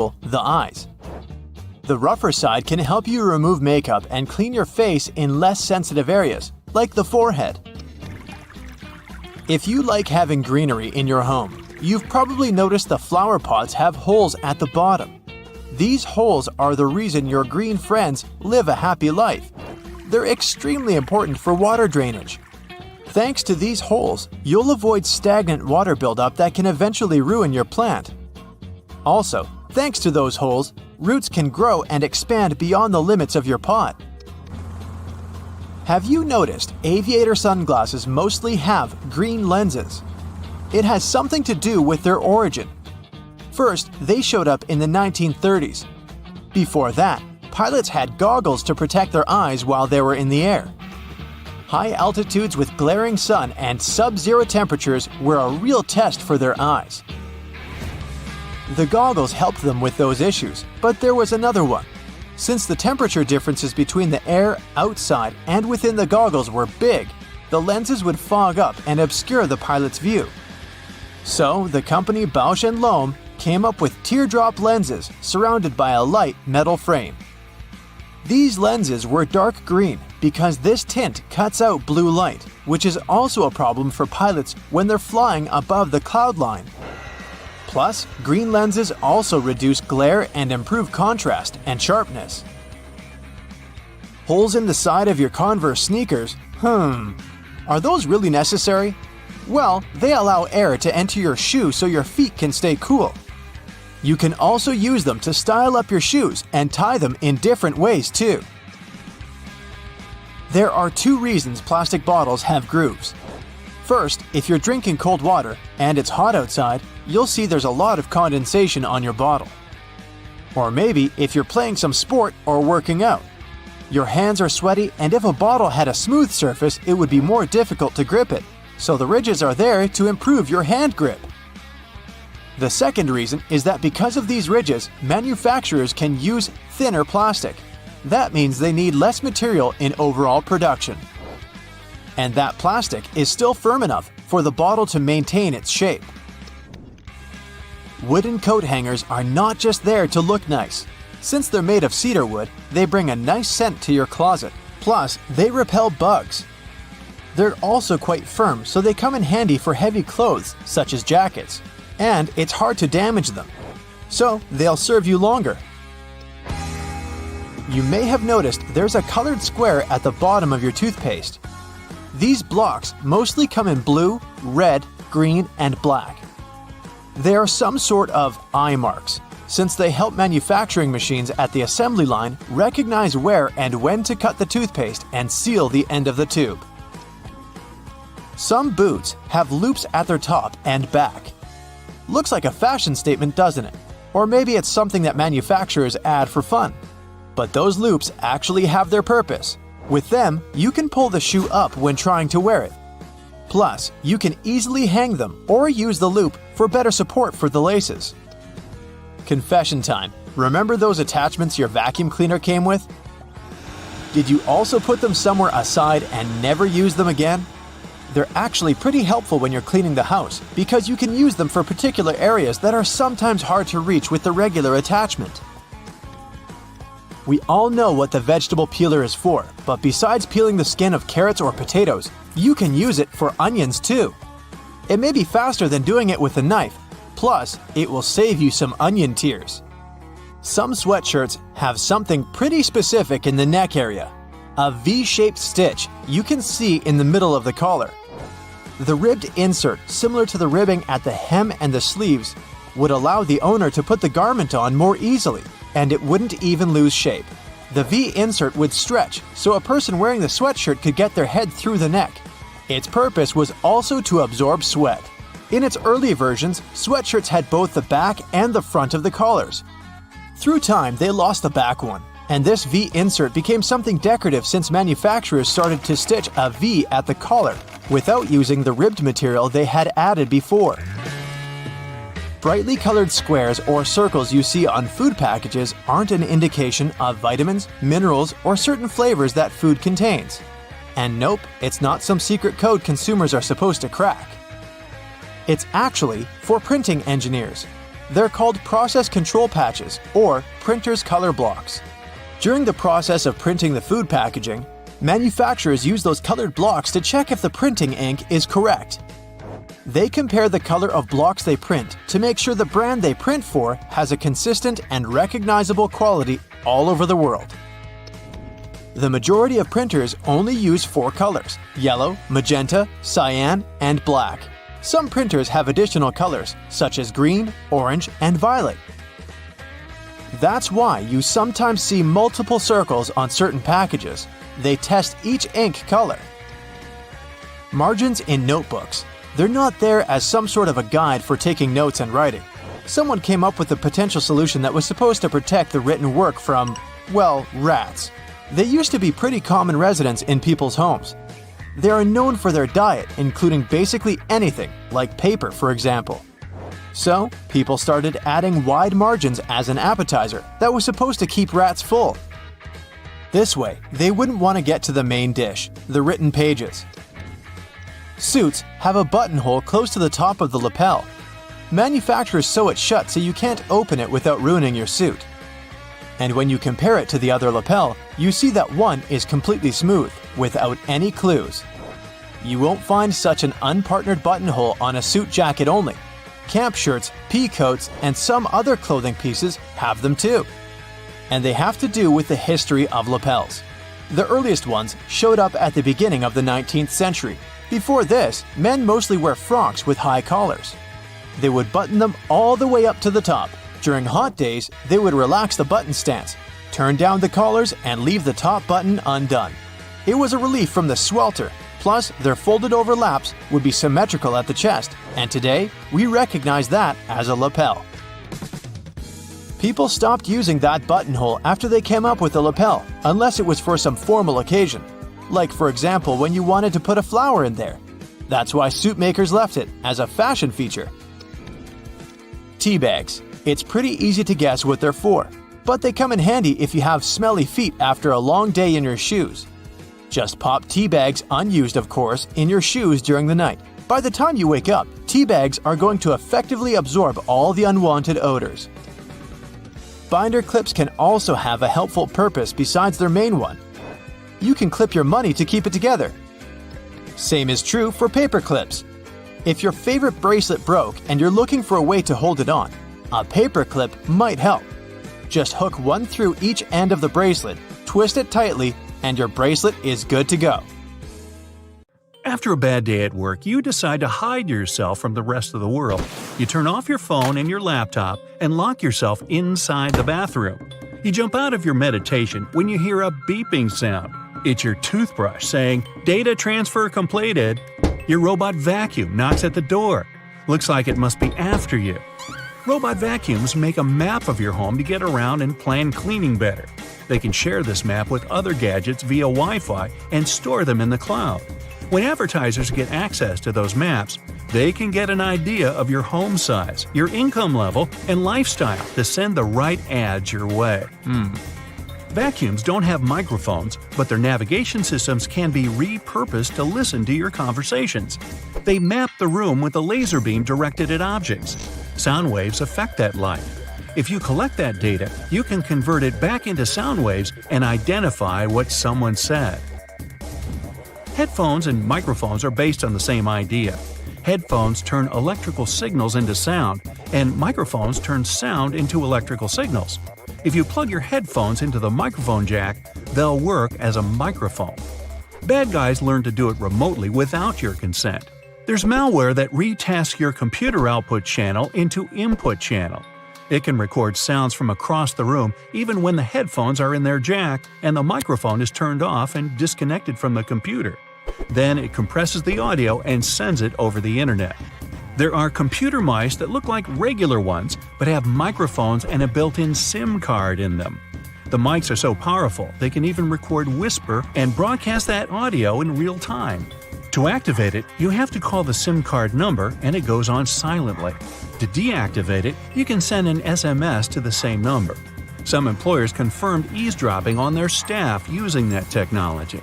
example, the eyes. The rougher side can help you remove makeup and clean your face in less sensitive areas, like the forehead. If you like having greenery in your home, you've probably noticed the flower pots have holes at the bottom. These holes are the reason your green friends live a happy life. They're extremely important for water drainage. Thanks to these holes, you'll avoid stagnant water buildup that can eventually ruin your plant. Also, thanks to those holes, roots can grow and expand beyond the limits of your pot. Have you noticed aviator sunglasses mostly have green lenses? It has something to do with their origin. First, they showed up in the 1930s. Before that, pilots had goggles to protect their eyes while they were in the air. High altitudes with glaring sun and sub-zero temperatures were a real test for their eyes. The goggles helped them with those issues, but there was another one. Since the temperature differences between the air outside and within the goggles were big, the lenses would fog up and obscure the pilot's view. So, the company Bausch & Lomb came up with teardrop lenses surrounded by a light metal frame. These lenses were dark green because this tint cuts out blue light, which is also a problem for pilots when they're flying above the cloud line. Plus, green lenses also reduce glare and improve contrast and sharpness. Holes in the side of your Converse sneakers? Are those really necessary? Well, they allow air to enter your shoe so your feet can stay cool. You can also use them to style up your shoes and tie them in different ways too. There are two reasons plastic bottles have grooves. First, if you're drinking cold water and it's hot outside, you'll see there's a lot of condensation on your bottle. Or maybe if you're playing some sport or working out. Your hands are sweaty, and if a bottle had a smooth surface, it would be more difficult to grip it, so the ridges are there to improve your hand grip. The second reason is that because of these ridges, manufacturers can use thinner plastic. That means they need less material in overall production. And that plastic is still firm enough for the bottle to maintain its shape. Wooden coat hangers are not just there to look nice. Since they're made of cedar wood, they bring a nice scent to your closet. Plus, they repel bugs. They're also quite firm, so they come in handy for heavy clothes, such as jackets. And it's hard to damage them. So, they'll serve you longer. You may have noticed there's a colored square at the bottom of your toothpaste. These blocks mostly come in blue, red, green, and black. They are some sort of eye marks, since they help manufacturing machines at the assembly line recognize where and when to cut the toothpaste and seal the end of the tube. Some boots have loops at their top and back. Looks like a fashion statement, doesn't it? Or maybe it's something that manufacturers add for fun. But those loops actually have their purpose. With them, you can pull the shoe up when trying to wear it. Plus, you can easily hang them or use the loop for better support for the laces. Confession time. Remember those attachments your vacuum cleaner came with? Did you also put them somewhere aside and never use them again? They're actually pretty helpful when you're cleaning the house because you can use them for particular areas that are sometimes hard to reach with the regular attachment. We all know what the vegetable peeler is for, but besides peeling the skin of carrots or potatoes, you can use it for onions too. It may be faster than doing it with a knife, plus it will save you some onion tears. Some sweatshirts have something pretty specific in the neck area, a V-shaped stitch you can see in the middle of the collar. The ribbed insert, similar to the ribbing at the hem and the sleeves, would allow the owner to put the garment on more easily, and it wouldn't even lose shape. The V-insert would stretch, so a person wearing the sweatshirt could get their head through the neck. Its purpose was also to absorb sweat. In its early versions, sweatshirts had both the back and the front of the collars. Through time, they lost the back one, and this V-insert became something decorative since manufacturers started to stitch a V at the collar without using the ribbed material they had added before. Brightly colored squares or circles you see on food packages aren't an indication of vitamins, minerals, or certain flavors that food contains. And nope, it's not some secret code consumers are supposed to crack. It's actually for printing engineers. They're called process control patches or printer's color blocks. During the process of printing the food packaging, manufacturers use those colored blocks to check if the printing ink is correct. They compare the color of blocks they print to make sure the brand they print for has a consistent and recognizable quality all over the world. The majority of printers only use 4 colors: yellow, magenta, cyan, and black. Some printers have additional colors, such as green, orange, and violet. That's why you sometimes see multiple circles on certain packages. They test each ink color. Margins in notebooks. They're not there as some sort of a guide for taking notes and writing. Someone came up with a potential solution that was supposed to protect the written work from, well, rats. They used to be pretty common residents in people's homes. They are known for their diet, including basically anything, like paper, for example. So, people started adding wide margins as an appetizer that was supposed to keep rats full. This way, they wouldn't want to get to the main dish, the written pages. Suits have a buttonhole close to the top of the lapel. Manufacturers sew it shut so you can't open it without ruining your suit. And when you compare it to the other lapel, you see that one is completely smooth, without any clues. You won't find such an unpartnered buttonhole on a suit jacket only. Camp shirts, pea coats, and some other clothing pieces have them too. And they have to do with the history of lapels. The earliest ones showed up at the beginning of the 19th century. Before this, men mostly wear frocks with high collars. They would button them all the way up to the top. During hot days, they would relax the button stance, turn down the collars, and leave the top button undone. It was a relief from the swelter, plus their folded over laps would be symmetrical at the chest, and today, we recognize that as a lapel. People stopped using that buttonhole after they came up with the lapel, unless it was for some formal occasion. Like, for example, when you wanted to put a flower in there. That's why suit makers left it, as a fashion feature. Tea bags. It's pretty easy to guess what they're for, but they come in handy if you have smelly feet after a long day in your shoes. Just pop tea bags, unused of course, in your shoes during the night. By the time you wake up, tea bags are going to effectively absorb all the unwanted odors. Binder clips can also have a helpful purpose besides their main one. You can clip your money to keep it together. Same is true for paper clips. If your favorite bracelet broke and you're looking for a way to hold it on, a paper clip might help. Just hook one through each end of the bracelet, twist it tightly, and your bracelet is good to go. After a bad day at work, you decide to hide yourself from the rest of the world. You turn off your phone and your laptop and lock yourself inside the bathroom. You jump out of your meditation when you hear a beeping sound. It's your toothbrush saying, "Data transfer completed." Your robot vacuum knocks at the door. Looks like it must be after you. Robot vacuums make a map of your home to get around and plan cleaning better. They can share this map with other gadgets via Wi-Fi and store them in the cloud. When advertisers get access to those maps, they can get an idea of your home size, your income level, and lifestyle to send the right ads your way. Vacuums don't have microphones, but their navigation systems can be repurposed to listen to your conversations. They map the room with a laser beam directed at objects. Sound waves affect that light. If you collect that data, you can convert it back into sound waves and identify what someone said. Headphones and microphones are based on the same idea. Headphones turn electrical signals into sound, and microphones turn sound into electrical signals. If you plug your headphones into the microphone jack, they'll work as a microphone. Bad guys learn to do it remotely without your consent. There's malware that retasks your computer output channel into input channel. It can record sounds from across the room even when the headphones are in their jack and the microphone is turned off and disconnected from the computer. Then it compresses the audio and sends it over the internet. There are computer mice that look like regular ones but have microphones and a built-in SIM card in them. The mics are so powerful they can even record whisper and broadcast that audio in real time. To activate it, you have to call the SIM card number and it goes on silently. To deactivate it, you can send an SMS to the same number. Some employers confirmed eavesdropping on their staff using that technology.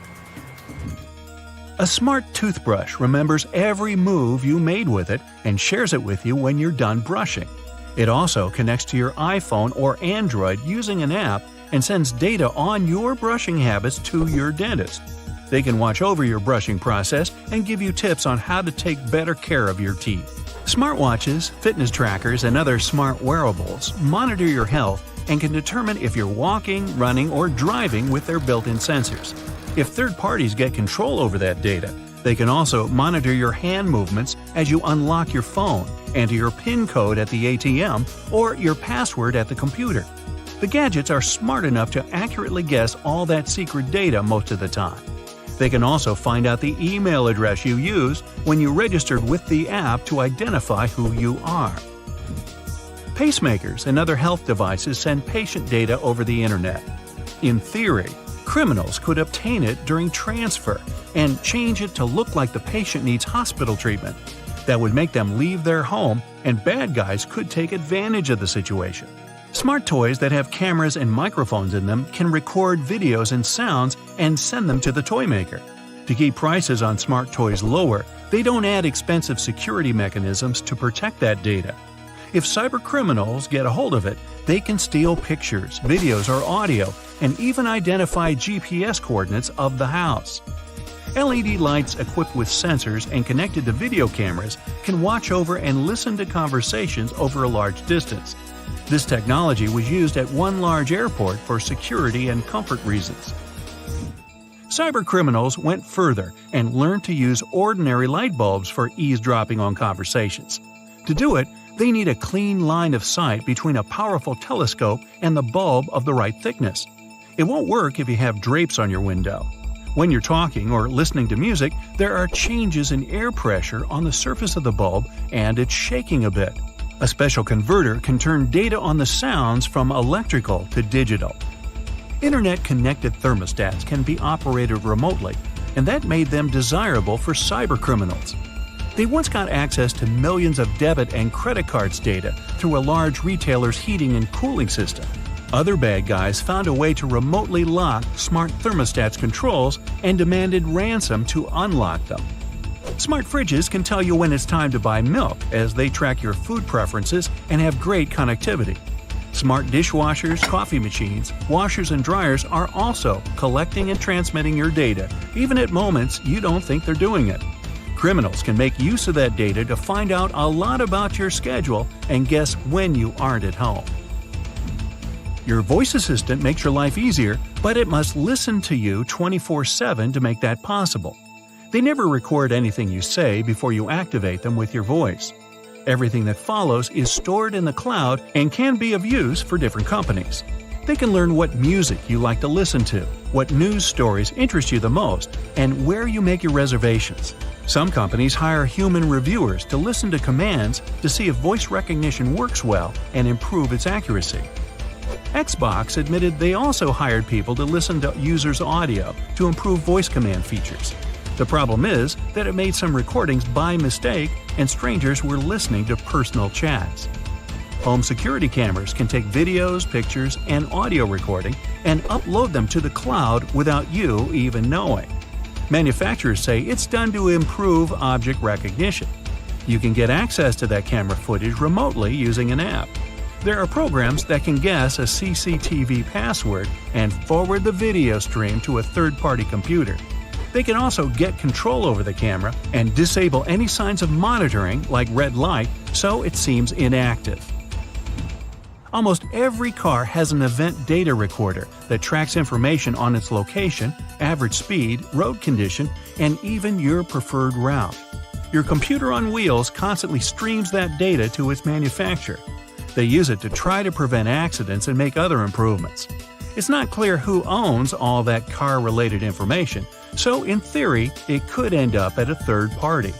A smart toothbrush remembers every move you made with it and shares it with you when you're done brushing. It also connects to your iPhone or Android using an app and sends data on your brushing habits to your dentist. They can watch over your brushing process and give you tips on how to take better care of your teeth. Smartwatches, fitness trackers, and other smart wearables monitor your health and can determine if you're walking, running, or driving with their built-in sensors. If third parties get control over that data, they can also monitor your hand movements as you unlock your phone, enter your PIN code at the ATM, or your password at the computer. The gadgets are smart enough to accurately guess all that secret data most of the time. They can also find out the email address you used when you registered with the app to identify who you are. Pacemakers and other health devices send patient data over the internet. In theory, criminals could obtain it during transfer and change it to look like the patient needs hospital treatment. That would make them leave their home, and bad guys could take advantage of the situation. Smart toys that have cameras and microphones in them can record videos and sounds and send them to the toy maker. To keep prices on smart toys lower, they don't add expensive security mechanisms to protect that data. If cybercriminals get a hold of it, they can steal pictures, videos, or audio, and even identify GPS coordinates of the house. LED lights equipped with sensors and connected to video cameras can watch over and listen to conversations over a large distance. This technology was used at one large airport for security and comfort reasons. Cybercriminals went further and learned to use ordinary light bulbs for eavesdropping on conversations. To do it, they need a clean line of sight between a powerful telescope and the bulb of the right thickness. It won't work if you have drapes on your window. When you're talking or listening to music, there are changes in air pressure on the surface of the bulb and it's shaking a bit. A special converter can turn data on the sounds from electrical to digital. Internet-connected thermostats can be operated remotely, and that made them desirable for cybercriminals. They once got access to millions of debit and credit cards data through a large retailer's heating and cooling system. Other bad guys found a way to remotely lock smart thermostats' controls and demanded ransom to unlock them. Smart fridges can tell you when it's time to buy milk as they track your food preferences and have great connectivity. Smart dishwashers, coffee machines, washers, and dryers are also collecting and transmitting your data, even at moments you don't think they're doing it. Criminals can make use of that data to find out a lot about your schedule and guess when you aren't at home. Your voice assistant makes your life easier, but it must listen to you 24/7 to make that possible. They never record anything you say before you activate them with your voice. Everything that follows is stored in the cloud and can be of use for different companies. They can learn what music you like to listen to, what news stories interest you the most, and where you make your reservations. Some companies hire human reviewers to listen to commands to see if voice recognition works well and improve its accuracy. Xbox admitted they also hired people to listen to users' audio to improve voice command features. The problem is that it made some recordings by mistake and strangers were listening to personal chats. Home security cameras can take videos, pictures, and audio recording and upload them to the cloud without you even knowing. Manufacturers say it's done to improve object recognition. You can get access to that camera footage remotely using an app. There are programs that can guess a CCTV password and forward the video stream to a third-party computer. They can also get control over the camera and disable any signs of monitoring, like red light, so it seems inactive. Almost every car has an event data recorder that tracks information on its location, average speed, road condition, and even your preferred route. Your computer on wheels constantly streams that data to its manufacturer. They use it to try to prevent accidents and make other improvements. It's not clear who owns all that car-related information, so in theory, it could end up at a third party.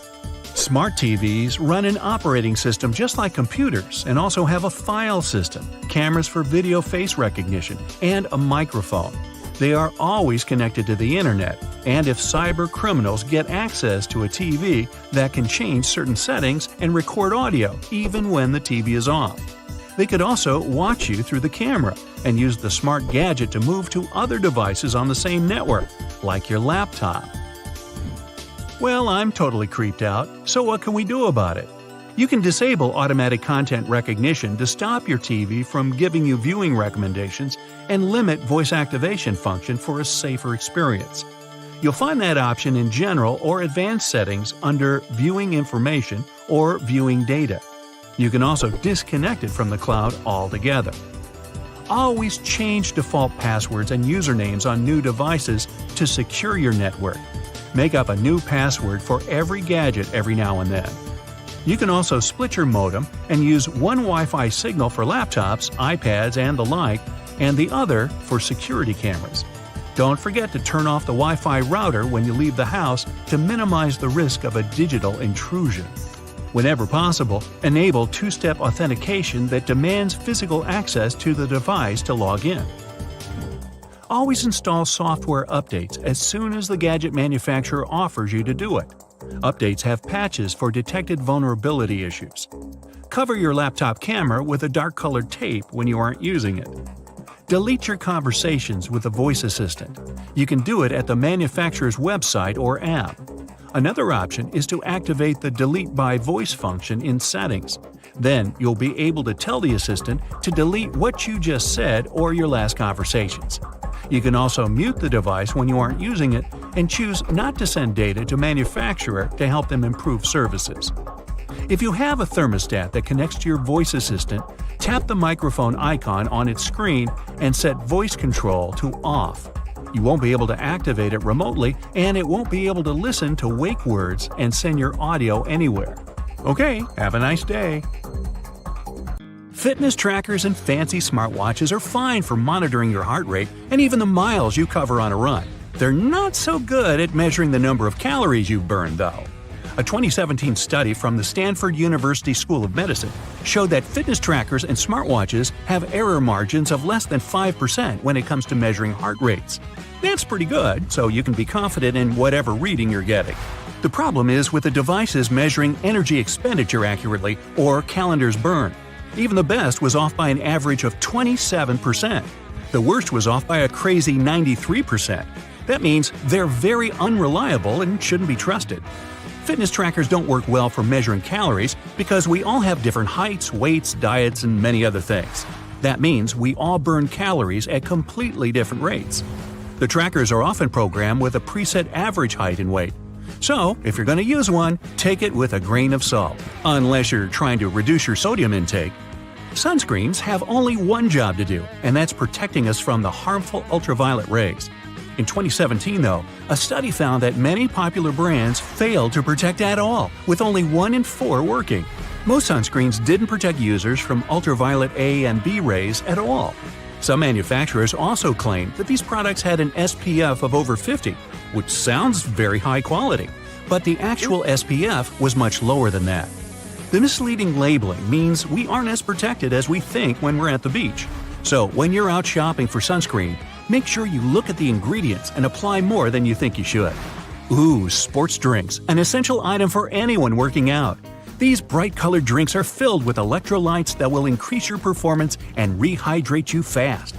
Smart TVs run an operating system just like computers and also have a file system, cameras for video face recognition, and a microphone. They are always connected to the internet, and if cyber criminals get access to a TV, that can change certain settings and record audio even when the TV is off. They could also watch you through the camera and use the smart gadget to move to other devices on the same network, like your laptop. Well, I'm totally creeped out, so what can we do about it? You can disable automatic content recognition to stop your TV from giving you viewing recommendations and limit voice activation function for a safer experience. You'll find that option in General or Advanced settings under Viewing Information or Viewing Data. You can also disconnect it from the cloud altogether. Always change default passwords and usernames on new devices to secure your network. Make up a new password for every gadget every now and then. You can also split your modem and use one Wi-Fi signal for laptops, iPads, and the like, and the other for security cameras. Don't forget to turn off the Wi-Fi router when you leave the house to minimize the risk of a digital intrusion. Whenever possible, enable two-step authentication that demands physical access to the device to log in. Always install software updates as soon as the gadget manufacturer offers you to do it. Updates have patches for detected vulnerability issues. Cover your laptop camera with a dark-colored tape when you aren't using it. Delete your conversations with a voice assistant. You can do it at the manufacturer's website or app. Another option is to activate the Delete by Voice function in Settings. Then you'll be able to tell the assistant to delete what you just said or your last conversations. You can also mute the device when you aren't using it and choose not to send data to manufacturer to help them improve services. If you have a thermostat that connects to your voice assistant, tap the microphone icon on its screen and set voice control to off. You won't be able to activate it remotely, and it won't be able to listen to wake words and send your audio anywhere. Okay, have a nice day. Fitness trackers and fancy smartwatches are fine for monitoring your heart rate and even the miles you cover on a run. They're not so good at measuring the number of calories you burn, though. A 2017 study from the Stanford University School of Medicine showed that fitness trackers and smartwatches have error margins of less than 5% when it comes to measuring heart rates. That's pretty good, so you can be confident in whatever reading you're getting. The problem is with the devices measuring energy expenditure accurately or calendars burned. Even the best was off by an average of 27%. The worst was off by a crazy 93%. That means they're very unreliable and shouldn't be trusted. Fitness trackers don't work well for measuring calories because we all have different heights, weights, diets, and many other things. That means we all burn calories at completely different rates. The trackers are often programmed with a preset average height and weight. So, if you're going to use one, take it with a grain of salt, unless you're trying to reduce your sodium intake. Sunscreens have only one job to do, and that's protecting us from the harmful ultraviolet rays. In 2017, though, a study found that many popular brands failed to protect at all, with only 1 in 4 working. Most sunscreens didn't protect users from ultraviolet A and B rays at all. Some manufacturers also claimed that these products had an SPF of over 50, which sounds very high quality, but the actual SPF was much lower than that. The misleading labeling means we aren't as protected as we think when we're at the beach. So when you're out shopping for sunscreen, make sure you look at the ingredients and apply more than you think you should. Ooh, sports drinks, an essential item for anyone working out. These bright-colored drinks are filled with electrolytes that will increase your performance and rehydrate you fast.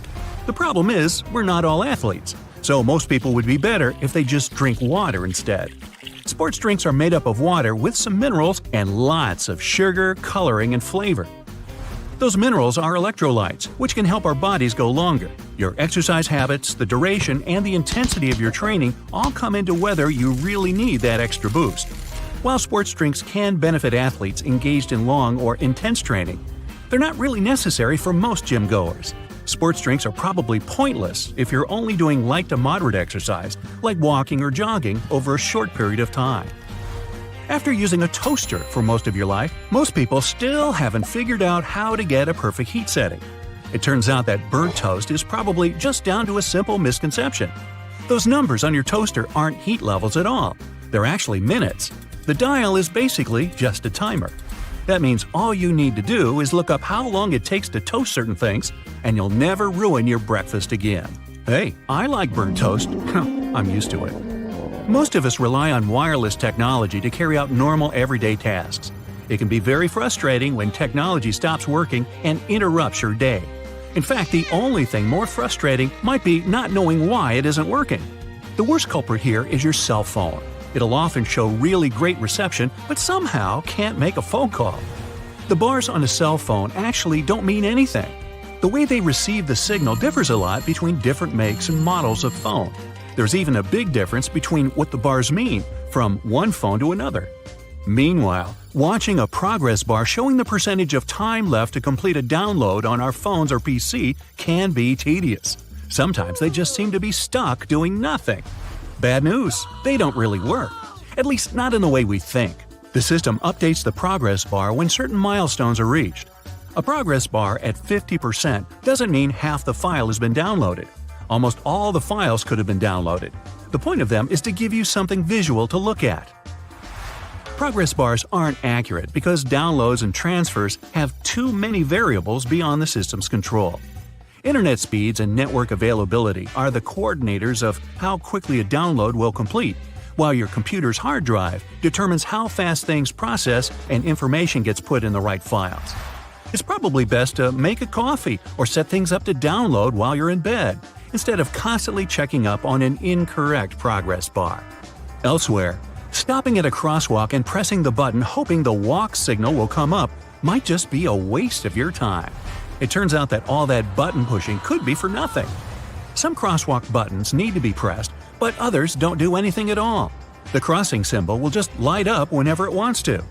The problem is, we're not all athletes, so most people would be better if they just drink water instead. Sports drinks are made up of water with some minerals and lots of sugar, coloring, and flavor. Those minerals are electrolytes, which can help our bodies go longer. Your exercise habits, the duration, and the intensity of your training all come into whether you really need that extra boost. While sports drinks can benefit athletes engaged in long or intense training, they're not really necessary for most gym goers. Sports drinks are probably pointless if you're only doing light to moderate exercise, like walking or jogging, over a short period of time. After using a toaster for most of your life, most people still haven't figured out how to get a perfect heat setting. It turns out that burnt toast is probably just down to a simple misconception. Those numbers on your toaster aren't heat levels at all. They're actually minutes. The dial is basically just a timer. That means all you need to do is look up how long it takes to toast certain things, and you'll never ruin your breakfast again. Hey, I like burnt toast. I'm used to it. Most of us rely on wireless technology to carry out normal everyday tasks. It can be very frustrating when technology stops working and interrupts your day. In fact, the only thing more frustrating might be not knowing why it isn't working. The worst culprit here is your cell phone. It'll often show really great reception, but somehow can't make a phone call. The bars on a cell phone actually don't mean anything. The way they receive the signal differs a lot between different makes and models of phone. There's even a big difference between what the bars mean from one phone to another. Meanwhile, watching a progress bar showing the percentage of time left to complete a download on our phones or PC can be tedious. Sometimes they just seem to be stuck doing nothing. Bad news, they don't really work. At least not in the way we think. The system updates the progress bar when certain milestones are reached. A progress bar at 50% doesn't mean half the file has been downloaded. Almost all the files could have been downloaded. The point of them is to give you something visual to look at. Progress bars aren't accurate because downloads and transfers have too many variables beyond the system's control. Internet speeds and network availability are the coordinators of how quickly a download will complete, while your computer's hard drive determines how fast things process and information gets put in the right files. It's probably best to make a coffee or set things up to download while you're in bed, instead of constantly checking up on an incorrect progress bar. Elsewhere, stopping at a crosswalk and pressing the button hoping the walk signal will come up might just be a waste of your time. It turns out that all that button pushing could be for nothing. Some crosswalk buttons need to be pressed, but others don't do anything at all. The crossing symbol will just light up whenever it wants to.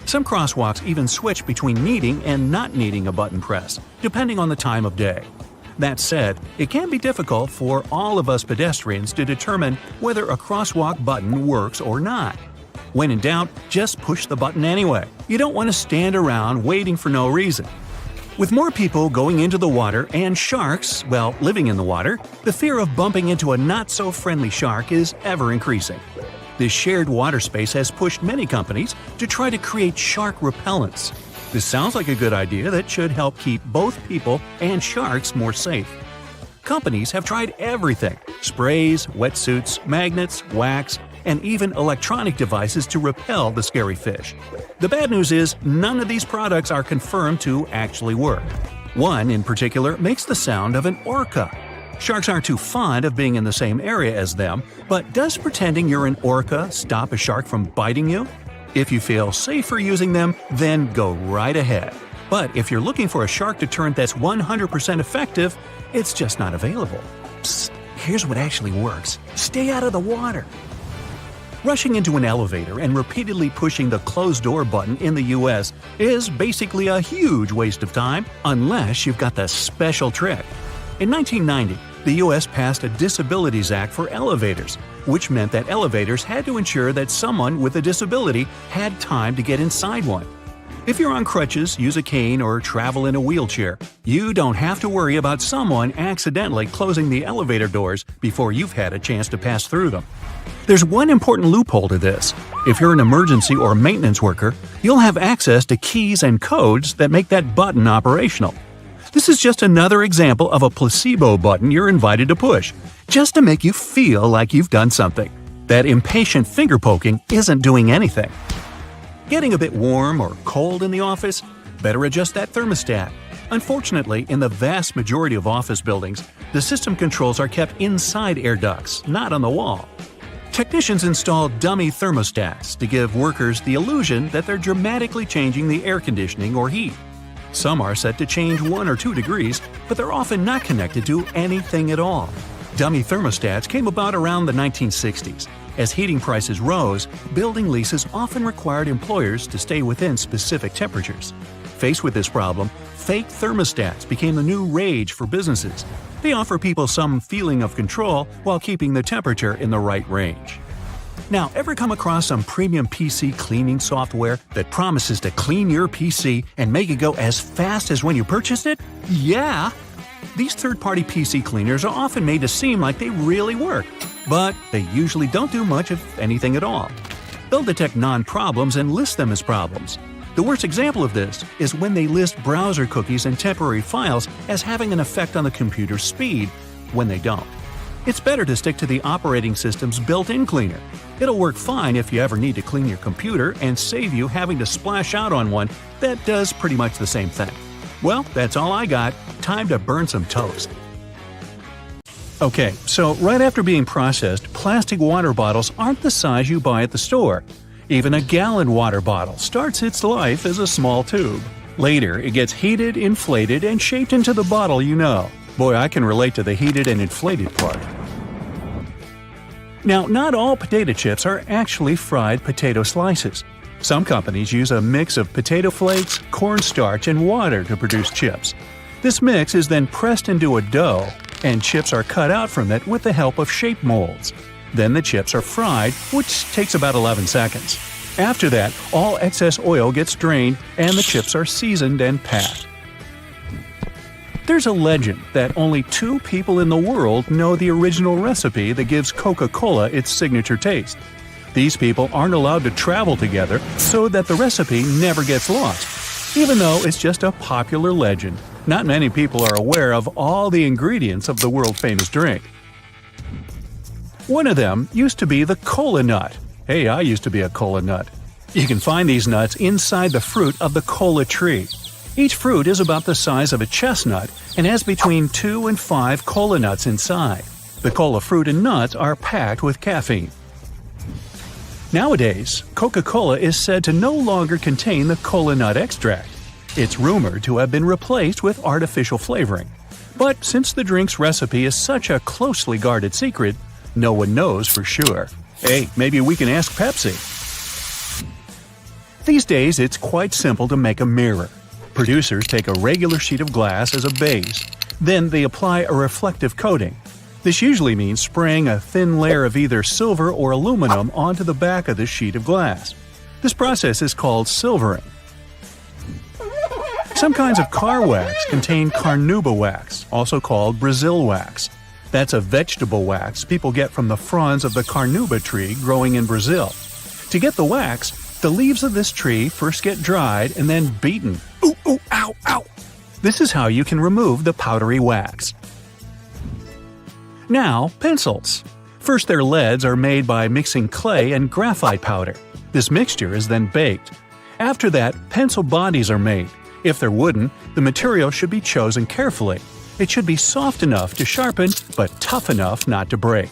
Some crosswalks even switch between needing and not needing a button press, depending on the time of day. That said, it can be difficult for all of us pedestrians to determine whether a crosswalk button works or not. When in doubt, just push the button anyway. You don't want to stand around waiting for no reason. With more people going into the water and sharks, living in the water, the fear of bumping into a not-so-friendly shark is ever increasing. This shared water space has pushed many companies to try to create shark repellents. This sounds like a good idea that should help keep both people and sharks more safe. Companies have tried everything – sprays, wetsuits, magnets, wax, and even electronic devices to repel the scary fish. The bad news is none of these products are confirmed to actually work. One in particular makes the sound of an orca. Sharks aren't too fond of being in the same area as them, but does pretending you're an orca stop a shark from biting you? If you feel safer using them, then go right ahead. But if you're looking for a shark deterrent that's 100% effective, it's just not available. Psst, here's what actually works. Stay out of the water. Rushing into an elevator and repeatedly pushing the closed door button in the US is basically a huge waste of time unless you've got the special trick. In 1990, the US passed a Disabilities Act for elevators, which meant that elevators had to ensure that someone with a disability had time to get inside one. If you're on crutches, use a cane, or travel in a wheelchair, you don't have to worry about someone accidentally closing the elevator doors before you've had a chance to pass through them. There's one important loophole to this. If you're an emergency or maintenance worker, you'll have access to keys and codes that make that button operational. This is just another example of a placebo button you're invited to push, just to make you feel like you've done something. That impatient finger poking isn't doing anything. Getting a bit warm or cold in the office? Better adjust that thermostat. Unfortunately, in the vast majority of office buildings, the system controls are kept inside air ducts, not on the wall. Technicians install dummy thermostats to give workers the illusion that they're dramatically changing the air conditioning or heat. Some are set to change 1 or 2 degrees, but they're often not connected to anything at all. Dummy thermostats came about around the 1960s. As heating prices rose, building leases often required employers to stay within specific temperatures. Faced with this problem, fake thermostats became the new rage for businesses. They offer people some feeling of control while keeping the temperature in the right range. Now, ever come across some premium PC cleaning software that promises to clean your PC and make it go as fast as when you purchased it? Yeah! These third-party PC cleaners are often made to seem like they really work, but they usually don't do much of anything at all. They'll detect non-problems and list them as problems. The worst example of this is when they list browser cookies and temporary files as having an effect on the computer's speed, when they don't. It's better to stick to the operating system's built-in cleaner. It'll work fine if you ever need to clean your computer and save you having to splash out on one that does pretty much the same thing. Well, that's all I got. Time to burn some toast. Okay, so right after being processed, plastic water bottles aren't the size you buy at the store. Even a gallon water bottle starts its life as a small tube. Later, it gets heated, inflated, and shaped into the bottle you know. Boy, I can relate to the heated and inflated part. Now, not all potato chips are actually fried potato slices. Some companies use a mix of potato flakes, cornstarch, and water to produce chips. This mix is then pressed into a dough, and chips are cut out from it with the help of shape molds. Then the chips are fried, which takes about 11 seconds. After that, all excess oil gets drained and the chips are seasoned and packed. There's a legend that only 2 people in the world know the original recipe that gives Coca-Cola its signature taste. These people aren't allowed to travel together so that the recipe never gets lost. Even though it's just a popular legend, not many people are aware of all the ingredients of the world-famous drink. One of them used to be the cola nut. Hey, I used to be a cola nut. You can find these nuts inside the fruit of the cola tree. Each fruit is about the size of a chestnut and has between 2 and 5 cola nuts inside. The cola fruit and nuts are packed with caffeine. Nowadays, Coca-Cola is said to no longer contain the cola nut extract. It's rumored to have been replaced with artificial flavoring. But since the drink's recipe is such a closely guarded secret, no one knows for sure. Hey, maybe we can ask Pepsi. These days, it's quite simple to make a mirror. Producers take a regular sheet of glass as a base. Then they apply a reflective coating. This usually means spraying a thin layer of either silver or aluminum onto the back of the sheet of glass. This process is called silvering. Some kinds of car wax contain carnauba wax, also called Brazil wax. That's a vegetable wax people get from the fronds of the carnauba tree growing in Brazil. To get the wax, the leaves of this tree first get dried and then beaten. Ooh, ooh, ow, ow! This is how you can remove the powdery wax. Now, pencils. First, their leads are made by mixing clay and graphite powder. This mixture is then baked. After that, pencil bodies are made. If they're wooden, the material should be chosen carefully. It should be soft enough to sharpen, but tough enough not to break.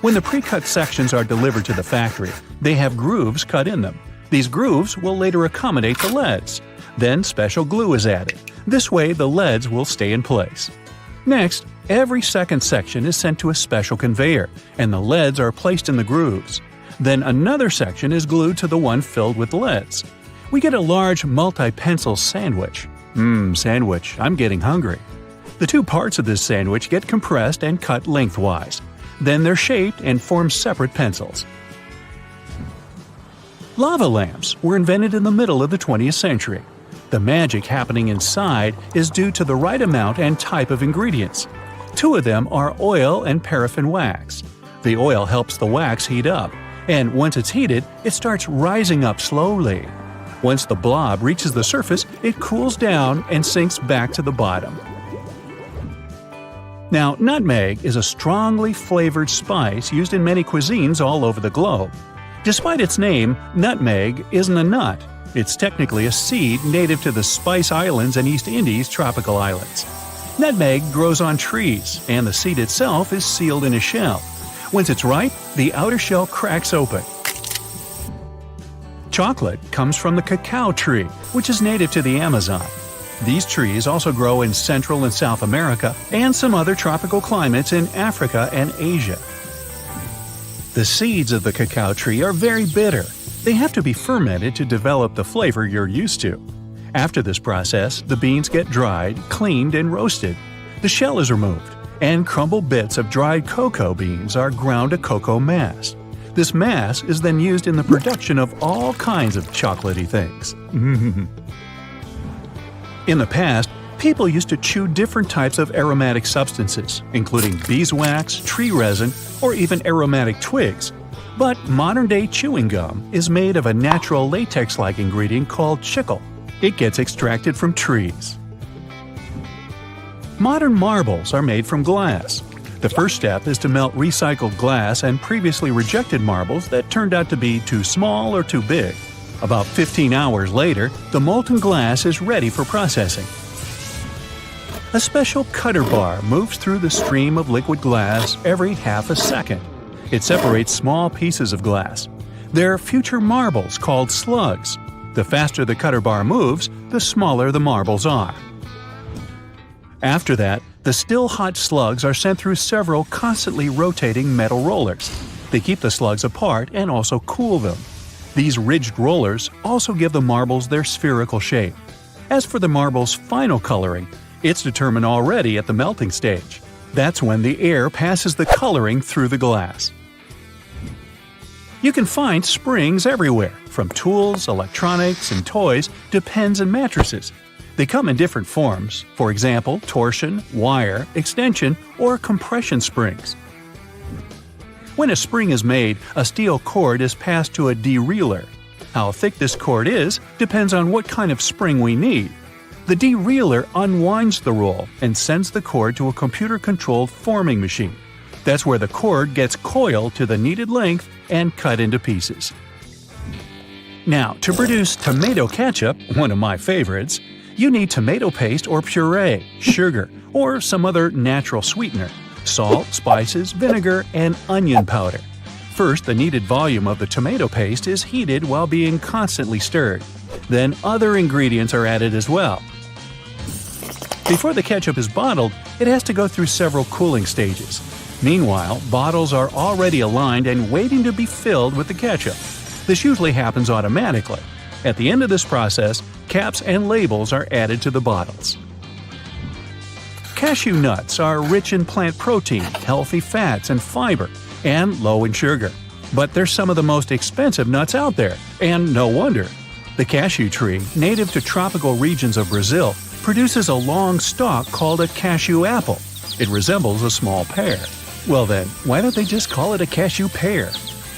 When the pre-cut sections are delivered to the factory, they have grooves cut in them. These grooves will later accommodate the leads. Then special glue is added. This way the leads will stay in place. Next, every second section is sent to a special conveyor, and the leads are placed in the grooves. Then another section is glued to the one filled with leads. We get a large multi-pencil sandwich. Sandwich, I'm getting hungry. The 2 parts of this sandwich get compressed and cut lengthwise. Then they're shaped and form separate pencils. Lava lamps were invented in the middle of the 20th century. The magic happening inside is due to the right amount and type of ingredients. 2 of them are oil and paraffin wax. The oil helps the wax heat up, and once it's heated, it starts rising up slowly. Once the blob reaches the surface, it cools down and sinks back to the bottom. Now, nutmeg is a strongly flavored spice used in many cuisines all over the globe. Despite its name, nutmeg isn't a nut. It's technically a seed native to the Spice Islands and East Indies tropical islands. Nutmeg grows on trees, and the seed itself is sealed in a shell. Once it's ripe, the outer shell cracks open. Chocolate comes from the cacao tree, which is native to the Amazon. These trees also grow in Central and South America and some other tropical climates in Africa and Asia. The seeds of the cacao tree are very bitter. They have to be fermented to develop the flavor you're used to. After this process, the beans get dried, cleaned, and roasted. The shell is removed, and crumbled bits of dried cocoa beans are ground to cocoa mass. This mass is then used in the production of all kinds of chocolatey things. In the past, people used to chew different types of aromatic substances, including beeswax, tree resin, or even aromatic twigs. But modern-day chewing gum is made of a natural latex-like ingredient called chicle. It gets extracted from trees. Modern marbles are made from glass. The first step is to melt recycled glass and previously rejected marbles that turned out to be too small or too big. About 15 hours later, the molten glass is ready for processing. A special cutter bar moves through the stream of liquid glass every half a second. It separates small pieces of glass. They're future marbles called slugs. The faster the cutter bar moves, the smaller the marbles are. After that, the still hot slugs are sent through several constantly rotating metal rollers. They keep the slugs apart and also cool them. These ridged rollers also give the marbles their spherical shape. As for the marble's final coloring, it's determined already at the melting stage. That's when the air passes the coloring through the glass. You can find springs everywhere, from tools, electronics, and toys to pens and mattresses. They come in different forms, for example, torsion, wire, extension, or compression springs. When a spring is made, a steel cord is passed to a dereeler. How thick this cord is depends on what kind of spring we need. The dereeler unwinds the roll and sends the cord to a computer-controlled forming machine. That's where the cord gets coiled to the needed length and cut into pieces. Now, to produce tomato ketchup, one of my favorites, you need tomato paste or puree, sugar, or some other natural sweetener, salt, spices, vinegar, and onion powder. First, the needed volume of the tomato paste is heated while being constantly stirred. Then other ingredients are added as well. Before the ketchup is bottled, it has to go through several cooling stages. Meanwhile, bottles are already aligned and waiting to be filled with the ketchup. This usually happens automatically. At the end of this process, caps and labels are added to the bottles. Cashew nuts are rich in plant protein, healthy fats and fiber, and low in sugar. But they're some of the most expensive nuts out there, and no wonder. The cashew tree, native to tropical regions of Brazil, produces a long stalk called a cashew apple. It resembles a small pear. Well then, why don't they just call it a cashew pear?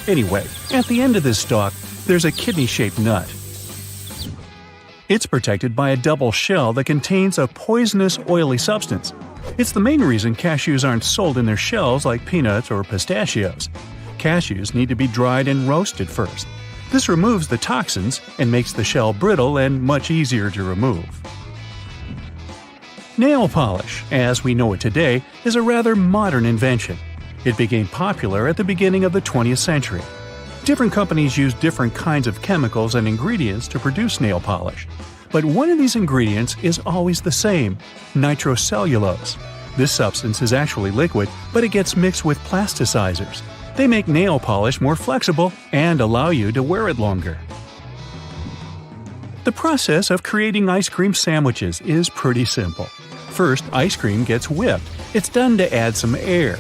Anyway, at the end of this stalk, there's a kidney-shaped nut. It's protected by a double shell that contains a poisonous oily substance. It's the main reason cashews aren't sold in their shells like peanuts or pistachios. Cashews need to be dried and roasted first. This removes the toxins and makes the shell brittle and much easier to remove. Nail polish, as we know it today, is a rather modern invention. It became popular at the beginning of the 20th century. Different companies use different kinds of chemicals and ingredients to produce nail polish. But one of these ingredients is always the same: nitrocellulose. This substance is actually liquid, but it gets mixed with plasticizers. They make nail polish more flexible and allow you to wear it longer. The process of creating ice cream sandwiches is pretty simple. First, ice cream gets whipped. It's done to add some air.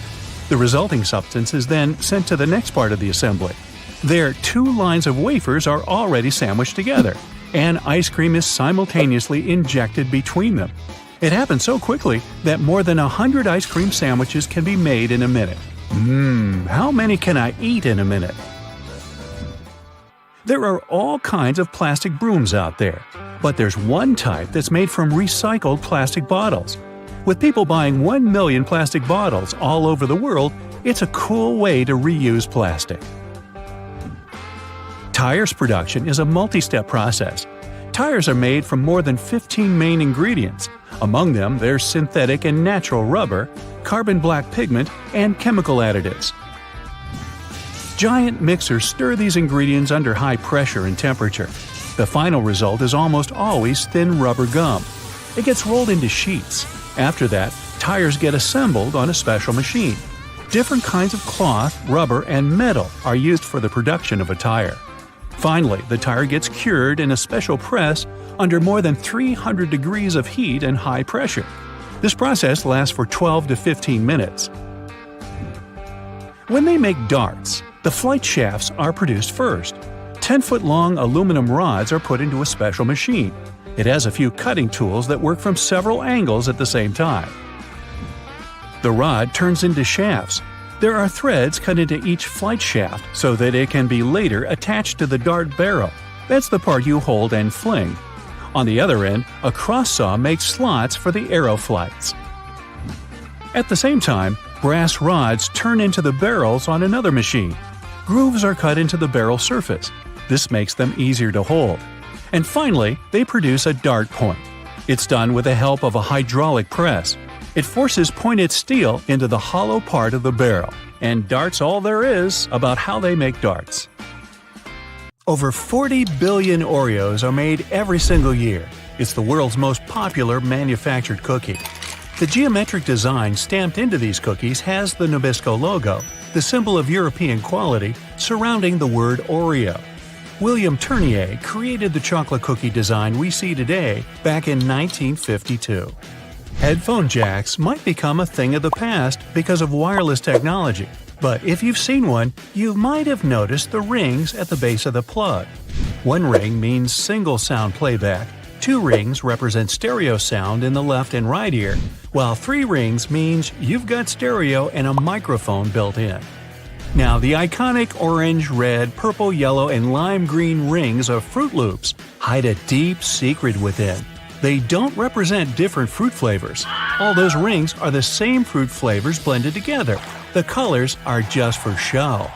The resulting substance is then sent to the next part of the assembly. There, 2 lines of wafers are already sandwiched together, and ice cream is simultaneously injected between them. It happens so quickly that more than 100 ice cream sandwiches can be made in a minute. How many can I eat in a minute? There are all kinds of plastic brooms out there, but there's one type that's made from recycled plastic bottles. With people buying 1 million plastic bottles all over the world, it's a cool way to reuse plastic. Tires production is a multi-step process. Tires are made from more than 15 main ingredients. Among them, there's synthetic and natural rubber, carbon black pigment, and chemical additives. Giant mixers stir these ingredients under high pressure and temperature. The final result is almost always thin rubber gum. It gets rolled into sheets. After that, tires get assembled on a special machine. Different kinds of cloth, rubber, and metal are used for the production of a tire. Finally, the tire gets cured in a special press under more than 300 degrees of heat and high pressure. This process lasts for 12 to 15 minutes. When they make darts, the flight shafts are produced first. 10-foot-long aluminum rods are put into a special machine. It has a few cutting tools that work from several angles at the same time. The rod turns into shafts. There are threads cut into each flight shaft so that it can be later attached to the dart barrel. That's the part you hold and fling. On the other end, a cross saw makes slots for the arrow flights. At the same time, brass rods turn into the barrels on another machine. Grooves are cut into the barrel surface. This makes them easier to hold. And finally, they produce a dart point. It's done with the help of a hydraulic press. It forces pointed steel into the hollow part of the barrel, and darts all there is about how they make darts. Over 40 billion Oreos are made every single year. It's the world's most popular manufactured cookie. The geometric design stamped into these cookies has the Nabisco logo, the symbol of European quality, surrounding the word Oreo. William Tournier created the chocolate cookie design we see today back in 1952. Headphone jacks might become a thing of the past because of wireless technology, but if you've seen one, you might have noticed the rings at the base of the plug. One ring means single sound playback, 2 rings represent stereo sound in the left and right ear, while 3 rings means you've got stereo and a microphone built in. Now, the iconic orange, red, purple, yellow, and lime green rings of Fruit Loops hide a deep secret within. They don't represent different fruit flavors. All those rings are the same fruit flavors blended together. The colors are just for show.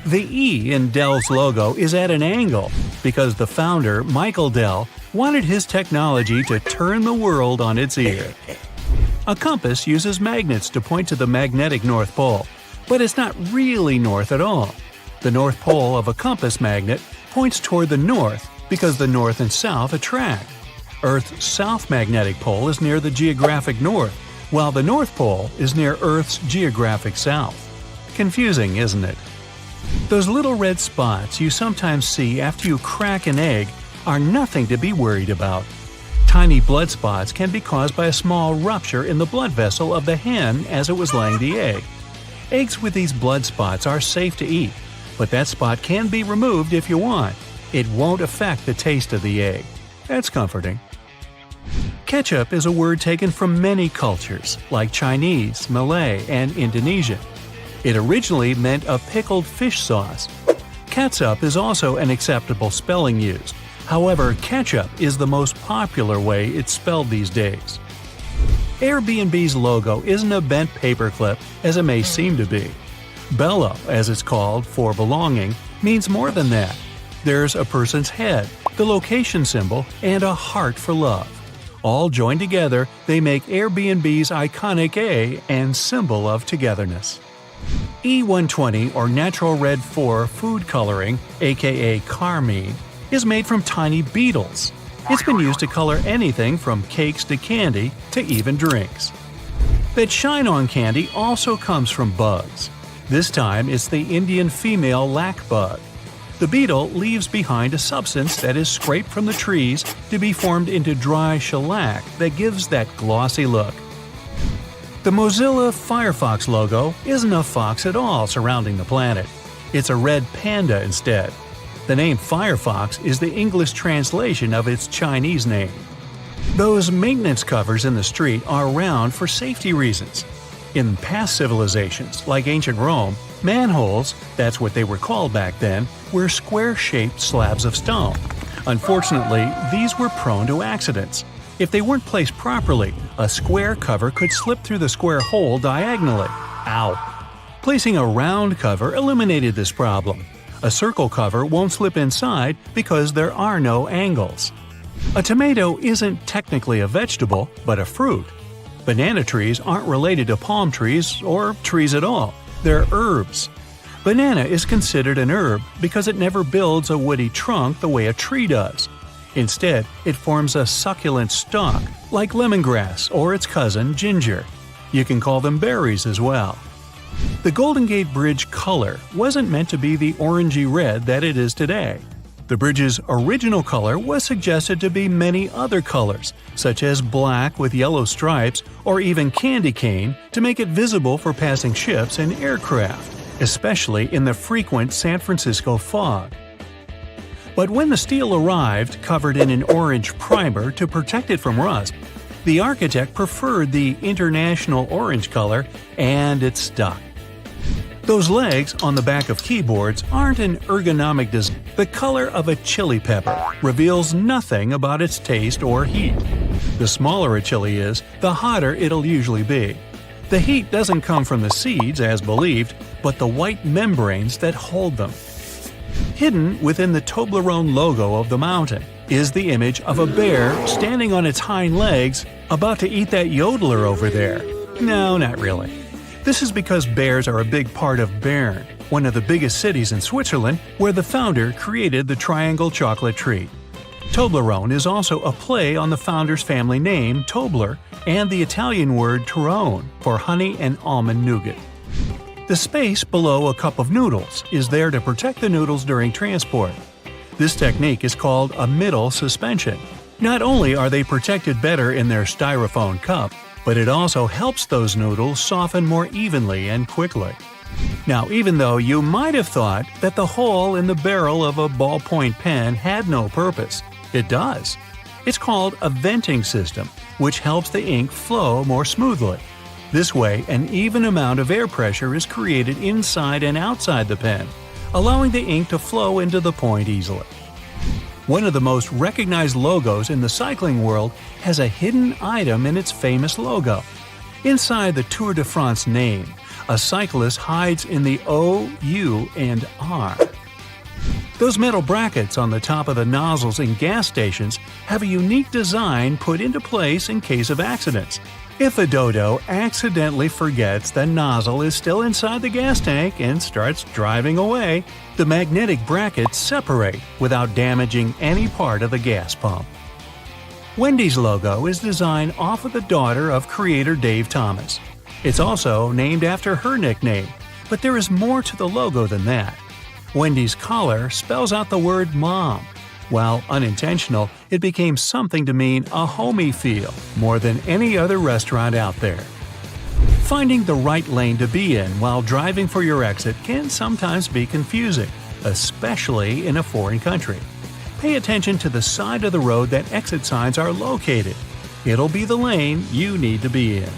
The E in Dell's logo is at an angle because the founder, Michael Dell, wanted his technology to turn the world on its ear. A compass uses magnets to point to the magnetic North Pole, but it's not really north at all. The North Pole of a compass magnet points toward the north because the north and south attract. Earth's south magnetic pole is near the geographic north, while the North Pole is near Earth's geographic south. Confusing, isn't it? Those little red spots you sometimes see after you crack an egg are nothing to be worried about. Tiny blood spots can be caused by a small rupture in the blood vessel of the hen as it was laying the egg. Eggs with these blood spots are safe to eat, but that spot can be removed if you want. It won't affect the taste of the egg. That's comforting. Ketchup is a word taken from many cultures, like Chinese, Malay, and Indonesian. It originally meant a pickled fish sauce. Catsup is also an acceptable spelling used. However, ketchup is the most popular way it's spelled these days. Airbnb's logo isn't a bent paperclip as it may seem to be. Bello, as it's called for belonging, means more than that. There's a person's head, the location symbol, and a heart for love. All joined together, they make Airbnb's iconic A and symbol of togetherness. E120 or Natural Red 4 food coloring, aka carmine, is made from tiny beetles. It's been used to color anything from cakes to candy to even drinks. That shine on candy also comes from bugs. This time it's the Indian female lac bug. The beetle leaves behind a substance that is scraped from the trees to be formed into dry shellac that gives that glossy look. The Mozilla Firefox logo isn't a fox at all surrounding the planet. It's a red panda instead. The name Firefox is the English translation of its Chinese name. Those maintenance covers in the street are around for safety reasons. In past civilizations, like ancient Rome, manholes, that's what they were called back then, were square-shaped slabs of stone. Unfortunately, these were prone to accidents. If they weren't placed properly, a square cover could slip through the square hole diagonally. Ow! Placing a round cover eliminated this problem. A circle cover won't slip inside because there are no angles. A tomato isn't technically a vegetable, but a fruit. Banana trees aren't related to palm trees or trees at all. They're herbs. Banana is considered an herb because it never builds a woody trunk the way a tree does. Instead, it forms a succulent stalk, like lemongrass or its cousin ginger. You can call them berries as well. The Golden Gate Bridge color wasn't meant to be the orangey red that it is today. The bridge's original color was suggested to be many other colors, such as black with yellow stripes or even candy cane to make it visible for passing ships and aircraft, especially in the frequent San Francisco fog. But when the steel arrived covered in an orange primer to protect it from rust, the architect preferred the international orange color, and it stuck. Those legs on the back of keyboards aren't an ergonomic design. The color of a chili pepper reveals nothing about its taste or heat. The smaller a chili is, the hotter it'll usually be. The heat doesn't come from the seeds, as believed, but the white membranes that hold them. Hidden within the Toblerone logo of the mountain, is the image of a bear standing on its hind legs, about to eat that yodeler over there. No, not really. This is because bears are a big part of Bern, one of the biggest cities in Switzerland, where the founder created the triangle chocolate treat. Toblerone is also a play on the founder's family name, Tobler, and the Italian word Torrone for honey and almond nougat. The space below a cup of noodles is there to protect the noodles during transport. This technique is called a middle suspension. Not only are they protected better in their styrofoam cup, but it also helps those noodles soften more evenly and quickly. Now, even though you might have thought that the hole in the barrel of a ballpoint pen had no purpose, it does. It's called a venting system, which helps the ink flow more smoothly. This way, an even amount of air pressure is created inside and outside the pen, allowing the ink to flow into the point easily. One of the most recognized logos in the cycling world has a hidden item in its famous logo. Inside the Tour de France name, a cyclist hides in the O, U, and R. Those metal brackets on the top of the nozzles in gas stations have a unique design put into place in case of accidents. If a dodo accidentally forgets the nozzle is still inside the gas tank and starts driving away, the magnetic brackets separate without damaging any part of the gas pump. Wendy's logo is designed off of the daughter of creator Dave Thomas. It's also named after her nickname, but there is more to the logo than that. Wendy's collar spells out the word mom. While unintentional, it became something to mean a homey feel more than any other restaurant out there. Finding the right lane to be in while driving for your exit can sometimes be confusing, especially in a foreign country. Pay attention to the side of the road that exit signs are located. It'll be the lane you need to be in.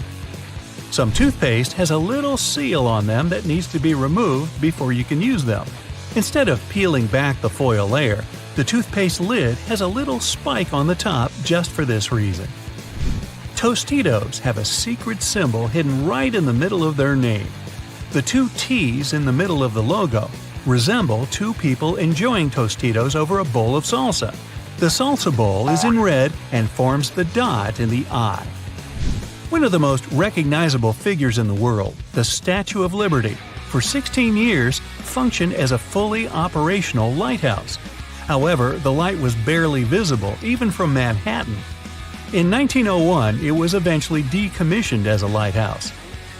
Some toothpaste has a little seal on them that needs to be removed before you can use them. Instead of peeling back the foil layer, the toothpaste lid has a little spike on the top just for this reason. Tostitos have a secret symbol hidden right in the middle of their name. The two T's in the middle of the logo resemble two people enjoying Tostitos over a bowl of salsa. The salsa bowl is in red and forms the dot in the eye. One of the most recognizable figures in the world, the Statue of Liberty, for 16 years functioned as a fully operational lighthouse. However, the light was barely visible even from Manhattan. In 1901, it was eventually decommissioned as a lighthouse.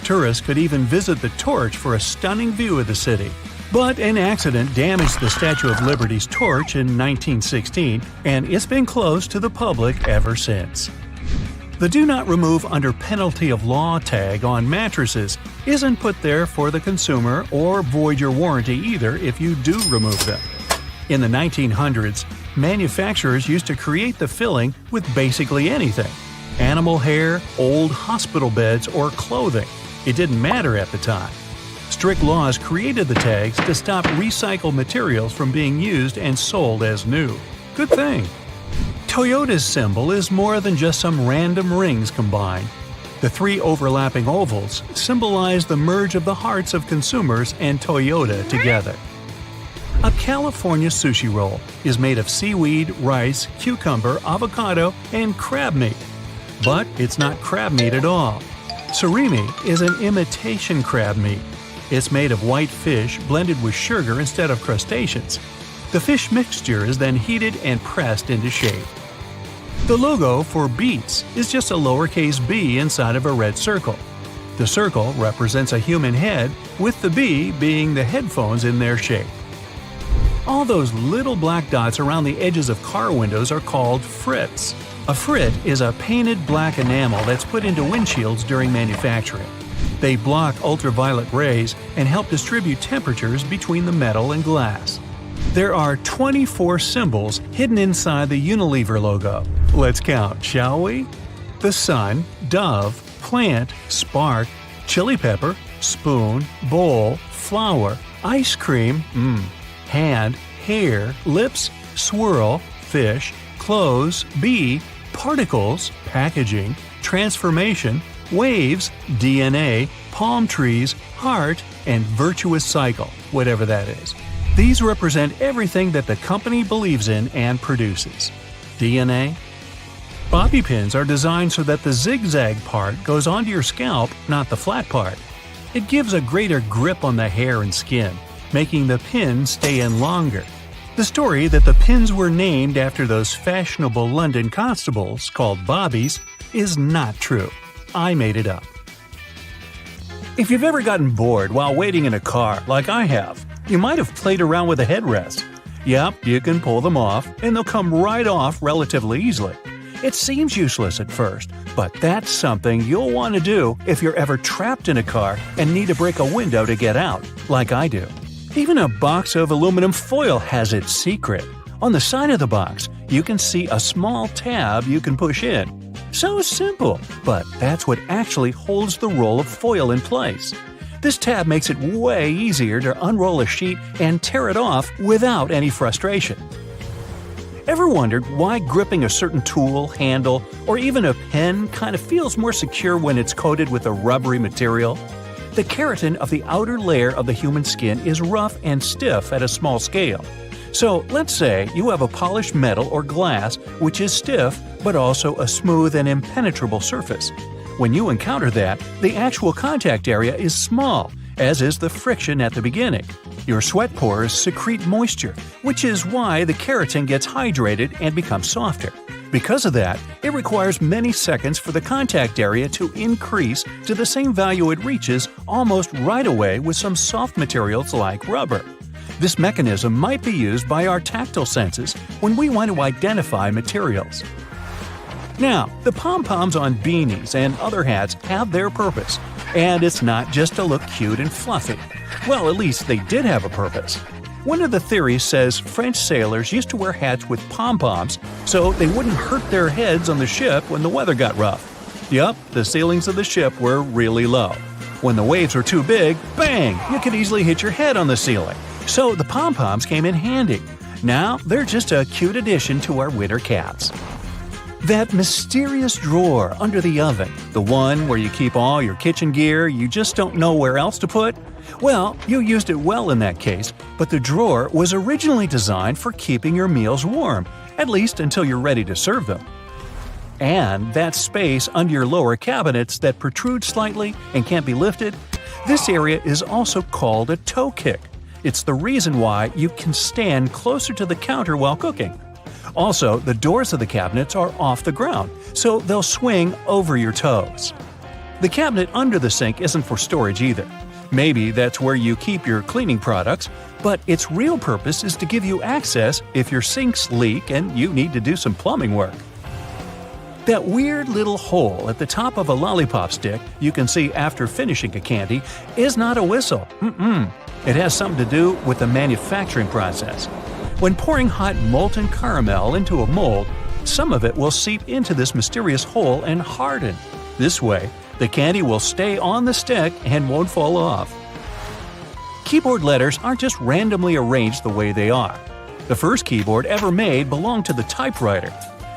Tourists could even visit the torch for a stunning view of the city. But an accident damaged the Statue of Liberty's torch in 1916, and it's been closed to the public ever since. The Do Not Remove Under Penalty of Law tag on mattresses isn't put there for the consumer or void your warranty either if you do remove them. In the 1900s, manufacturers used to create the filling with basically anything: animal hair, old hospital beds, or clothing. It didn't matter at the time. Strict laws created the tags to stop recycled materials from being used and sold as new. Good thing. Toyota's symbol is more than just some random rings combined. The three overlapping ovals symbolize the merge of the hearts of consumers and Toyota together. A California sushi roll is made of seaweed, rice, cucumber, avocado, and crab meat. But it's not crab meat at all. Surimi is an imitation crab meat. It's made of white fish blended with sugar instead of crustaceans. The fish mixture is then heated and pressed into shape. The logo for Beats is just a lowercase b inside of a red circle. The circle represents a human head, with the b being the headphones in their shape. All those little black dots around the edges of car windows are called frits. A frit is a painted black enamel that's put into windshields during manufacturing. They block ultraviolet rays and help distribute temperatures between the metal and glass. There are 24 symbols hidden inside the Unilever logo. Let's count, shall we? The sun, dove, plant, spark, chili pepper, spoon, bowl, flower, ice cream, hand, hair, lips, swirl, fish, clothes, bee, particles, packaging, transformation, waves, DNA, palm trees, heart, and virtuous cycle, whatever that is. These represent everything that the company believes in and produces. DNA? Bobby pins are designed so that the zigzag part goes onto your scalp, not the flat part. It gives a greater grip on the hair and skin, making the pin stay in longer. The story that the pins were named after those fashionable London constables called bobbies is not true. I made it up. If you've ever gotten bored while waiting in a car, like I have, you might have played around with a headrest. Yep, you can pull them off, and they'll come right off relatively easily. It seems useless at first, but that's something you'll want to do if you're ever trapped in a car and need to break a window to get out, like I do. Even a box of aluminum foil has its secret. On the side of the box, you can see a small tab you can push in. So simple, but that's what actually holds the roll of foil in place. This tab makes it way easier to unroll a sheet and tear it off without any frustration. Ever wondered why gripping a certain tool, handle, or even a pen kind of feels more secure when it's coated with a rubbery material? The keratin of the outer layer of the human skin is rough and stiff at a small scale. So let's say you have a polished metal or glass which is stiff but also a smooth and impenetrable surface. When you encounter that, the actual contact area is small, as is the friction at the beginning. Your sweat pores secrete moisture, which is why the keratin gets hydrated and becomes softer. Because of that, it requires many seconds for the contact area to increase to the same value it reaches almost right away with some soft materials like rubber. This mechanism might be used by our tactile senses when we want to identify materials. Now, the pom-poms on beanies and other hats have their purpose, and it's not just to look cute and fluffy. Well, at least they did have a purpose. One of the theories says French sailors used to wear hats with pom-poms so they wouldn't hurt their heads on the ship when the weather got rough. Yup, the ceilings of the ship were really low. When the waves were too big, bang, you could easily hit your head on the ceiling. So the pom-poms came in handy. Now they're just a cute addition to our winter caps. That mysterious drawer under the oven, the one where you keep all your kitchen gear you just don't know where else to put? Well, you used it well in that case, but the drawer was originally designed for keeping your meals warm, at least until you're ready to serve them. And that space under your lower cabinets that protrude slightly and can't be lifted, this area is also called a toe kick. It's the reason why you can stand closer to the counter while cooking. Also, the doors of the cabinets are off the ground, so they'll swing over your toes. The cabinet under the sink isn't for storage either. Maybe that's where you keep your cleaning products, but its real purpose is to give you access if your sinks leak and you need to do some plumbing work. That weird little hole at the top of a lollipop stick you can see after finishing a candy is not a whistle. It has something to do with the manufacturing process. When pouring hot molten caramel into a mold, some of it will seep into this mysterious hole and harden. This way, the candy will stay on the stick and won't fall off. Keyboard letters aren't just randomly arranged the way they are. The first keyboard ever made belonged to the typewriter.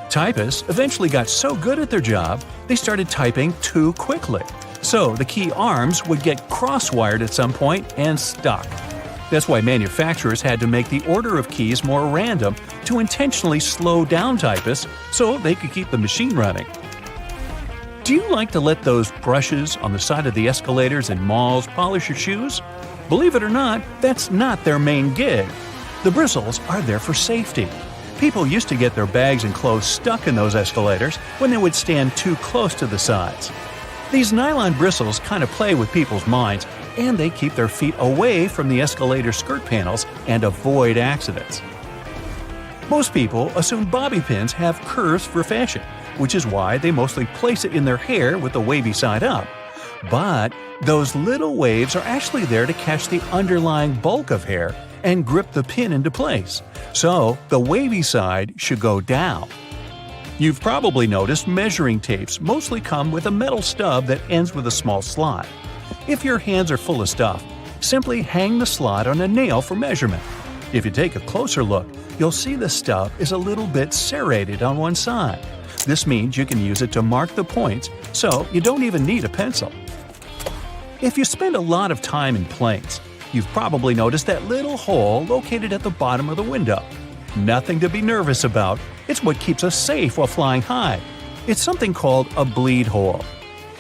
Typists eventually got so good at their job, they started typing too quickly. So the key arms would get cross-wired at some point and stuck. That's why manufacturers had to make the order of keys more random to intentionally slow down typists so they could keep the machine running. Do you like to let those brushes on the side of the escalators in malls polish your shoes? Believe it or not, that's not their main gig. The bristles are there for safety. People used to get their bags and clothes stuck in those escalators when they would stand too close to the sides. These nylon bristles kind of play with people's minds, and they keep their feet away from the escalator skirt panels and avoid accidents. Most people assume bobby pins have curves for fashion, which is why they mostly place it in their hair with the wavy side up. But those little waves are actually there to catch the underlying bulk of hair and grip the pin into place. So the wavy side should go down. You've probably noticed measuring tapes mostly come with a metal stub that ends with a small slot. If your hands are full of stuff, simply hang the slot on a nail for measurement. If you take a closer look, you'll see the stub is a little bit serrated on one side. This means you can use it to mark the points, so you don't even need a pencil. If you spend a lot of time in planes, you've probably noticed that little hole located at the bottom of the window. Nothing to be nervous about. It's what keeps us safe while flying high. It's something called a bleed hole.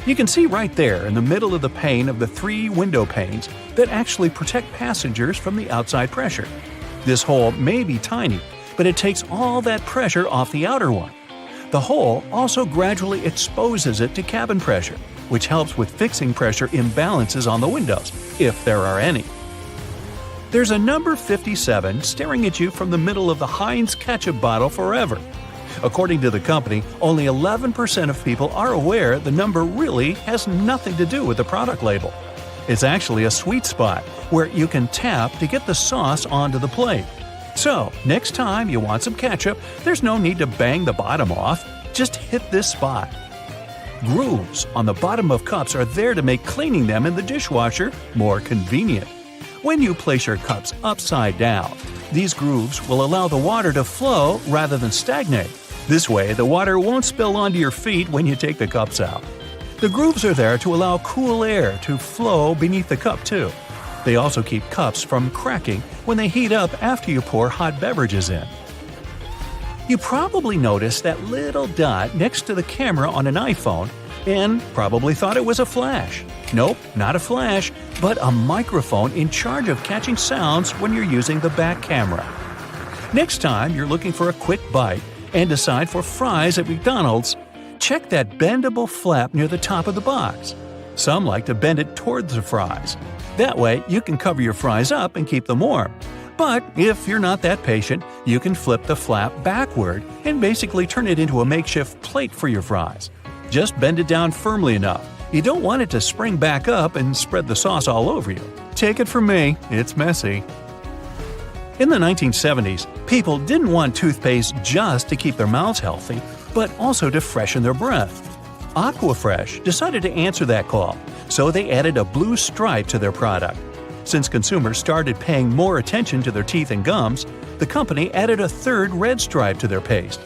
You can see right there in the middle of the pane of the 3 window panes that actually protect passengers from the outside pressure. This hole may be tiny, but it takes all that pressure off the outer one. The hole also gradually exposes it to cabin pressure, which helps with fixing pressure imbalances on the windows, if there are any. There's a number 57 staring at you from the middle of the Heinz ketchup bottle forever. According to the company, only 11% of people are aware the number really has nothing to do with the product label. It's actually a sweet spot where you can tap to get the sauce onto the plate. So, next time you want some ketchup, there's no need to bang the bottom off. Just hit this spot. Grooves on the bottom of cups are there to make cleaning them in the dishwasher more convenient. When you place your cups upside down, these grooves will allow the water to flow rather than stagnate. This way, the water won't spill onto your feet when you take the cups out. The grooves are there to allow cool air to flow beneath the cup too. They also keep cups from cracking when they heat up after you pour hot beverages in. You probably noticed that little dot next to the camera on an iPhone and probably thought it was a flash. Nope, not a flash, but a microphone in charge of catching sounds when you're using the back camera. Next time you're looking for a quick bite and decide for fries at McDonald's, check that bendable flap near the top of the box. Some like to bend it towards the fries. That way you can cover your fries up and keep them warm. But if you're not that patient, you can flip the flap backward and basically turn it into a makeshift plate for your fries. Just bend it down firmly enough. You don't want it to spring back up and spread the sauce all over you. Take it from me, it's messy. In the 1970s, people didn't want toothpaste just to keep their mouths healthy, but also to freshen their breath. Aquafresh decided to answer that call, so they added a blue stripe to their product. Since consumers started paying more attention to their teeth and gums, the company added a third red stripe to their paste.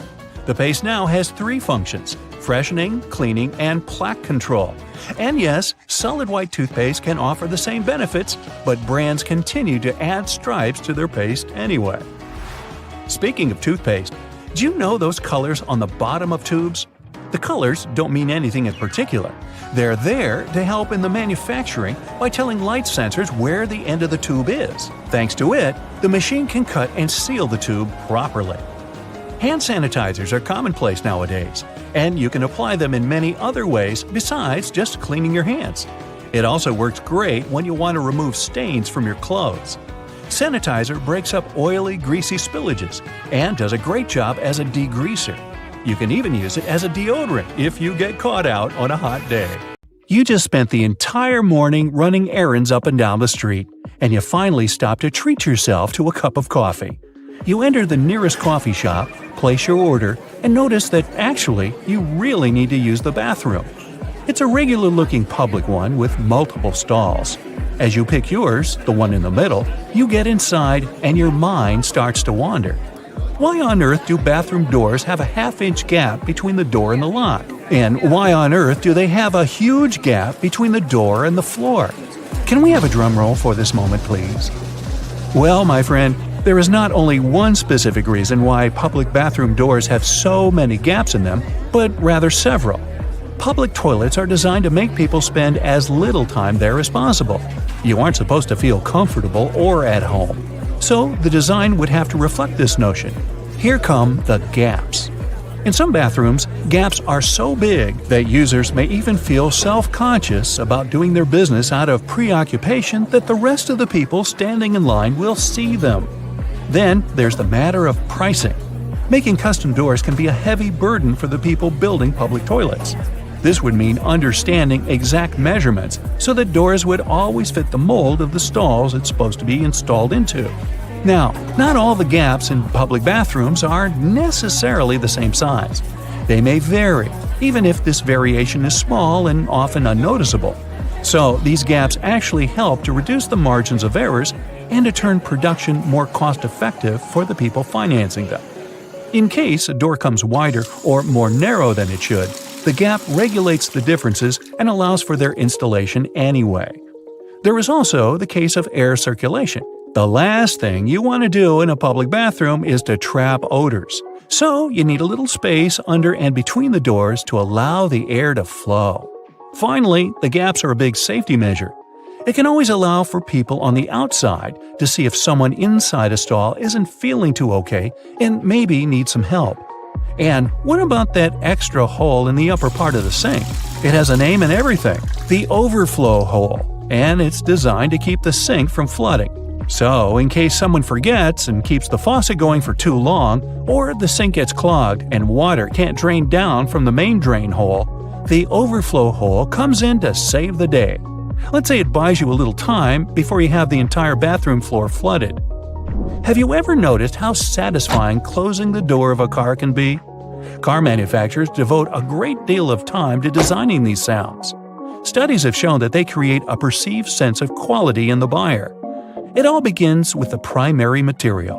The paste now has 3 functions: freshening, cleaning, and plaque control. And yes, solid white toothpaste can offer the same benefits, but brands continue to add stripes to their paste anyway. Speaking of toothpaste, do you know those colors on the bottom of tubes? The colors don't mean anything in particular. They're there to help in the manufacturing by telling light sensors where the end of the tube is. Thanks to it, the machine can cut and seal the tube properly. Hand sanitizers are commonplace nowadays, and you can apply them in many other ways besides just cleaning your hands. It also works great when you want to remove stains from your clothes. Sanitizer breaks up oily, greasy spillages and does a great job as a degreaser. You can even use it as a deodorant if you get caught out on a hot day. You just spent the entire morning running errands up and down the street, and you finally stop to treat yourself to a cup of coffee. You enter the nearest coffee shop, place your order, and notice that actually you really need to use the bathroom. It's a regular-looking public one with multiple stalls. As you pick yours, the one in the middle, you get inside and your mind starts to wander. Why on earth do bathroom doors have a half-inch gap between the door and the lock? And why on earth do they have a huge gap between the door and the floor? Can we have a drum roll for this moment, please? Well, my friend, there is not only one specific reason why public bathroom doors have so many gaps in them, but rather several. Public toilets are designed to make people spend as little time there as possible. You aren't supposed to feel comfortable or at home. So the design would have to reflect this notion. Here come the gaps. In some bathrooms, gaps are so big that users may even feel self-conscious about doing their business out of preoccupation that the rest of the people standing in line will see them. Then there's the matter of pricing. Making custom doors can be a heavy burden for the people building public toilets. This would mean understanding exact measurements so that doors would always fit the mold of the stalls it's supposed to be installed into. Now, not all the gaps in public bathrooms are necessarily the same size. They may vary, even if this variation is small and often unnoticeable. So, these gaps actually help to reduce the margins of errors and to turn production more cost-effective for the people financing them. In case a door comes wider or more narrow than it should, the gap regulates the differences and allows for their installation anyway. There is also the case of air circulation. The last thing you want to do in a public bathroom is to trap odors. So you need a little space under and between the doors to allow the air to flow. Finally, the gaps are a big safety measure. It can always allow for people on the outside to see if someone inside a stall isn't feeling too okay and maybe needs some help. And what about that extra hole in the upper part of the sink? It has a name and everything, the overflow hole, and it's designed to keep the sink from flooding. So, in case someone forgets and keeps the faucet going for too long, or the sink gets clogged and water can't drain down from the main drain hole, the overflow hole comes in to save the day. Let's say it buys you a little time before you have the entire bathroom floor flooded. Have you ever noticed how satisfying closing the door of a car can be? Car manufacturers devote a great deal of time to designing these sounds. Studies have shown that they create a perceived sense of quality in the buyer. It all begins with the primary material.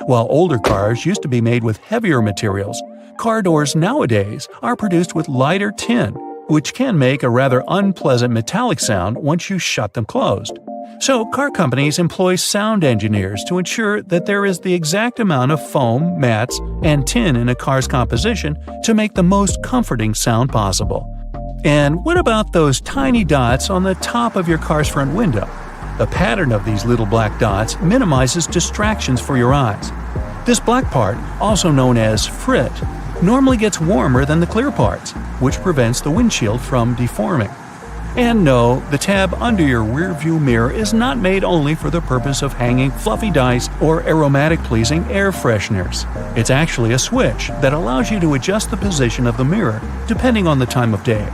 While older cars used to be made with heavier materials, car doors nowadays are produced with lighter tin, which can make a rather unpleasant metallic sound once you shut them closed. So car companies employ sound engineers to ensure that there is the exact amount of foam, mats, and tin in a car's composition to make the most comforting sound possible. And what about those tiny dots on the top of your car's front window? The pattern of these little black dots minimizes distractions for your eyes. This black part, also known as frit, normally gets warmer than the clear parts, which prevents the windshield from deforming. And no, the tab under your rearview mirror is not made only for the purpose of hanging fluffy dice or aromatic-pleasing air fresheners. It's actually a switch that allows you to adjust the position of the mirror depending on the time of day.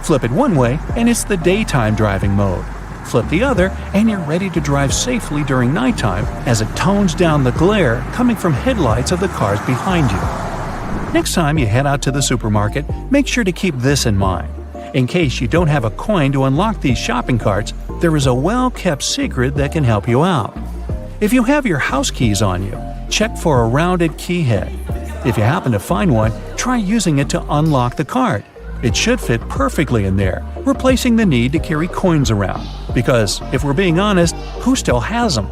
Flip it one way and it's the daytime driving mode. Flip the other, and you're ready to drive safely during nighttime as it tones down the glare coming from headlights of the cars behind you. Next time you head out to the supermarket, make sure to keep this in mind. In case you don't have a coin to unlock these shopping carts, there is a well-kept secret that can help you out. If you have your house keys on you, check for a rounded key head. If you happen to find one, try using it to unlock the cart. It should fit perfectly in there, replacing the need to carry coins around. Because, if we're being honest, who still has them?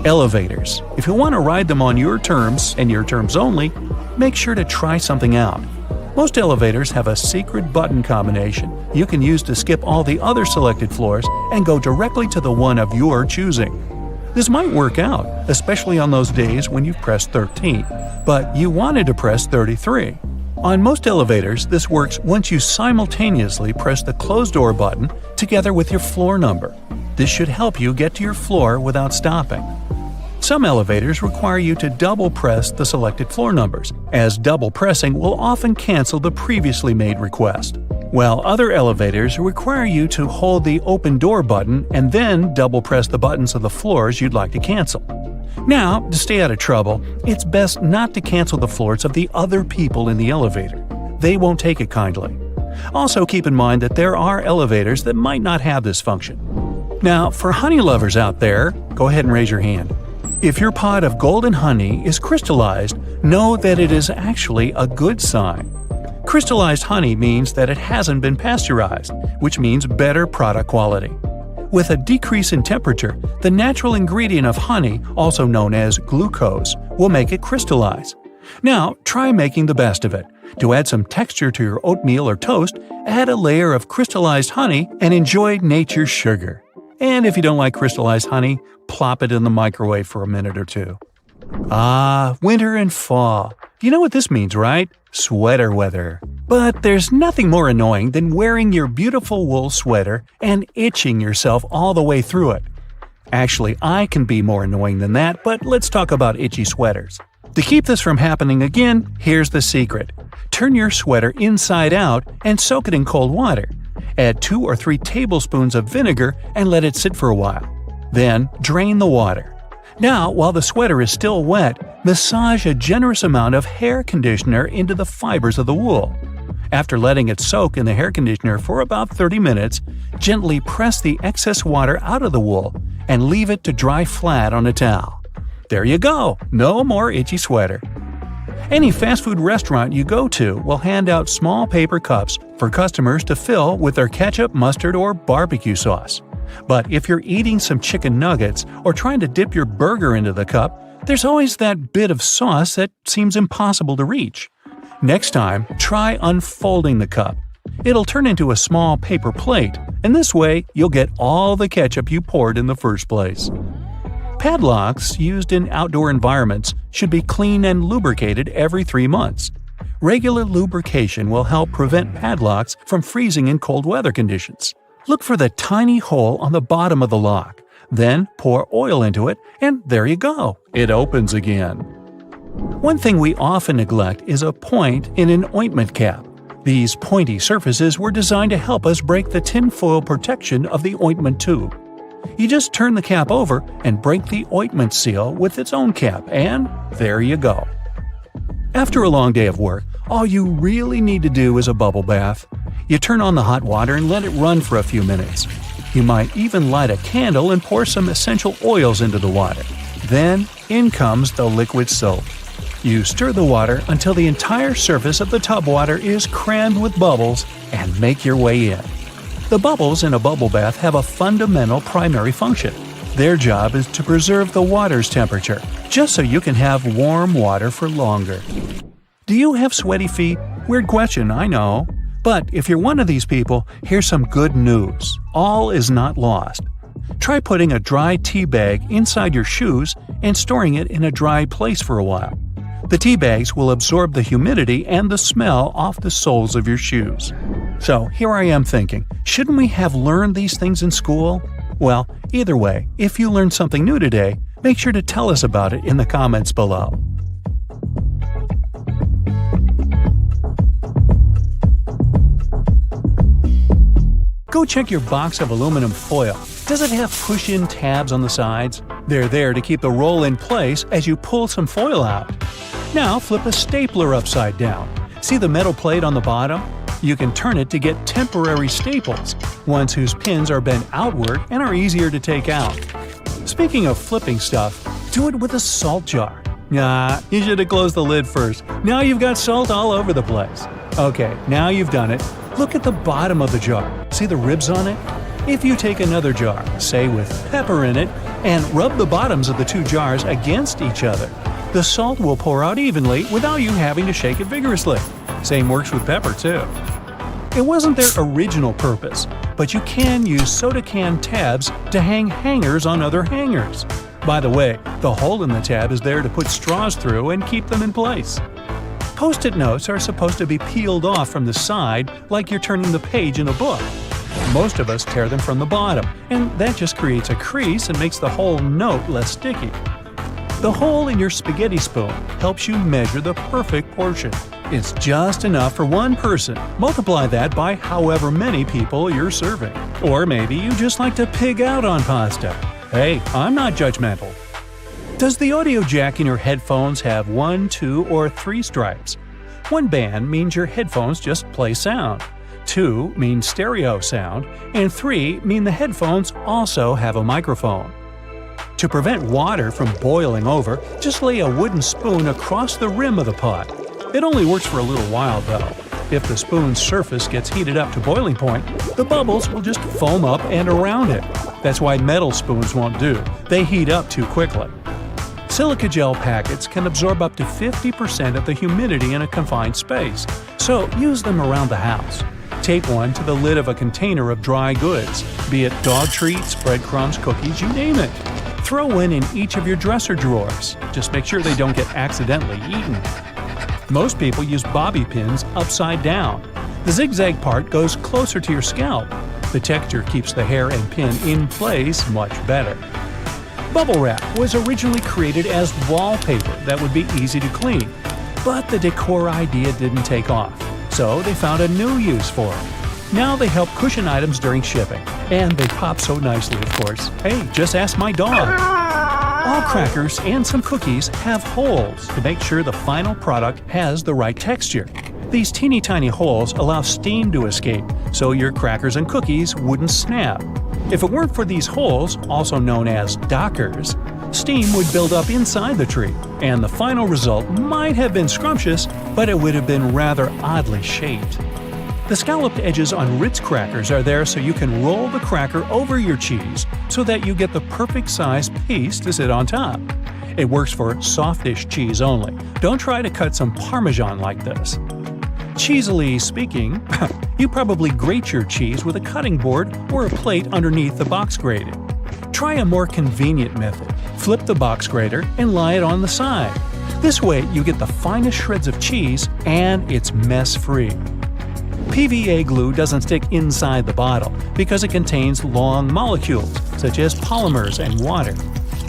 Elevators. If you want to ride them on your terms, and your terms only, make sure to try something out. Most elevators have a secret button combination you can use to skip all the other selected floors and go directly to the one of your choosing. This might work out, especially on those days when you've pressed 13, but you wanted to press 33. On most elevators, this works once you simultaneously press the close door button together with your floor number. This should help you get to your floor without stopping. Some elevators require you to double press the selected floor numbers, as double pressing will often cancel the previously made request. While other elevators require you to hold the open door button and then double press the buttons of the floors you'd like to cancel. Now, to stay out of trouble, it's best not to cancel the floors of the other people in the elevator. They won't take it kindly. Also keep in mind that there are elevators that might not have this function. Now, for honey lovers out there, go ahead and raise your hand. If your pot of golden honey is crystallized, know that it is actually a good sign. Crystallized honey means that it hasn't been pasteurized, which means better product quality. With a decrease in temperature, the natural ingredient of honey, also known as glucose, will make it crystallize. Now, try making the best of it. To add some texture to your oatmeal or toast, add a layer of crystallized honey and enjoy nature's sugar. And if you don't like crystallized honey, plop it in the microwave for a minute or two. Ah, winter and fall. You know what this means, right? Sweater weather. But there's nothing more annoying than wearing your beautiful wool sweater and itching yourself all the way through it. Actually, I can be more annoying than that, but let's talk about itchy sweaters. To keep this from happening again, here's the secret. Turn your sweater inside out and soak it in cold water. Add 2 or 3 tablespoons of vinegar and let it sit for a while. Then, drain the water. Now, while the sweater is still wet, massage a generous amount of hair conditioner into the fibers of the wool. After letting it soak in the hair conditioner for about 30 minutes, gently press the excess water out of the wool and leave it to dry flat on a towel. There you go! No more itchy sweater. Any fast food restaurant you go to will hand out small paper cups for customers to fill with their ketchup, mustard, or barbecue sauce. But if you're eating some chicken nuggets or trying to dip your burger into the cup, there's always that bit of sauce that seems impossible to reach. Next time, try unfolding the cup. It'll turn into a small paper plate, and this way you'll get all the ketchup you poured in the first place. Padlocks used in outdoor environments should be cleaned and lubricated every 3 months. Regular lubrication will help prevent padlocks from freezing in cold weather conditions. Look for the tiny hole on the bottom of the lock. Then pour oil into it, and there you go. It opens again. One thing we often neglect is a point in an ointment cap. These pointy surfaces were designed to help us break the tinfoil protection of the ointment tube. You just turn the cap over and break the ointment seal with its own cap, and there you go. After a long day of work, all you really need to do is a bubble bath. You turn on the hot water and let it run for a few minutes. You might even light a candle and pour some essential oils into the water. Then, in comes the liquid soap. You stir the water until the entire surface of the tub water is crammed with bubbles and make your way in. The bubbles in a bubble bath have a fundamental primary function. Their job is to preserve the water's temperature, just so you can have warm water for longer. Do you have sweaty feet? Weird question, I know. But if you're one of these people, here's some good news. All is not lost. Try putting a dry tea bag inside your shoes and storing it in a dry place for a while. The tea bags will absorb the humidity and the smell off the soles of your shoes. So here I am thinking, shouldn't we have learned these things in school? Well, either way, if you learned something new today, make sure to tell us about it in the comments below. Go check your box of aluminum foil. Does it have push-in tabs on the sides? They're there to keep the roll in place as you pull some foil out. Now flip a stapler upside down. See the metal plate on the bottom? You can turn it to get temporary staples, ones whose pins are bent outward and are easier to take out. Speaking of flipping stuff, do it with a salt jar. Nah, you should have closed the lid first. Now you've got salt all over the place. Okay, now you've done it. Look at the bottom of the jar. See the ribs on it? If you take another jar, say with pepper in it, and rub the bottoms of the two jars against each other, the salt will pour out evenly without you having to shake it vigorously. Same works with pepper too. It wasn't their original purpose, but you can use soda can tabs to hang hangers on other hangers. By the way, the hole in the tab is there to put straws through and keep them in place. Post-it notes are supposed to be peeled off from the side like you're turning the page in a book. Most of us tear them from the bottom, and that just creates a crease and makes the whole note less sticky. The hole in your spaghetti spoon helps you measure the perfect portion. It's just enough for one person. Multiply that by however many people you're serving. Or maybe you just like to pig out on pasta. Hey, I'm not judgmental. Does the audio jack in your headphones have 1, 2, or 3 stripes? 1 band means your headphones just play sound. 2 means stereo sound, and 3 mean the headphones also have a microphone. To prevent water from boiling over, just lay a wooden spoon across the rim of the pot. It only works for a little while though. If the spoon's surface gets heated up to boiling point, the bubbles will just foam up and around it. That's why metal spoons won't do. They heat up too quickly. Silica gel packets can absorb up to 50% of the humidity in a confined space, so use them around the house. Tape one to the lid of a container of dry goods, be it dog treats, breadcrumbs, cookies, you name it. Throw one in each of your dresser drawers. Just make sure they don't get accidentally eaten. Most people use bobby pins upside down. The zigzag part goes closer to your scalp. The texture keeps the hair and pin in place much better. Bubble wrap was originally created as wallpaper that would be easy to clean, but the decor idea didn't take off, so they found a new use for it. Now they help cushion items during shipping, and they pop so nicely, of course. Hey, just ask my dog. All crackers and some cookies have holes to make sure the final product has the right texture. These teeny tiny holes allow steam to escape, so your crackers and cookies wouldn't snap. If it weren't for these holes, also known as dockers, steam would build up inside the treat, and the final result might have been scrumptious, but it would have been rather oddly shaped. The scalloped edges on Ritz crackers are there so you can roll the cracker over your cheese so that you get the perfect size piece to sit on top. It works for softish cheese only. Don't try to cut some Parmesan like this. Cheesily speaking, you probably grate your cheese with a cutting board or a plate underneath the box grater. Try a more convenient method. Flip the box grater and lie it on the side. This way you get the finest shreds of cheese and it's mess-free. PVA glue doesn't stick inside the bottle because it contains long molecules, such as polymers and water.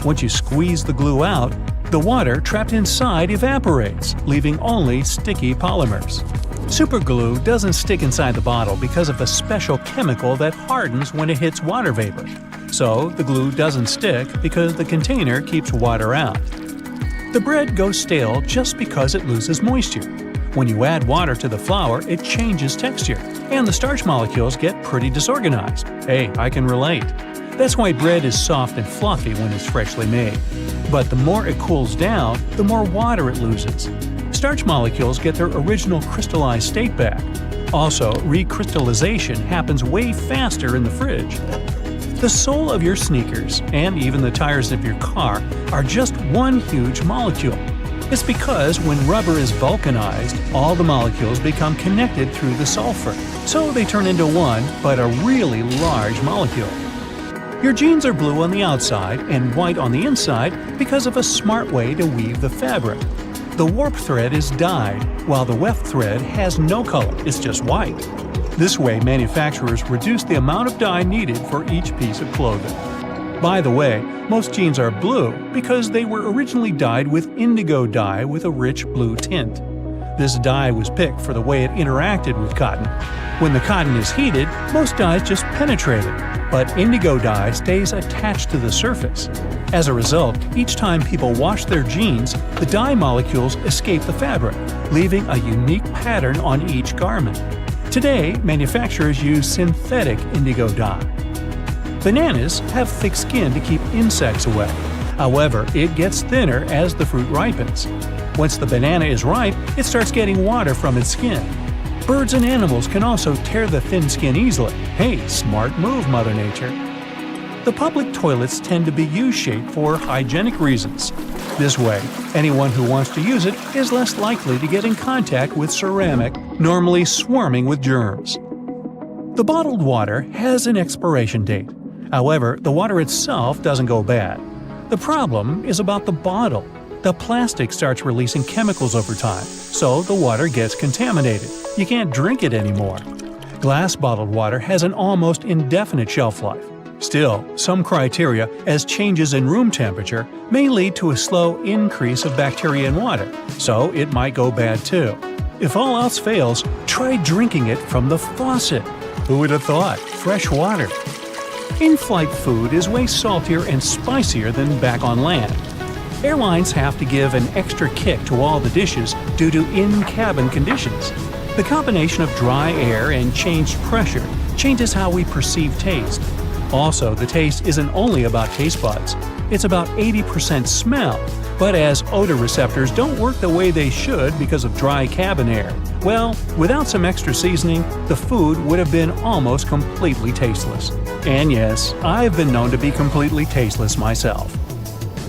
Once you squeeze the glue out, the water trapped inside evaporates, leaving only sticky polymers. Superglue doesn't stick inside the bottle because of a special chemical that hardens when it hits water vapor. So the glue doesn't stick because the container keeps water out. The bread goes stale just because it loses moisture. When you add water to the flour, it changes texture, and the starch molecules get pretty disorganized. Hey, I can relate. That's why bread is soft and fluffy when it's freshly made. But the more it cools down, the more water it loses. Starch molecules get their original crystallized state back. Also, recrystallization happens way faster in the fridge. The sole of your sneakers, and even the tires of your car, are just one huge molecule. It's because when rubber is vulcanized, all the molecules become connected through the sulfur, so they turn into one, but a really large molecule. Your jeans are blue on the outside and white on the inside because of a smart way to weave the fabric. The warp thread is dyed, while the weft thread has no color, it's just white. This way, manufacturers reduce the amount of dye needed for each piece of clothing. By the way, most jeans are blue because they were originally dyed with indigo dye with a rich blue tint. This dye was picked for the way it interacted with cotton. When the cotton is heated, most dyes just penetrate it, but indigo dye stays attached to the surface. As a result, each time people wash their jeans, the dye molecules escape the fabric, leaving a unique pattern on each garment. Today, manufacturers use synthetic indigo dye. Bananas have thick skin to keep insects away. However, it gets thinner as the fruit ripens. Once the banana is ripe, it starts getting water from its skin. Birds and animals can also tear the thin skin easily. Hey, smart move, Mother Nature. The public toilets tend to be U-shaped for hygienic reasons. This way, anyone who wants to use it is less likely to get in contact with ceramic, normally swarming with germs. The bottled water has an expiration date. However, the water itself doesn't go bad. The problem is about the bottle. The plastic starts releasing chemicals over time, so the water gets contaminated. You can't drink it anymore. Glass bottled water has an almost indefinite shelf life. Still, some criteria, as changes in room temperature, may lead to a slow increase of bacteria in water, so it might go bad too. If all else fails, try drinking it from the faucet. Who would have thought? Fresh water. In-flight food is way saltier and spicier than back on land. Airlines have to give an extra kick to all the dishes due to in-cabin conditions. The combination of dry air and changed pressure changes how we perceive taste. Also, the taste isn't only about taste buds. It's about 80% smell. But as odor receptors don't work the way they should because of dry cabin air, well, without some extra seasoning, the food would have been almost completely tasteless. And yes, I've been known to be completely tasteless myself.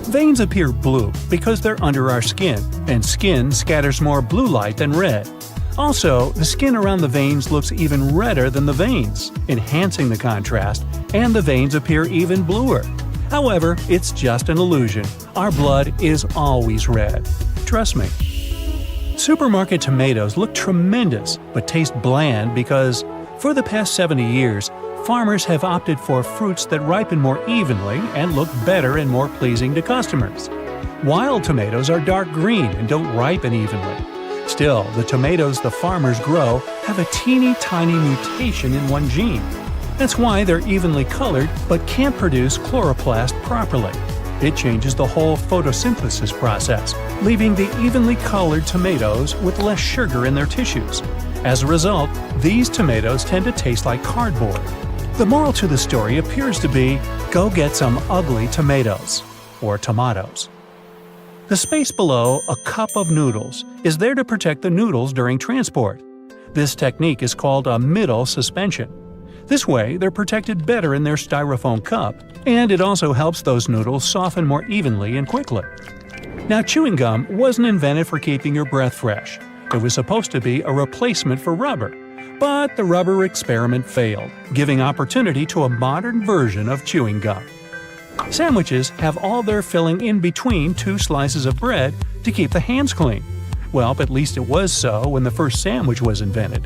Veins appear blue because they're under our skin, and skin scatters more blue light than red. Also, the skin around the veins looks even redder than the veins, enhancing the contrast, and the veins appear even bluer. However, it's just an illusion. Our blood is always red. Trust me. Supermarket tomatoes look tremendous, but taste bland because, for the past 70 years, farmers have opted for fruits that ripen more evenly and look better and more pleasing to customers. Wild tomatoes are dark green and don't ripen evenly. Still, the tomatoes the farmers grow have a teeny tiny mutation in one gene. That's why they're evenly colored but can't produce chloroplast properly. It changes the whole photosynthesis process, leaving the evenly colored tomatoes with less sugar in their tissues. As a result, these tomatoes tend to taste like cardboard. The moral to the story appears to be, go get some ugly tomatoes, or tomatoes. The space below a cup of noodles is there to protect the noodles during transport. This technique is called a middle suspension. This way, they're protected better in their styrofoam cup, and it also helps those noodles soften more evenly and quickly. Now, chewing gum wasn't invented for keeping your breath fresh. It was supposed to be a replacement for rubber. But the rubber experiment failed, giving opportunity to a modern version of chewing gum. Sandwiches have all their filling in between two slices of bread to keep the hands clean. Well, at least it was so when the first sandwich was invented.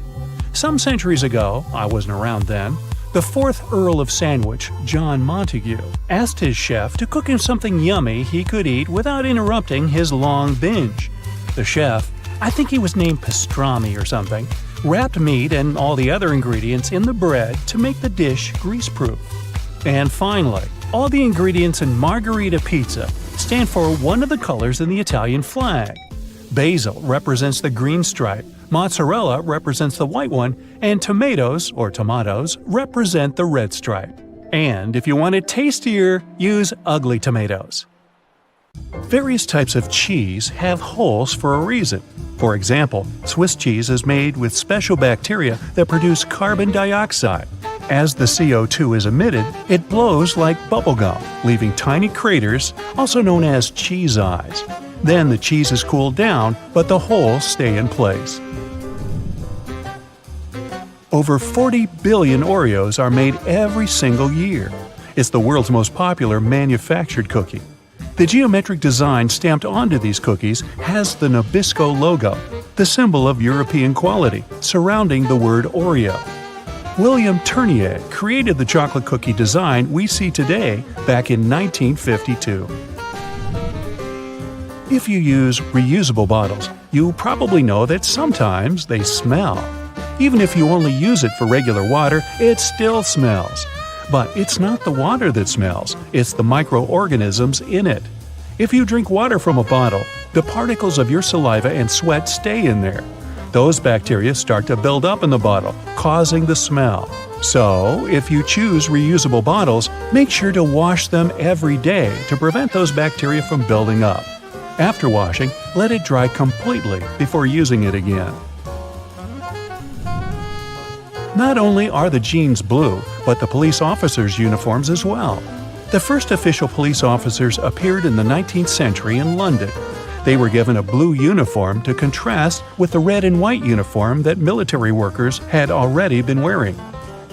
Some centuries ago, I wasn't around then, the 4th Earl of Sandwich, John Montague, asked his chef to cook him something yummy he could eat without interrupting his long binge. The chef, I think he was named Pastrami or something, wrapped meat and all the other ingredients in the bread to make the dish grease-proof. And finally, all the ingredients in margherita pizza stand for one of the colors in the Italian flag. Basil represents the green stripe, mozzarella represents the white one, and tomatoes, or tomatoes, represent the red stripe. And if you want it tastier, use ugly tomatoes. Various types of cheese have holes for a reason. For example, Swiss cheese is made with special bacteria that produce carbon dioxide. As the CO2 is emitted, it blows like bubblegum, leaving tiny craters, also known as cheese eyes. Then the cheese is cooled down, but the holes stay in place. Over 40 billion Oreos are made every single year. It's the world's most popular manufactured cookie. The geometric design stamped onto these cookies has the Nabisco logo, the symbol of European quality, surrounding the word Oreo. William Tournier created the chocolate cookie design we see today back in 1952. If you use reusable bottles, you probably know that sometimes they smell. Even if you only use it for regular water, it still smells. But it's not the water that smells, it's the microorganisms in it. If you drink water from a bottle, the particles of your saliva and sweat stay in there. Those bacteria start to build up in the bottle, causing the smell. So, if you choose reusable bottles, make sure to wash them every day to prevent those bacteria from building up. After washing, let it dry completely before using it again. Not only are the jeans blue, but the police officers' uniforms as well. The first official police officers appeared in the 19th century in London. They were given a blue uniform to contrast with the red and white uniform that military workers had already been wearing.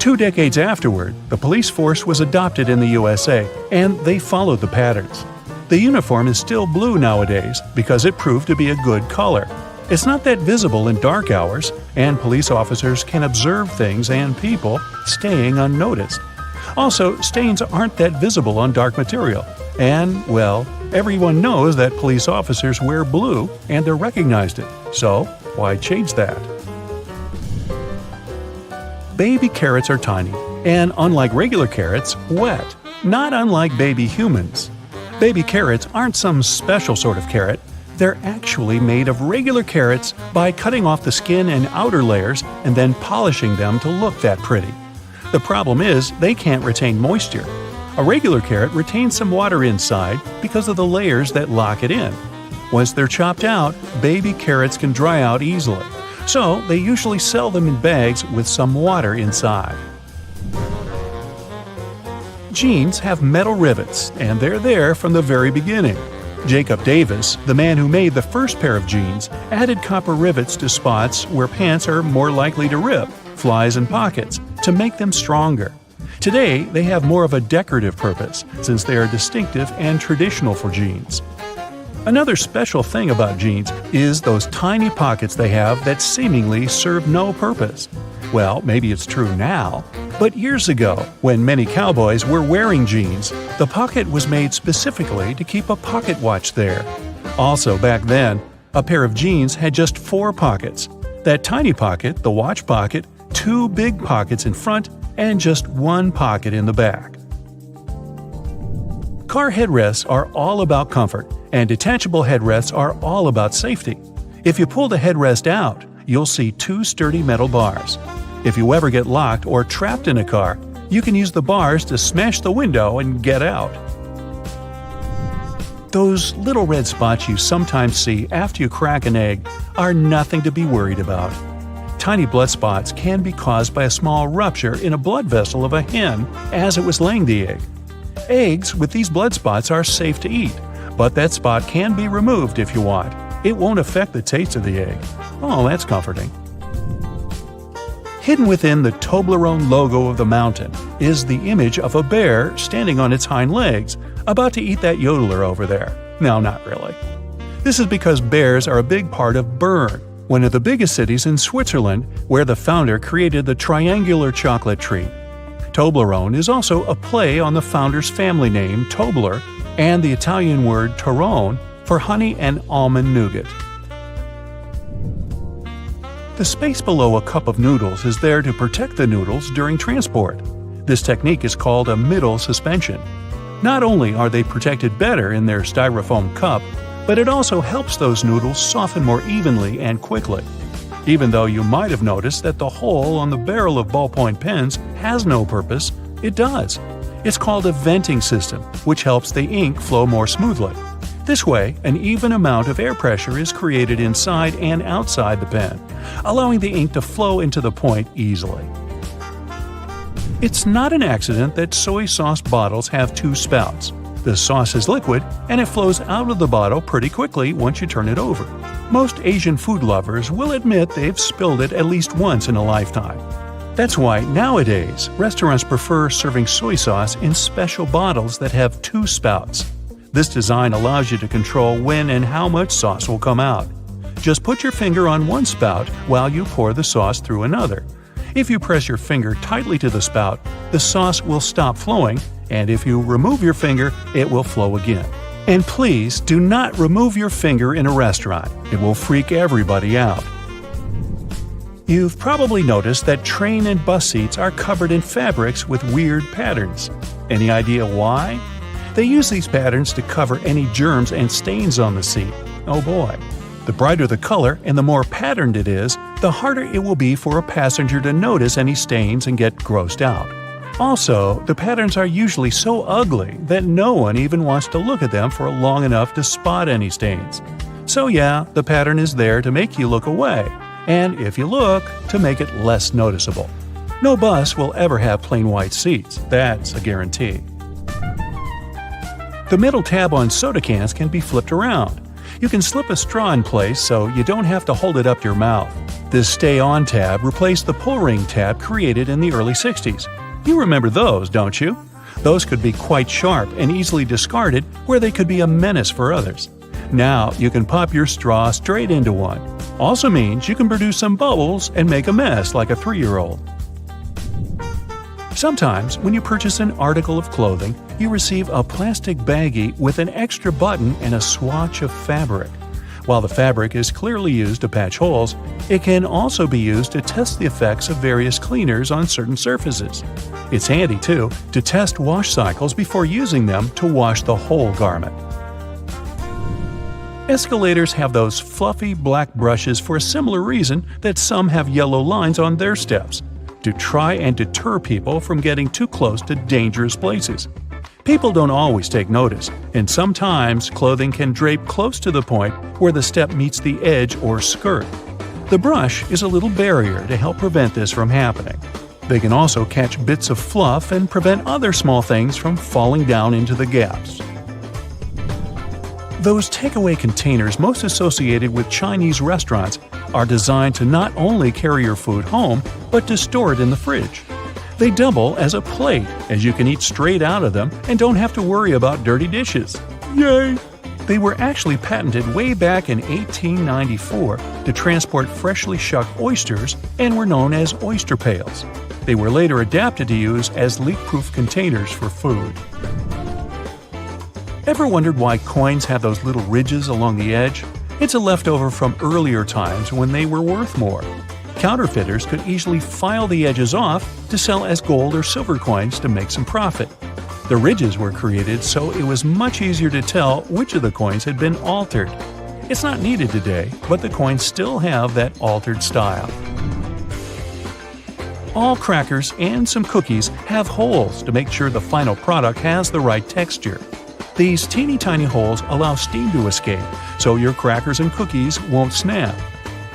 2 decades afterward, the police force was adopted in the USA, and they followed the patterns. The uniform is still blue nowadays because it proved to be a good color. It's not that visible in dark hours, and police officers can observe things and people staying unnoticed. Also, stains aren't that visible on dark material. And, well, everyone knows that police officers wear blue and they're recognized it. So, why change that? Baby carrots are tiny, and unlike regular carrots, wet, not unlike baby humans. Baby carrots aren't some special sort of carrot. They're actually made of regular carrots by cutting off the skin and outer layers and then polishing them to look that pretty. The problem is they can't retain moisture. A regular carrot retains some water inside because of the layers that lock it in. Once they're chopped out, baby carrots can dry out easily. So they usually sell them in bags with some water inside. Jeans have metal rivets, and they're there from the very beginning. Jacob Davis, the man who made the first pair of jeans, added copper rivets to spots where pants are more likely to rip, flies and pockets, to make them stronger. Today, they have more of a decorative purpose, since they are distinctive and traditional for jeans. Another special thing about jeans is those tiny pockets they have that seemingly serve no purpose. Well, maybe it's true now, but years ago, when many cowboys were wearing jeans, the pocket was made specifically to keep a pocket watch there. Also, back then, a pair of jeans had just 4 pockets. That tiny pocket, the watch pocket, 2 big pockets in front, and just 1 pocket in the back. Car headrests are all about comfort, and detachable headrests are all about safety. If you pull the headrest out, you'll see 2 sturdy metal bars. If you ever get locked or trapped in a car, you can use the bars to smash the window and get out. Those little red spots you sometimes see after you crack an egg are nothing to be worried about. Tiny blood spots can be caused by a small rupture in a blood vessel of a hen as it was laying the egg. Eggs with these blood spots are safe to eat, but that spot can be removed if you want. It won't affect the taste of the egg. Oh, that's comforting. Hidden within the Toblerone logo of the mountain is the image of a bear standing on its hind legs, about to eat that yodeler over there. No, not really. This is because bears are a big part of Bern, one of the biggest cities in Switzerland, where the founder created the triangular chocolate treat. Toblerone is also a play on the founder's family name, Tobler, and the Italian word Torrone for honey and almond nougat. The space below a cup of noodles is there to protect the noodles during transport. This technique is called a middle suspension. Not only are they protected better in their styrofoam cup, but it also helps those noodles soften more evenly and quickly. Even though you might have noticed that the hole on the barrel of ballpoint pens has no purpose, it does. It's called a venting system, which helps the ink flow more smoothly. This way, an even amount of air pressure is created inside and outside the pen, allowing the ink to flow into the point easily. It's not an accident that soy sauce bottles have two spouts. The sauce is liquid, and it flows out of the bottle pretty quickly once you turn it over. Most Asian food lovers will admit they've spilled it at least once in a lifetime. That's why nowadays, restaurants prefer serving soy sauce in special bottles that have two spouts. This design allows you to control when and how much sauce will come out. Just put your finger on one spout while you pour the sauce through another. If you press your finger tightly to the spout, the sauce will stop flowing, and if you remove your finger, it will flow again. And please do not remove your finger in a restaurant. It will freak everybody out. You've probably noticed that train and bus seats are covered in fabrics with weird patterns. Any idea why? They use these patterns to cover any germs and stains on the seat. Oh boy. The brighter the color and the more patterned it is, the harder it will be for a passenger to notice any stains and get grossed out. Also, the patterns are usually so ugly that no one even wants to look at them for long enough to spot any stains. So yeah, the pattern is there to make you look away, and if you look, to make it less noticeable. No bus will ever have plain white seats, that's a guarantee. The middle tab on soda cans can be flipped around. You can slip a straw in place so you don't have to hold it up your mouth. This Stay On tab replaced the pull ring tab created in the early 60s. You remember those, don't you? Those could be quite sharp and easily discarded where they could be a menace for others. Now you can pop your straw straight into one. Also means you can produce some bubbles and make a mess like a 3-year-old. Sometimes, when you purchase an article of clothing, you receive a plastic baggie with an extra button and a swatch of fabric. While the fabric is clearly used to patch holes, it can also be used to test the effects of various cleaners on certain surfaces. It's handy, too, to test wash cycles before using them to wash the whole garment. Escalators have those fluffy black brushes for a similar reason that some have yellow lines on their steps, to try and deter people from getting too close to dangerous places. People don't always take notice, and sometimes clothing can drape close to the point where the step meets the edge or skirt. The brush is a little barrier to help prevent this from happening. They can also catch bits of fluff and prevent other small things from falling down into the gaps. Those takeaway containers most associated with Chinese restaurants are designed to not only carry your food home, but to store it in the fridge. They double as a plate, as you can eat straight out of them and don't have to worry about dirty dishes. Yay! They were actually patented way back in 1894 to transport freshly shucked oysters and were known as oyster pails. They were later adapted to use as leak-proof containers for food. Ever wondered why coins have those little ridges along the edge? It's a leftover from earlier times when they were worth more. Counterfeiters could easily file the edges off to sell as gold or silver coins to make some profit. The ridges were created so it was much easier to tell which of the coins had been altered. It's not needed today, but the coins still have that altered style. All crackers and some cookies have holes to make sure the final product has the right texture. These teeny tiny holes allow steam to escape, so your crackers and cookies won't snap.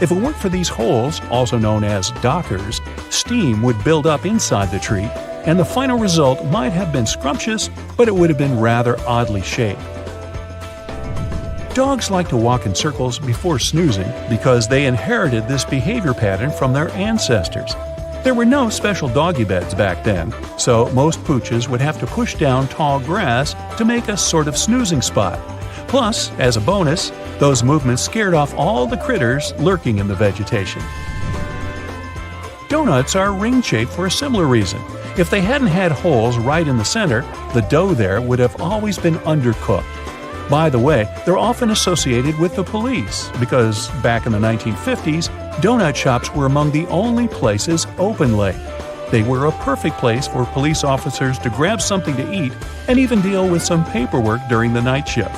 If it weren't for these holes, also known as dockers, steam would build up inside the treat, and the final result might have been scrumptious, but it would have been rather oddly shaped. Dogs like to walk in circles before snoozing because they inherited this behavior pattern from their ancestors. There were no special doggy beds back then, so most pooches would have to push down tall grass to make a sort of snoozing spot. Plus, as a bonus, those movements scared off all the critters lurking in the vegetation. Donuts are ring-shaped for a similar reason. If they hadn't had holes right in the center, the dough there would have always been undercooked. By the way, they're often associated with the police because back in the 1950s, donut shops were among the only places open late. They were a perfect place for police officers to grab something to eat and even deal with some paperwork during the night shift.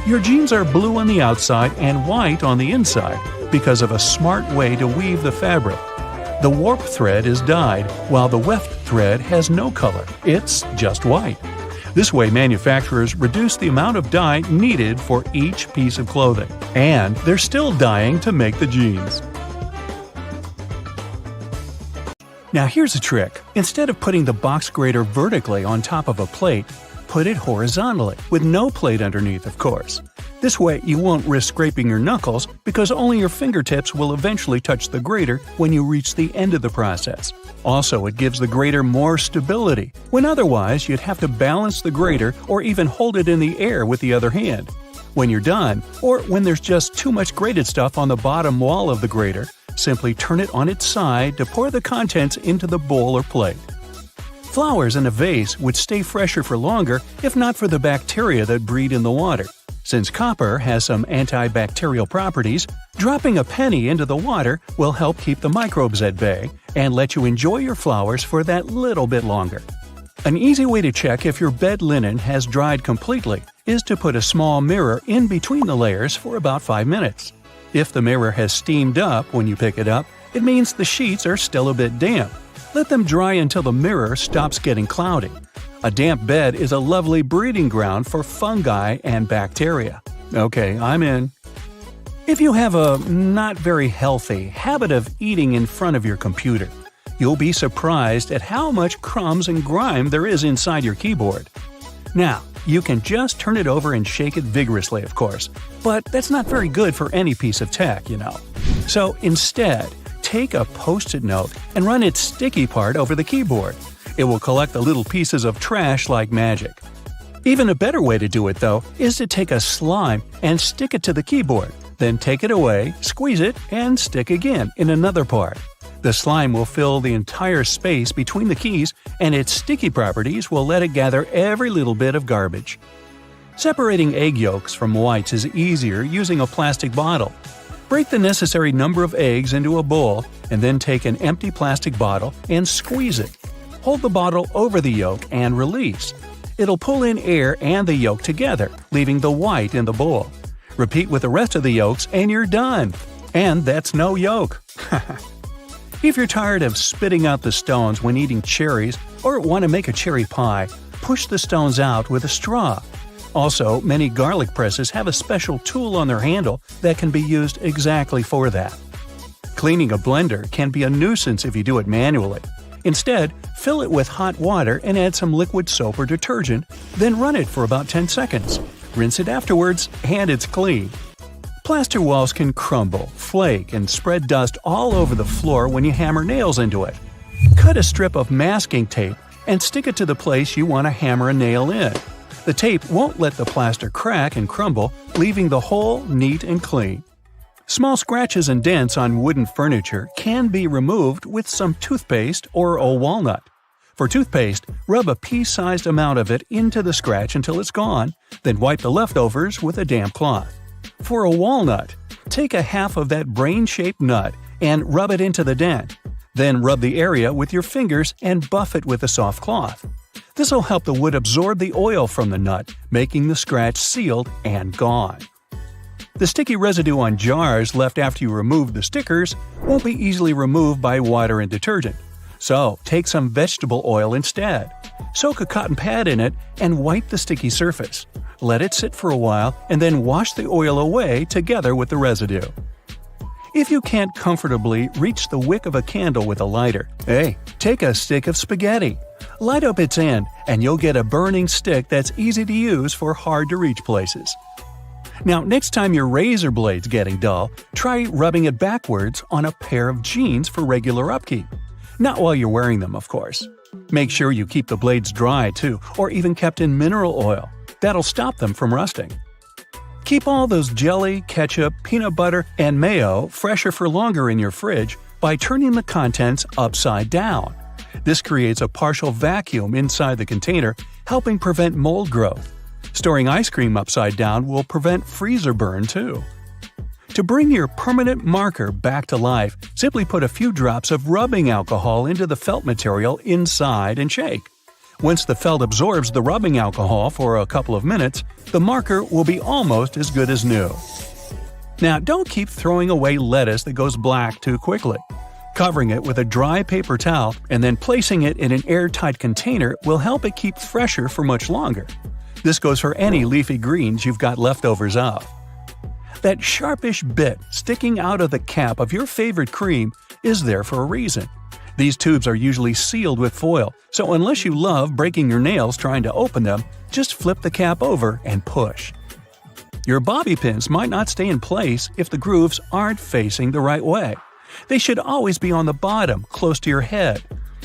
Your jeans are blue on the outside and white on the inside because of a smart way to weave the fabric. The warp thread is dyed, while the weft thread has no color. It's just white. This way, manufacturers reduce the amount of dye needed for each piece of clothing. And they're still dyeing to make the jeans. Now here's a trick. Instead of putting the box grater vertically on top of a plate, put it horizontally, with no plate underneath, of course. This way, you won't risk scraping your knuckles because only your fingertips will eventually touch the grater when you reach the end of the process. Also, it gives the grater more stability, when otherwise you'd have to balance the grater or even hold it in the air with the other hand. When you're done, or when there's just too much grated stuff on the bottom wall of the grater, simply turn it on its side to pour the contents into the bowl or plate. Flowers in a vase would stay fresher for longer if not for the bacteria that breed in the water. Since copper has some antibacterial properties, dropping a penny into the water will help keep the microbes at bay and let you enjoy your flowers for that little bit longer. An easy way to check if your bed linen has dried completely is to put a small mirror in between the layers for about 5 minutes. If the mirror has steamed up when you pick it up, it means the sheets are still a bit damp. Let them dry until the mirror stops getting cloudy. A damp bed is a lovely breeding ground for fungi and bacteria. Okay, I'm in. If you have a not very healthy habit of eating in front of your computer, you'll be surprised at how much crumbs and grime there is inside your keyboard. Now, you can just turn it over and shake it vigorously, of course, but that's not very good for any piece of tech, you know. So instead, take a Post-it note and run its sticky part over the keyboard. It will collect the little pieces of trash like magic. Even a better way to do it, though, is to take a slime and stick it to the keyboard, then take it away, squeeze it, and stick again in another part. The slime will fill the entire space between the keys, and its sticky properties will let it gather every little bit of garbage. Separating egg yolks from whites is easier using a plastic bottle. Break the necessary number of eggs into a bowl, and then take an empty plastic bottle and squeeze it. Hold the bottle over the yolk and release. It'll pull in air and the yolk together, leaving the white in the bowl. Repeat with the rest of the yolks and you're done. And that's no yolk. If you're tired of spitting out the stones when eating cherries or want to make a cherry pie, push the stones out with a straw. Also, many garlic presses have a special tool on their handle that can be used exactly for that. Cleaning a blender can be a nuisance if you do it manually. Instead, fill it with hot water and add some liquid soap or detergent, then run it for about 10 seconds. Rinse it afterwards, and it's clean. Plaster walls can crumble, flake, and spread dust all over the floor when you hammer nails into it. Cut a strip of masking tape and stick it to the place you want to hammer a nail in. The tape won't let the plaster crack and crumble, leaving the hole neat and clean. Small scratches and dents on wooden furniture can be removed with some toothpaste or a walnut. For toothpaste, rub a pea-sized amount of it into the scratch until it's gone, then wipe the leftovers with a damp cloth. For a walnut, take a half of that brain-shaped nut and rub it into the dent. Then rub the area with your fingers and buff it with a soft cloth. This will help the wood absorb the oil from the nut, making the scratch sealed and gone. The sticky residue on jars left after you remove the stickers won't be easily removed by water and detergent. So, take some vegetable oil instead. Soak a cotton pad in it and wipe the sticky surface. Let it sit for a while and then wash the oil away together with the residue. If you can't comfortably reach the wick of a candle with a lighter, hey, take a stick of spaghetti. Light up its end and you'll get a burning stick that's easy to use for hard-to-reach places. Now, next time your razor blade's getting dull, try rubbing it backwards on a pair of jeans for regular upkeep. Not while you're wearing them, of course. Make sure you keep the blades dry, too, or even kept in mineral oil. That'll stop them from rusting. Keep all those jelly, ketchup, peanut butter, and mayo fresher for longer in your fridge by turning the contents upside down. This creates a partial vacuum inside the container, helping prevent mold growth. Storing ice cream upside down will prevent freezer burn, too. To bring your permanent marker back to life, simply put a few drops of rubbing alcohol into the felt material inside and shake. Once the felt absorbs the rubbing alcohol for a couple of minutes, the marker will be almost as good as new. Now, don't keep throwing away lettuce that goes black too quickly. Covering it with a dry paper towel and then placing it in an airtight container will help it keep fresher for much longer. This goes for any leafy greens you've got leftovers of. That sharpish bit sticking out of the cap of your favorite cream is there for a reason. These tubes are usually sealed with foil, so unless you love breaking your nails trying to open them, just flip the cap over and push. Your bobby pins might not stay in place if the grooves aren't facing the right way. They should always be on the bottom, close to your head.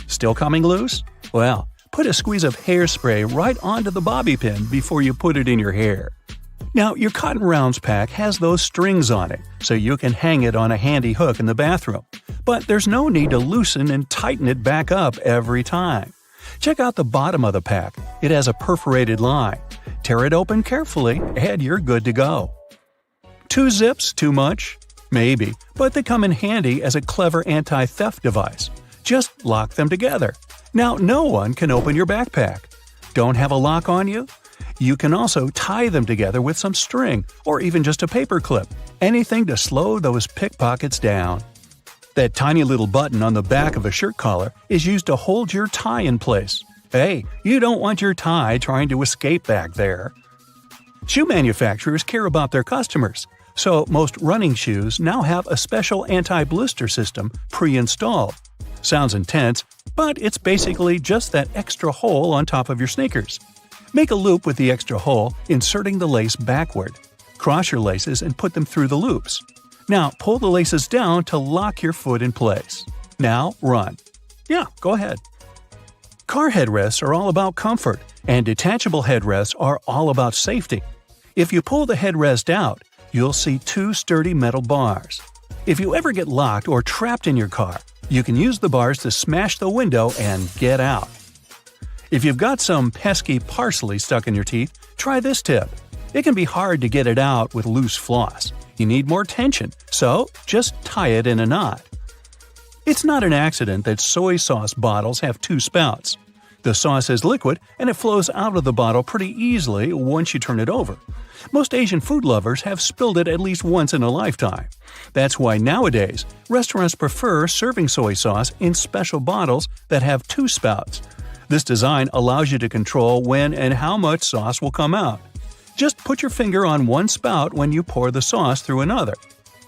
Still coming loose? Well, put a squeeze of hairspray right onto the bobby pin before you put it in your hair. Now, your cotton rounds pack has those strings on it, so you can hang it on a handy hook in the bathroom. But there's no need to loosen and tighten it back up every time. Check out the bottom of the pack. It has a perforated line. Tear it open carefully, and you're good to go. 2 zips too much? Maybe, but they come in handy as a clever anti-theft device. Just lock them together. Now, no one can open your backpack. Don't have a lock on you? You can also tie them together with some string, or even just a paper clip. Anything to slow those pickpockets down. That tiny little button on the back of a shirt collar is used to hold your tie in place. Hey, you don't want your tie trying to escape back there. Shoe manufacturers care about their customers, so most running shoes now have a special anti-blister system pre-installed. Sounds intense, but it's basically just that extra hole on top of your sneakers. Make a loop with the extra hole, inserting the lace backward. Cross your laces and put them through the loops. Now, pull the laces down to lock your foot in place. Now, run. Yeah, go ahead. Car headrests are all about comfort, and detachable headrests are all about safety. If you pull the headrest out, you'll see 2 sturdy metal bars. If you ever get locked or trapped in your car, you can use the bars to smash the window and get out. If you've got some pesky parsley stuck in your teeth, try this tip. It can be hard to get it out with loose floss. You need more tension, so just tie it in a knot. It's not an accident that soy sauce bottles have 2 spouts. The sauce is liquid and it flows out of the bottle pretty easily once you turn it over. Most Asian food lovers have spilled it at least once in a lifetime. That's why nowadays, restaurants prefer serving soy sauce in special bottles that have 2 spouts. This design allows you to control when and how much sauce will come out. Just put your finger on one spout when you pour the sauce through another.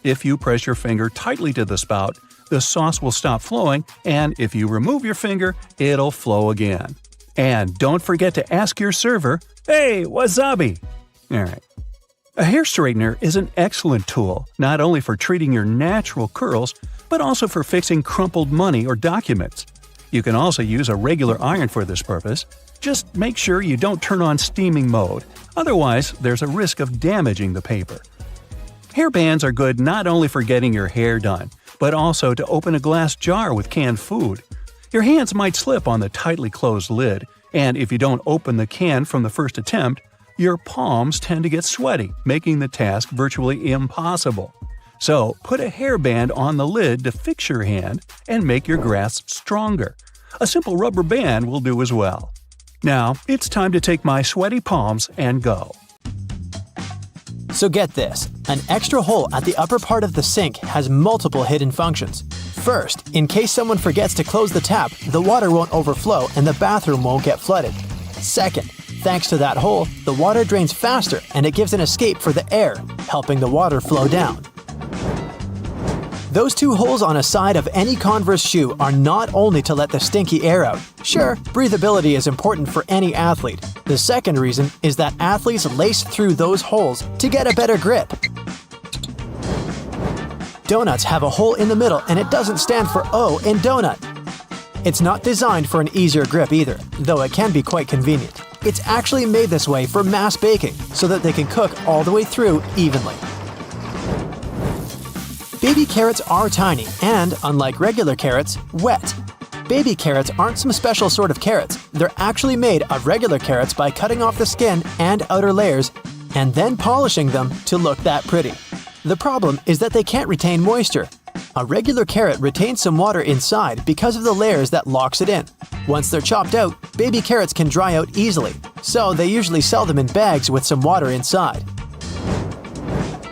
If you press your finger tightly to the spout, the sauce will stop flowing, and if you remove your finger, it'll flow again. And don't forget to ask your server, "Hey, wasabi!" Alright. A hair straightener is an excellent tool, not only for treating your natural curls, but also for fixing crumpled money or documents. You can also use a regular iron for this purpose. Just make sure you don't turn on steaming mode, otherwise there's a risk of damaging the paper. Hair bands are good not only for getting your hair done, but also to open a glass jar with canned food. Your hands might slip on the tightly closed lid, and if you don't open the can from the first attempt, your palms tend to get sweaty, making the task virtually impossible. So, put a hairband on the lid to fix your hand and make your grasp stronger. A simple rubber band will do as well. Now, it's time to take my sweaty palms and go. So get this, an extra hole at the upper part of the sink has multiple hidden functions. First, in case someone forgets to close the tap, the water won't overflow and the bathroom won't get flooded. Second, Thanks to that hole, the water drains faster and it gives an escape for the air, helping the water flow down. Those two holes on a side of any Converse shoe are not only to let the stinky air out. Sure, breathability is important for any athlete. The second reason is that athletes lace through those holes to get a better grip. Donuts have a hole in the middle and it doesn't stand for O in donut. It's not designed for an easier grip either, though it can be quite convenient. It's actually made this way for mass baking so that they can cook all the way through evenly. Baby carrots are tiny and, unlike regular carrots, wet. Baby carrots aren't some special sort of carrots. They're actually made of regular carrots by cutting off the skin and outer layers and then polishing them to look that pretty. The problem is that they can't retain moisture. A regular carrot retains some water inside because of the layers that locks it in. Once they're chopped out, baby carrots can dry out easily, so they usually sell them in bags with some water inside.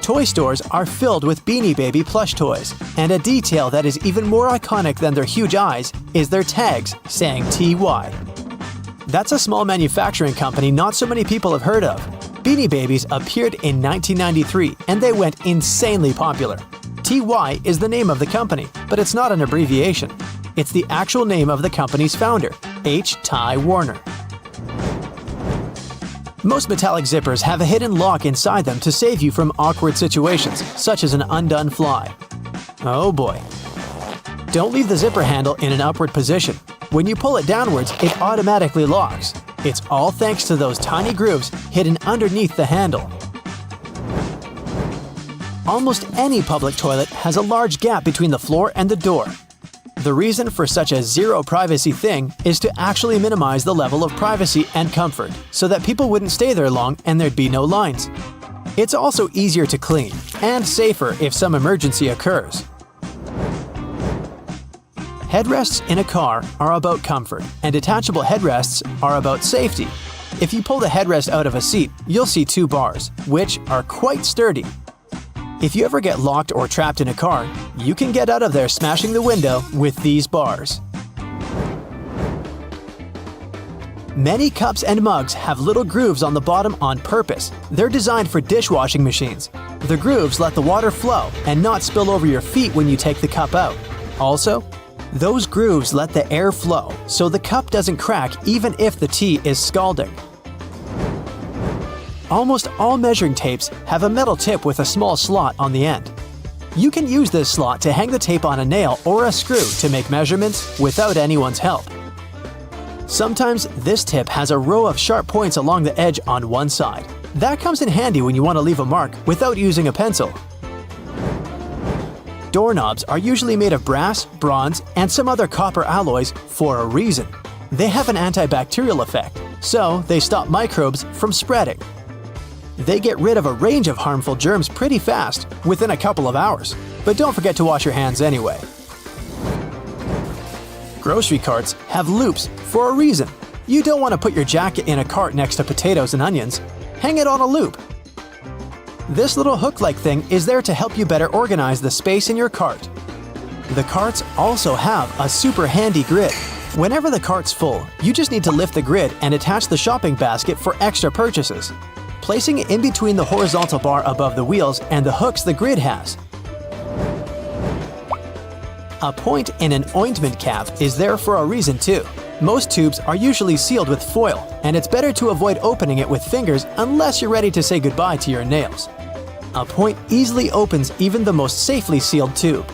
Toy stores are filled with Beanie Baby plush toys, and a detail that is even more iconic than their huge eyes is their tags saying TY. That's a small manufacturing company not so many people have heard of. Beanie Babies appeared in 1993 and they went insanely popular. TY is the name of the company, but it's not an abbreviation. It's the actual name of the company's founder, H. Ty Warner. Most metallic zippers have a hidden lock inside them to save you from awkward situations, such as an undone fly. Oh boy. Don't leave the zipper handle in an upward position. When you pull it downwards, it automatically locks. It's all thanks to those tiny grooves hidden underneath the handle. Almost any public toilet has a large gap between the floor and the door. The reason for such a zero privacy thing is to actually minimize the level of privacy and comfort, so that people wouldn't stay there long and there'd be no lines. It's also easier to clean, and safer if some emergency occurs. Headrests in a car are about comfort, and detachable headrests are about safety. If you pull the headrest out of a seat, you'll see two bars, which are quite sturdy. If you ever get locked or trapped in a car, you can get out of there smashing the window with these bars. Many cups and mugs have little grooves on the bottom on purpose. They're designed for dishwashing machines. The grooves let the water flow and not spill over your feet when you take the cup out. Also, those grooves let the air flow, so the cup doesn't crack even if the tea is scalding. Almost all measuring tapes have a metal tip with a small slot on the end. You can use this slot to hang the tape on a nail or a screw to make measurements without anyone's help. Sometimes this tip has a row of sharp points along the edge on one side. That comes in handy when you want to leave a mark without using a pencil. Doorknobs are usually made of brass, bronze, and some other copper alloys for a reason. They have an antibacterial effect, so they stop microbes from spreading. They get rid of a range of harmful germs pretty fast, within a couple of hours. But don't forget to wash your hands anyway. Grocery carts have loops for a reason. You don't want to put your jacket in a cart next to potatoes and onions. Hang it on a loop. This little hook-like thing is there to help you better organize the space in your cart. The carts also have a super handy grid. Whenever the cart's full, you just need to lift the grid and attach the shopping basket for extra purchases, placing it in between the horizontal bar above the wheels and the hooks the grid has. A point in an ointment cap is there for a reason too. Most tubes are usually sealed with foil, and it's better to avoid opening it with fingers unless you're ready to say goodbye to your nails. A point easily opens even the most safely sealed tube.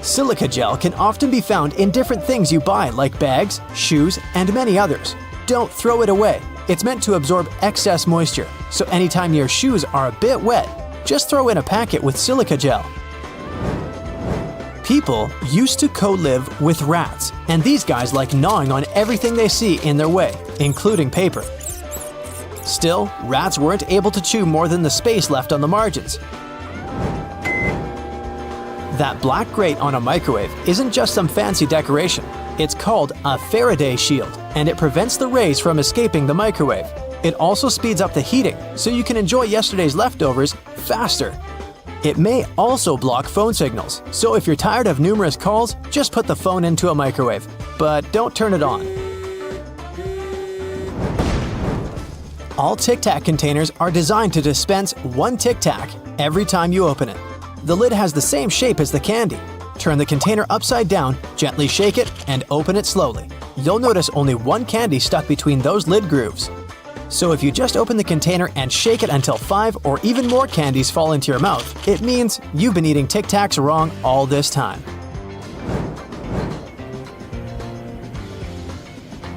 Silica gel can often be found in different things you buy, like bags, shoes, and many others. Don't throw it away. It's meant to absorb excess moisture, so anytime your shoes are a bit wet, just throw in a packet with silica gel. People used to co-live with rats, and these guys like gnawing on everything they see in their way, including paper. Still, rats weren't able to chew more than the space left on the margins. That black grate on a microwave isn't just some fancy decoration. It's called a Faraday shield, and it prevents the rays from escaping the microwave. It also speeds up the heating, so you can enjoy yesterday's leftovers faster. It may also block phone signals, so if you're tired of numerous calls, just put the phone into a microwave. But don't turn it on. All Tic Tac containers are designed to dispense one Tic Tac every time you open it. The lid has the same shape as the candy. Turn the container upside down, gently shake it, and open it slowly. You'll notice only one candy stuck between those lid grooves. So if you just open the container and shake it until 5 or even more candies fall into your mouth, it means you've been eating Tic Tacs wrong all this time.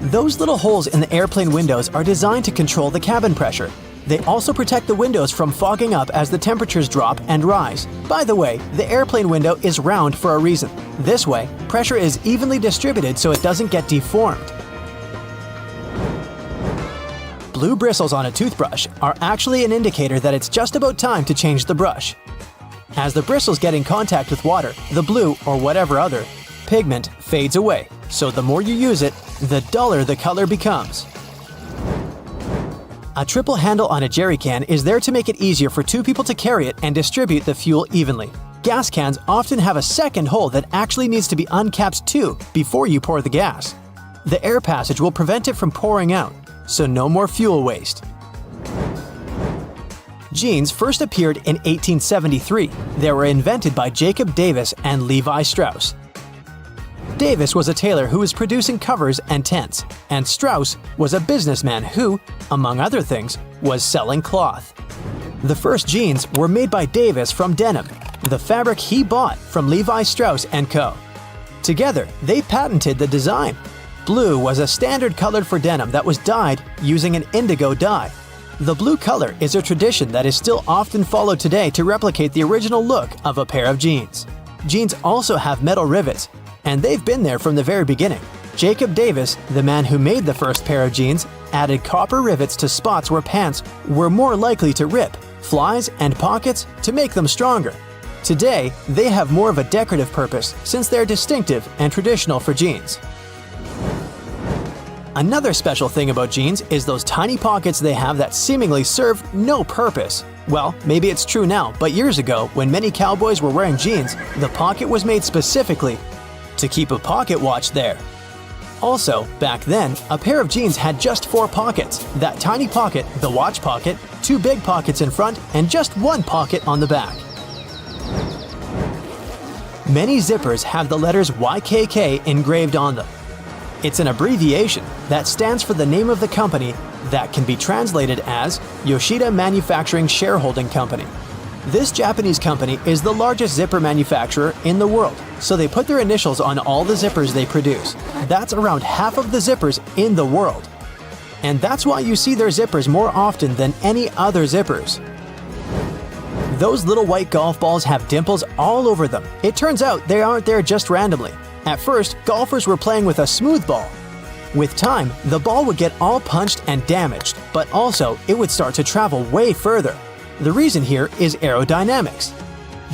Those little holes in the airplane windows are designed to control the cabin pressure. They also protect the windows from fogging up as the temperatures drop and rise. By the way, the airplane window is round for a reason. This way, pressure is evenly distributed so it doesn't get deformed. Blue bristles on a toothbrush are actually an indicator that it's just about time to change the brush. As the bristles get in contact with water, the blue, or whatever other, pigment fades away. So the more you use it, the duller the color becomes. A triple handle on a jerry can is there to make it easier for 2 people to carry it and distribute the fuel evenly. Gas cans often have a second hole that actually needs to be uncapped too before you pour the gas. The air passage will prevent it from pouring out, so no more fuel waste. Jeans first appeared in 1873. They were invented by Jacob Davis and Levi Strauss. Davis was a tailor who was producing covers and tents, and Strauss was a businessman who, among other things, was selling cloth. The first jeans were made by Davis from denim, the fabric he bought from Levi Strauss & Co. Together, they patented the design. Blue was a standard color for denim that was dyed using an indigo dye. The blue color is a tradition that is still often followed today to replicate the original look of a pair of jeans. Jeans also have metal rivets, and they've been there from the very beginning. Jacob Davis, the man who made the first pair of jeans, added copper rivets to spots where pants were more likely to rip, flies, and pockets to make them stronger. Today, they have more of a decorative purpose since they're distinctive and traditional for jeans. Another special thing about jeans is those tiny pockets they have that seemingly serve no purpose. Well, maybe it's true now, but years ago, when many cowboys were wearing jeans, the pocket was made specifically to keep a pocket watch there. Also, back then, a pair of jeans had just 4 pockets. That tiny pocket, the watch pocket, 2 big pockets in front, and just 1 pocket on the back. Many zippers have the letters YKK engraved on them. It's an abbreviation that stands for the name of the company that can be translated as Yoshida Manufacturing Shareholding Company. This Japanese company is the largest zipper manufacturer in the world, so they put their initials on all the zippers they produce. That's around half of the zippers in the world. And that's why you see their zippers more often than any other zippers. Those little white golf balls have dimples all over them. It turns out they aren't there just randomly. At first, golfers were playing with a smooth ball. With time, the ball would get all punched and damaged, but also it would start to travel way further. The reason here is aerodynamics.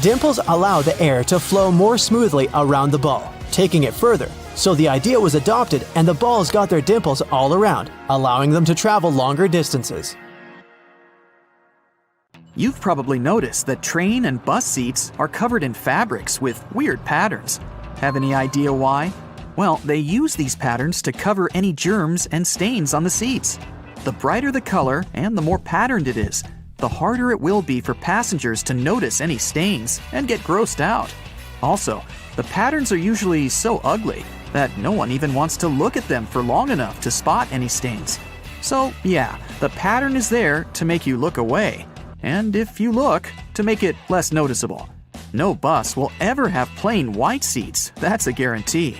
Dimples allow the air to flow more smoothly around the ball, taking it further. So the idea was adopted and the balls got their dimples all around, allowing them to travel longer distances. You've probably noticed that train and bus seats are covered in fabrics with weird patterns. Have any idea why? Well, they use these patterns to cover any germs and stains on the seats. The brighter the color and the more patterned it is, the harder it will be for passengers to notice any stains and get grossed out. Also, the patterns are usually so ugly that no one even wants to look at them for long enough to spot any stains. So yeah, the pattern is there to make you look away, and if you look, to make it less noticeable. No bus will ever have plain white seats, that's a guarantee.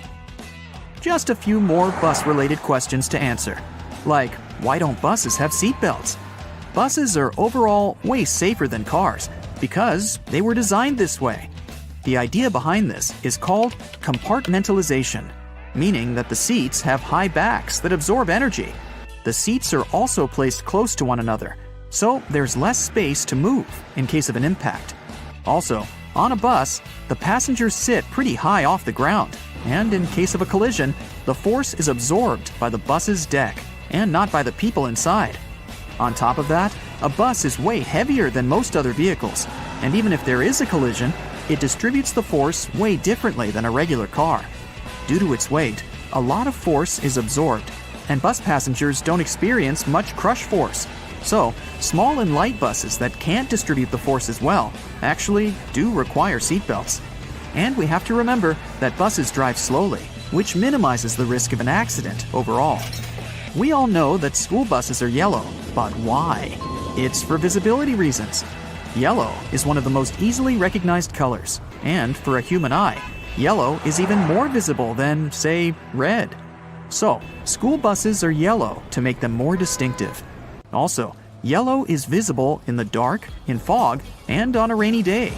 Just a few more bus-related questions to answer, like why don't buses have seatbelts? Buses are overall way safer than cars because they were designed this way. The idea behind this is called compartmentalization, meaning that the seats have high backs that absorb energy. The seats are also placed close to one another, so there's less space to move in case of an impact. Also, on a bus, the passengers sit pretty high off the ground, and in case of a collision, the force is absorbed by the bus's deck and not by the people inside. On top of that, a bus is way heavier than most other vehicles, and even if there is a collision, it distributes the force way differently than a regular car. Due to its weight, a lot of force is absorbed, and bus passengers don't experience much crush force. So, small and light buses that can't distribute the force as well actually do require seatbelts. And we have to remember that buses drive slowly, which minimizes the risk of an accident overall. We all know that school buses are yellow, but why? It's for visibility reasons. Yellow is one of the most easily recognized colors, and for a human eye, yellow is even more visible than, say, red. So, school buses are yellow to make them more distinctive. Also, yellow is visible in the dark, in fog, and on a rainy day.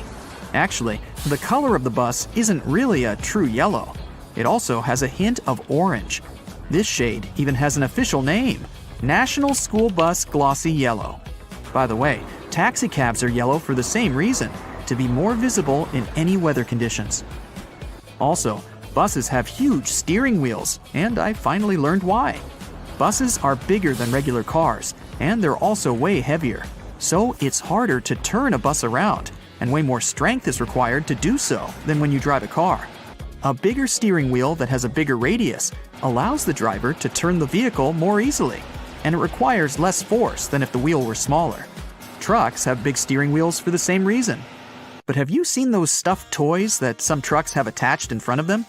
Actually, the color of the bus isn't really a true yellow. It also has a hint of orange. This shade even has an official name: National School Bus Glossy Yellow. By the way, taxicabs are yellow for the same reason, to be more visible in any weather conditions. Also, buses have huge steering wheels, and I finally learned why. Buses are bigger than regular cars, and they're also way heavier. So it's harder to turn a bus around, and way more strength is required to do so than when you drive a car. A bigger steering wheel that has a bigger radius allows the driver to turn the vehicle more easily, and it requires less force than if the wheel were smaller. Trucks have big steering wheels for the same reason. But have you seen those stuffed toys that some trucks have attached in front of them?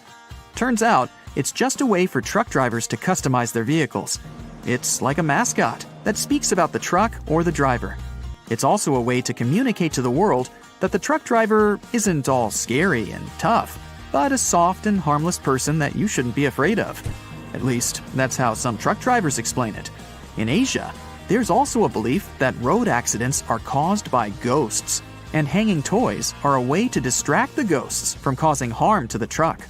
Turns out, it's just a way for truck drivers to customize their vehicles. It's like a mascot that speaks about the truck or the driver. It's also a way to communicate to the world that the truck driver isn't all scary and tough, but a soft and harmless person that you shouldn't be afraid of. At least, that's how some truck drivers explain it. In Asia, there's also a belief that road accidents are caused by ghosts, and hanging toys are a way to distract the ghosts from causing harm to the truck.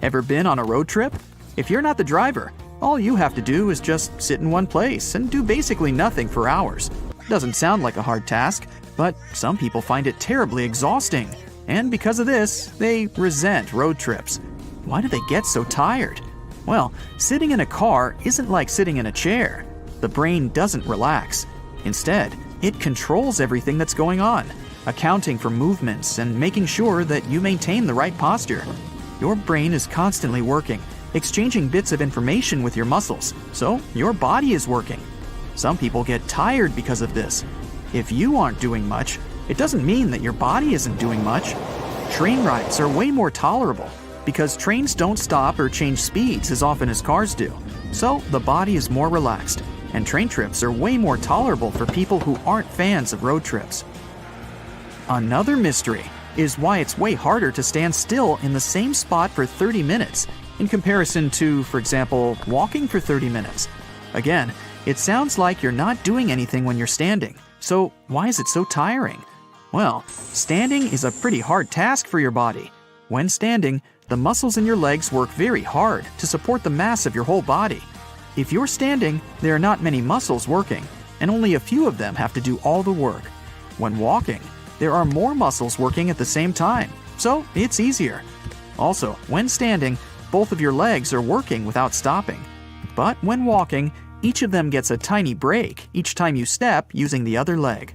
Ever been on a road trip? If you're not the driver, all you have to do is just sit in one place and do basically nothing for hours. Doesn't sound like a hard task, but some people find it terribly exhausting. And because of this, they resent road trips. Why do they get so tired? Well, sitting in a car isn't like sitting in a chair. The brain doesn't relax. Instead, it controls everything that's going on, accounting for movements and making sure that you maintain the right posture. Your brain is constantly working, exchanging bits of information with your muscles, so your body is working. Some people get tired because of this. If you aren't doing much, it doesn't mean that your body isn't doing much. Train rides are way more tolerable because trains don't stop or change speeds as often as cars do, so the body is more relaxed, and train trips are way more tolerable for people who aren't fans of road trips. Another mystery is why it's way harder to stand still in the same spot for 30 minutes in comparison to, for example, walking for 30 minutes. Again, it sounds like you're not doing anything when you're standing, so why is it so tiring? Well, standing is a pretty hard task for your body. When standing, the muscles in your legs work very hard to support the mass of your whole body. If you're standing, there are not many muscles working, and only a few of them have to do all the work. When walking, there are more muscles working at the same time, so it's easier. Also, when standing, both of your legs are working without stopping. But when walking, each of them gets a tiny break each time you step using the other leg.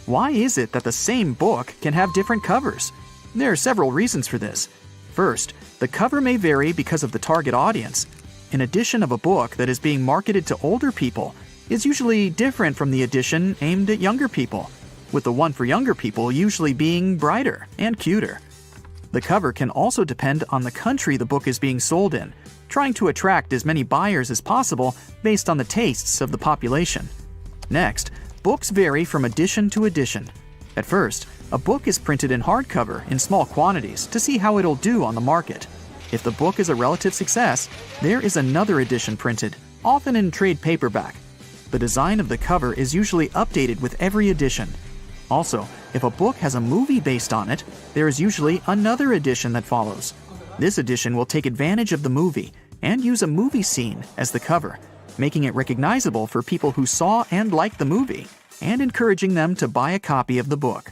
Why is it that the same book can have different covers? There are several reasons for this. First, the cover may vary because of the target audience. An edition of a book that is being marketed to older people is usually different from the edition aimed at younger people, with the one for younger people usually being brighter and cuter. The cover can also depend on the country the book is being sold in, trying to attract as many buyers as possible based on the tastes of the population. Next, books vary from edition to edition. At first, a book is printed in hardcover in small quantities to see how it'll do on the market. If the book is a relative success, there is another edition printed, often in trade paperback. The design of the cover is usually updated with every edition. Also, if a book has a movie based on it, there is usually another edition that follows. This edition will take advantage of the movie and use a movie scene as the cover, making it recognizable for people who saw and liked the movie, and encouraging them to buy a copy of the book.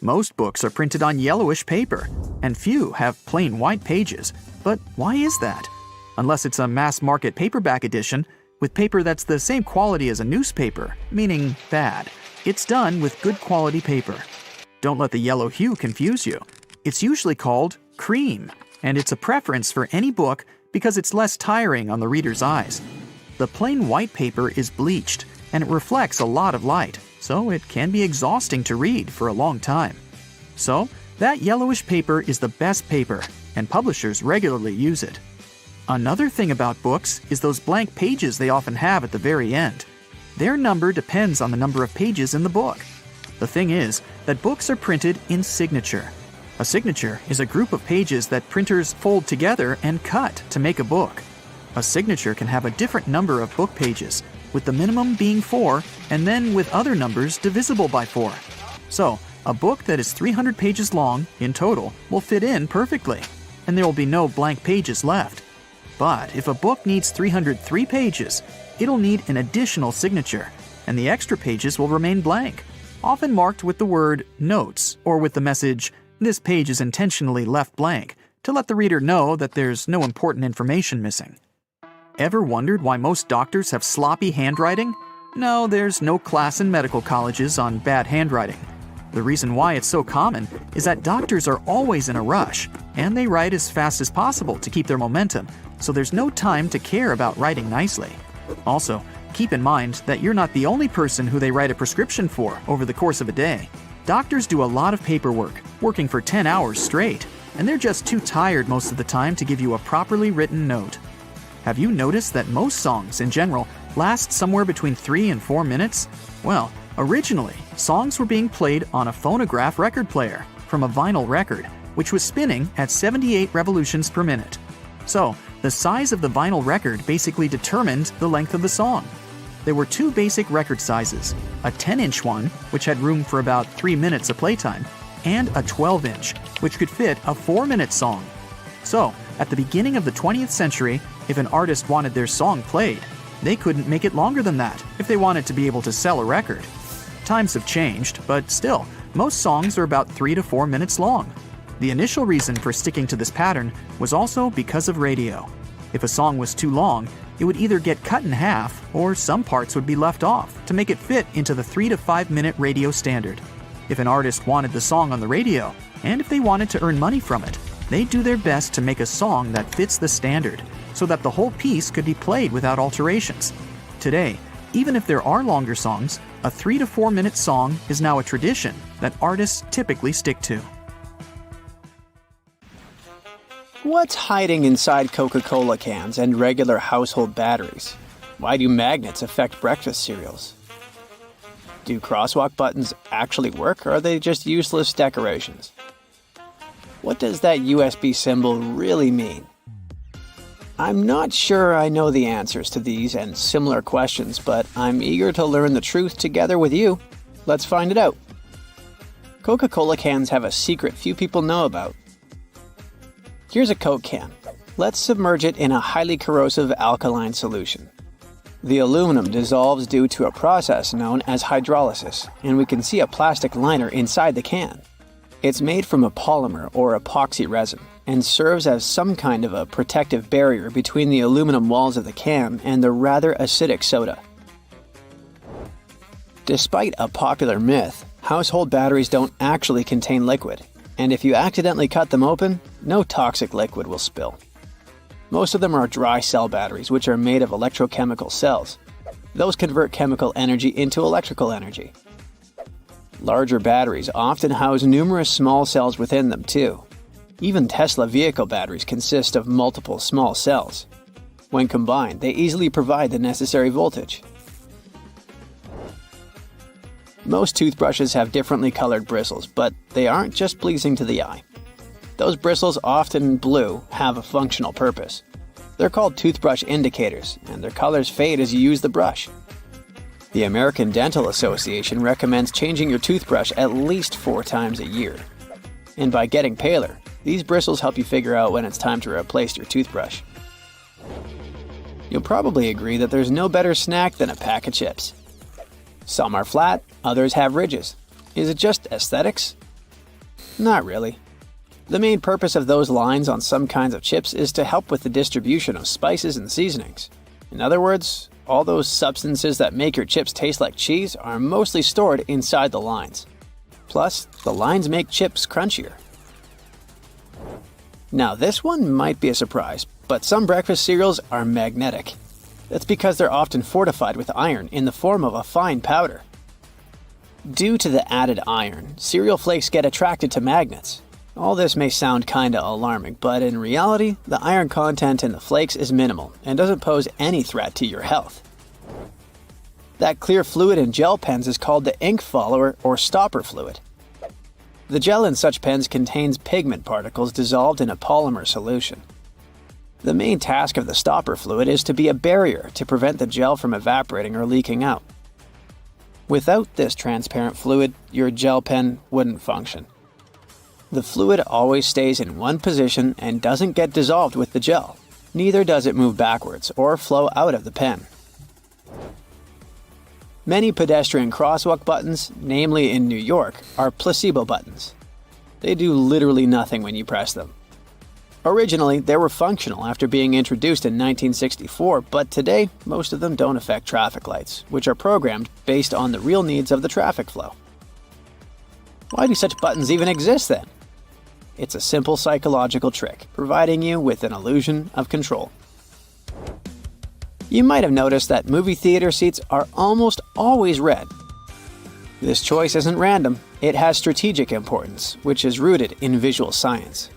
Most books are printed on yellowish paper, and few have plain white pages. But why is that? Unless it's a mass-market paperback edition, with paper that's the same quality as a newspaper, meaning bad. It's done with good quality paper. Don't let the yellow hue confuse you. It's usually called cream, and it's a preference for any book because it's less tiring on the reader's eyes. The plain white paper is bleached, and it reflects a lot of light, so it can be exhausting to read for a long time. So, that yellowish paper is the best paper, and publishers regularly use it. Another thing about books is those blank pages they often have at the very end. Their number depends on the number of pages in the book. The thing is that books are printed in signature. A signature is a group of pages that printers fold together and cut to make a book. A signature can have a different number of book pages, with the minimum being 4 and then with other numbers divisible by 4. So, a book that is 300 pages long in total will fit in perfectly, and there will be no blank pages left. But if a book needs 303 pages, it'll need an additional signature, and the extra pages will remain blank, often marked with the word notes or with the message, "This page is intentionally left blank," to let the reader know that there's no important information missing. Ever wondered why most doctors have sloppy handwriting? No, there's no class in medical colleges on bad handwriting. The reason why it's so common is that doctors are always in a rush, and they write as fast as possible to keep their momentum, so there's no time to care about writing nicely. Also, keep in mind that you're not the only person who they write a prescription for over the course of a day. Doctors do a lot of paperwork, working for 10 hours straight, and they're just too tired most of the time to give you a properly written note. Have you noticed that most songs, in general, last somewhere between 3 and 4 minutes? Well, originally, songs were being played on a phonograph record player from a vinyl record, which was spinning at 78 revolutions per minute. So, the size of the vinyl record basically determined the length of the song. There were 2 basic record sizes, a 10-inch one, which had room for about 3 minutes of playtime, and a 12-inch, which could fit a 4-minute song. So, at the beginning of the 20th century, if an artist wanted their song played, they couldn't make it longer than that if they wanted to be able to sell a record. Times have changed, but still, most songs are about 3 to 4 minutes long. The initial reason for sticking to this pattern was also because of radio. If a song was too long, it would either get cut in half or some parts would be left off to make it fit into the 3 to 5 minute radio standard. If an artist wanted the song on the radio, and if they wanted to earn money from it, they'd do their best to make a song that fits the standard, so that the whole piece could be played without alterations. Today, even if there are longer songs, a 3 to 4 minute song is now a tradition that artists typically stick to. What's hiding inside Coca-Cola cans and regular household batteries? Why do magnets affect breakfast cereals? Do crosswalk buttons actually work, or are they just useless decorations? What does that USB symbol really mean? I'm not sure I know the answers to these and similar questions, but I'm eager to learn the truth together with you. Let's find it out. Coca-Cola cans have a secret few people know about. Here's a Coke can. Let's submerge it in a highly corrosive alkaline solution. The aluminum dissolves due to a process known as hydrolysis, and we can see a plastic liner inside the can. It's made from a polymer or epoxy resin and serves as some kind of a protective barrier between the aluminum walls of the can and the rather acidic soda. Despite a popular myth, household batteries don't actually contain liquid, and if you accidentally cut them open, no toxic liquid will spill. Most of them are dry cell batteries, which are made of electrochemical cells. Those convert chemical energy into electrical energy. Larger batteries often house numerous small cells within them too. Even Tesla vehicle batteries consist of multiple small cells. When combined, they easily provide the necessary voltage. Most toothbrushes have differently colored bristles, but they aren't just pleasing to the eye. Those bristles, often blue, have a functional purpose. They're called toothbrush indicators, and their colors fade as you use the brush. The American Dental Association recommends changing your toothbrush at least 4 times a year. And by getting paler, these bristles help you figure out when it's time to replace your toothbrush. You'll probably agree that there's no better snack than a pack of chips. Some are flat, others have ridges. Is it just aesthetics? Not really. The main purpose of those lines on some kinds of chips is to help with the distribution of spices and seasonings. In other words, all those substances that make your chips taste like cheese are mostly stored inside the lines. Plus, the lines make chips crunchier. Now this one might be a surprise, but some breakfast cereals are magnetic. That's because they're often fortified with iron in the form of a fine powder. Due to the added iron, cereal flakes get attracted to magnets. All this may sound kinda alarming, but in reality, the iron content in the flakes is minimal and doesn't pose any threat to your health. That clear fluid in gel pens is called the ink follower or stopper fluid. The gel in such pens contains pigment particles dissolved in a polymer solution. The main task of the stopper fluid is to be a barrier to prevent the gel from evaporating or leaking out. Without this transparent fluid, your gel pen wouldn't function. The fluid always stays in one position and doesn't get dissolved with the gel. Neither does it move backwards or flow out of the pen. Many pedestrian crosswalk buttons, namely in New York, are placebo buttons. They do literally nothing when you press them. Originally, they were functional after being introduced in 1964, but today, most of them don't affect traffic lights, which are programmed based on the real needs of the traffic flow. Why do such buttons even exist then? It's a simple psychological trick, providing you with an illusion of control. You might have noticed that movie theater seats are almost always red. This choice isn't random, it has strategic importance, which is rooted in visual science.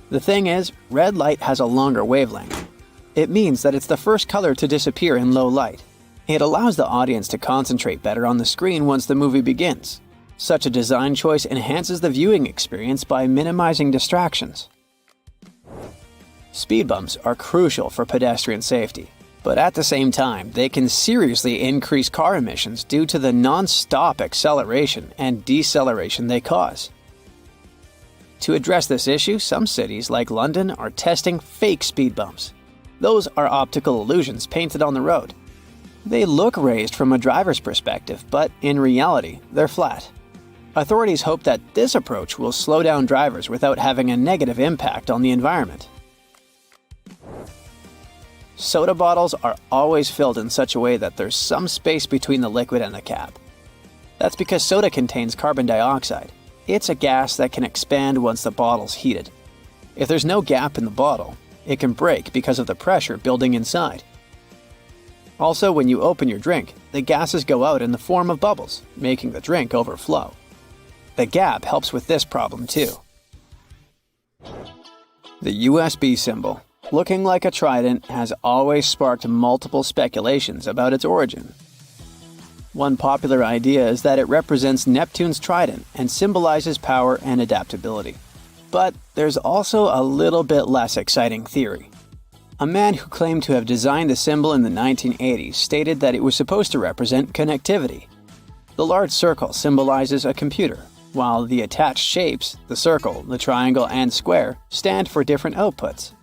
The thing is, red light has a longer wavelength. It means that it's the first color to disappear in low light. It allows the audience to concentrate better on the screen once the movie begins. Such a design choice enhances the viewing experience by minimizing distractions. Speed bumps are crucial for pedestrian safety, but at the same time, they can seriously increase car emissions due to the non-stop acceleration and deceleration they cause. To address this issue, some cities, like London, are testing fake speed bumps. Those are optical illusions painted on the road. They look raised from a driver's perspective, but in reality, they're flat. Authorities hope that this approach will slow down drivers without having a negative impact on the environment. Soda bottles are always filled in such a way that there's some space between the liquid and the cap. That's because soda contains carbon dioxide. It's a gas that can expand once the bottle's heated. If there's no gap in the bottle, it can break because of the pressure building inside. Also, when you open your drink, the gases go out in the form of bubbles, making the drink overflow. The gap helps with this problem too. The USB symbol, looking like a trident, has always sparked multiple speculations about its origin. One popular idea is that it represents Neptune's trident and symbolizes power and adaptability. But there's also a little bit less exciting theory. A man who claimed to have designed the symbol in the 1980s stated that it was supposed to represent connectivity. The large circle symbolizes a computer, while the attached shapes, the circle, the triangle, and square, stand for different outputs.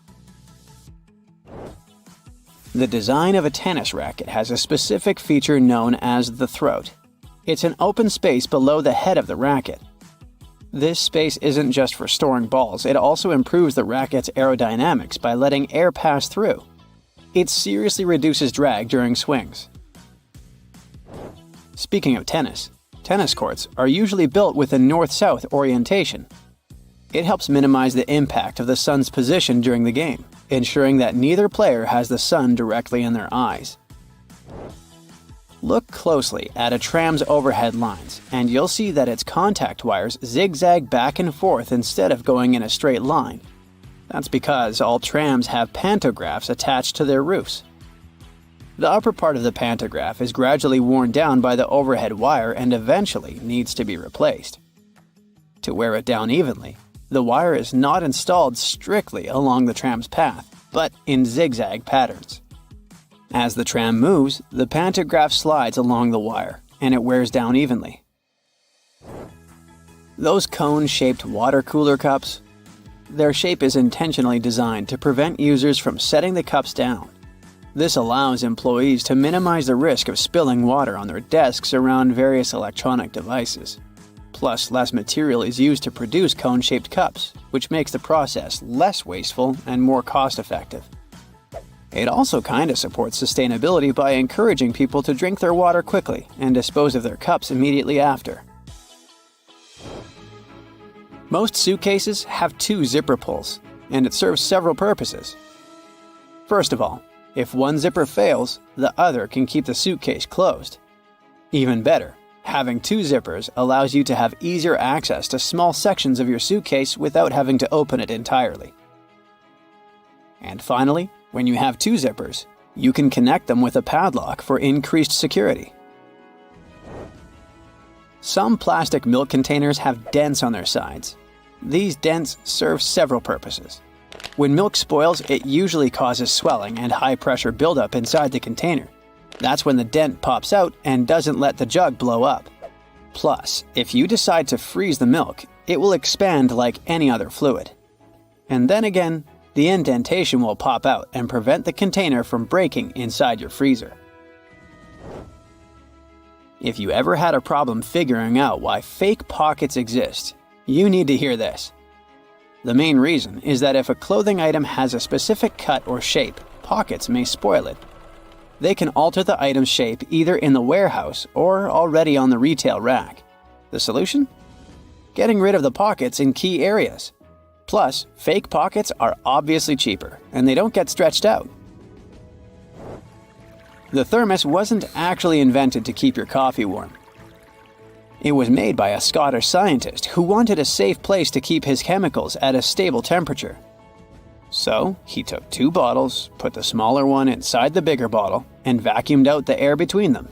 The design of a tennis racket has a specific feature known as the throat. It's an open space below the head of the racket. This space isn't just for storing balls, it also improves the racket's aerodynamics by letting air pass through. It seriously reduces drag during swings. Speaking of tennis courts are usually built with a north-south orientation. It helps minimize the impact of the sun's position during the game, ensuring that neither player has the sun directly in their eyes. Look closely at a tram's overhead lines, and you'll see that its contact wires zigzag back and forth instead of going in a straight line. That's because all trams have pantographs attached to their roofs. The upper part of the pantograph is gradually worn down by the overhead wire and eventually needs to be replaced. To wear it down evenly, the wire is not installed strictly along the tram's path, but in zigzag patterns. As the tram moves, the pantograph slides along the wire, and it wears down evenly. Those cone-shaped water cooler cups? Their shape is intentionally designed to prevent users from setting the cups down. This allows employees to minimize the risk of spilling water on their desks around various electronic devices. Plus, less material is used to produce cone-shaped cups, which makes the process less wasteful and more cost-effective. It also kinda supports sustainability by encouraging people to drink their water quickly and dispose of their cups immediately after. Most suitcases have two zipper pulls, and it serves several purposes. First of all, If one zipper fails, the other can keep the suitcase closed. Even better, having two zippers allows you to have easier access to small sections of your suitcase without having to open it entirely. And finally, when you have two zippers, you can connect them with a padlock for increased security. Some plastic milk containers have dents on their sides. These dents serve several purposes. When milk spoils, it usually causes swelling and high-pressure buildup inside the container. That's when the dent pops out and doesn't let the jug blow up. Plus, if you decide to freeze the milk, it will expand like any other fluid. And then again, the indentation will pop out and prevent the container from breaking inside your freezer. If you ever had a problem figuring out why fake pockets exist, you need to hear this. The main reason is that if a clothing item has a specific cut or shape, pockets may spoil it. They can alter the item's shape either in the warehouse or already on the retail rack. The solution? Getting rid of the pockets in key areas. Plus, fake pockets are obviously cheaper, and they don't get stretched out. The thermos wasn't actually invented to keep your coffee warm. It was made by a Scottish scientist who wanted a safe place to keep his chemicals at a stable temperature. So, he took two bottles, put the smaller one inside the bigger bottle, and vacuumed out the air between them.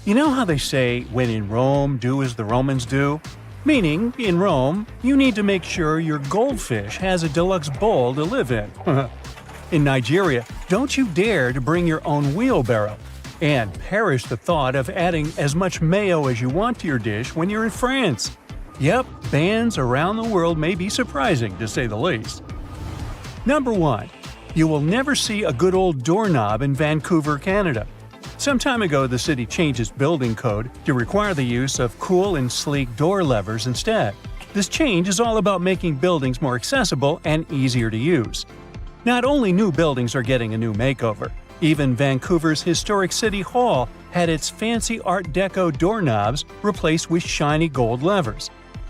You know how they say, when in Rome, do as the Romans do? Meaning, in Rome, you need to make sure your goldfish has a deluxe bowl to live in. In Nigeria, don't you dare to bring your own wheelbarrow. And perish the thought of adding as much mayo as you want to your dish when you're in France. Yep, bans around the world may be surprising, to say the least. Number 1. You will never see a good old doorknob in Vancouver, Canada. Some time ago, the city changed its building code to require the use of cool and sleek door levers instead. This change is all about making buildings more accessible and easier to use. Not only new buildings are getting a new makeover, even Vancouver's historic City Hall had its fancy Art Deco doorknobs replaced with shiny gold levers.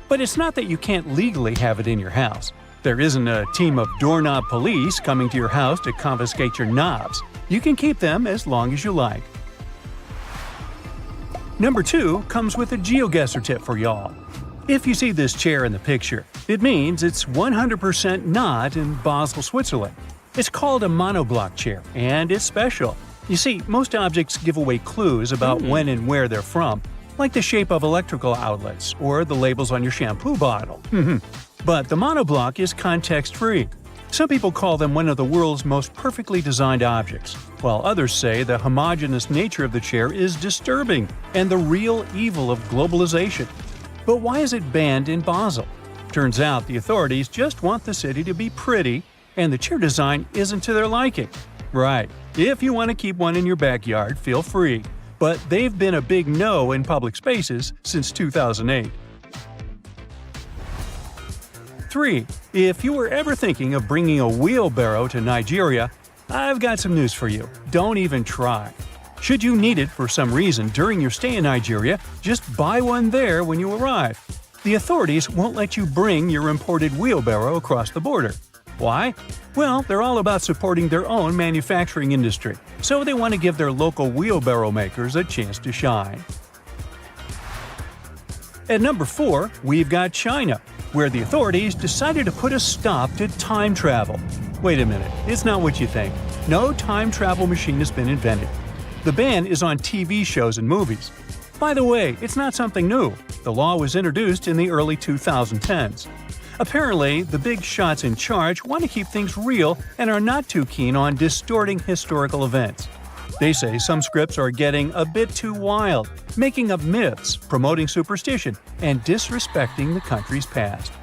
But it's not that you can't legally have it in your house. There isn't a team of doorknob police coming to your house to confiscate your knobs. You can keep them as long as you like. Number 2 comes with a GeoGuessr tip for y'all. If you see this chair in the picture, it means it's 100% not in Basel, Switzerland. It's called a monoblock chair, and it's special. You see, most objects give away clues about when and where they're from, like the shape of electrical outlets or the labels on your shampoo bottle. But the monoblock is context-free. Some people call them one of the world's most perfectly designed objects, while others say the homogeneous nature of the chair is disturbing and the real evil of globalization. But why is it banned in Basel? Turns out the authorities just want the city to be pretty, and the chair design isn't to their liking. Right, if you want to keep one in your backyard, feel free. But they've been a big no in public spaces since 2008. 3. If you were ever thinking of bringing a wheelbarrow to Nigeria, I've got some news for you. Don't even try. Should you need it for some reason during your stay in Nigeria, just buy one there when you arrive. The authorities won't let you bring your imported wheelbarrow across the border. Why? Well, they're all about supporting their own manufacturing industry, so they want to give their local wheelbarrow makers a chance to shine. At number 4, we've got China, where the authorities decided to put a stop to time travel. Wait a minute, it's not what you think. No time travel machine has been invented. The ban is on TV shows and movies. By the way, it's not something new. The law was introduced in the early 2010s. Apparently, the big shots in charge want to keep things real and are not too keen on distorting historical events. They say some scripts are getting a bit too wild, making up myths, promoting superstition, and disrespecting the country's past.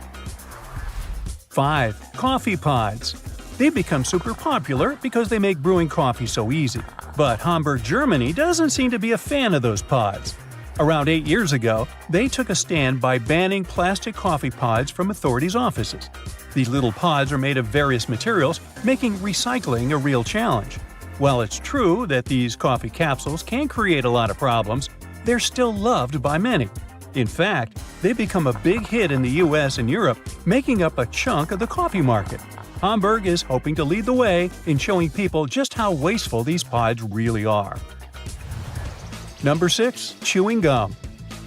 5. Coffee pods. They've become super popular because they make brewing coffee so easy. But Hamburg, Germany doesn't seem to be a fan of those pods. Around 8 years ago, they took a stand by banning plastic coffee pods from authorities' offices. These little pods are made of various materials, making recycling a real challenge. While it's true that these coffee capsules can create a lot of problems, they're still loved by many. In fact, they've become a big hit in the US and Europe, making up a chunk of the coffee market. Hamburg is hoping to lead the way in showing people just how wasteful these pods really are. Number 6. Chewing gum.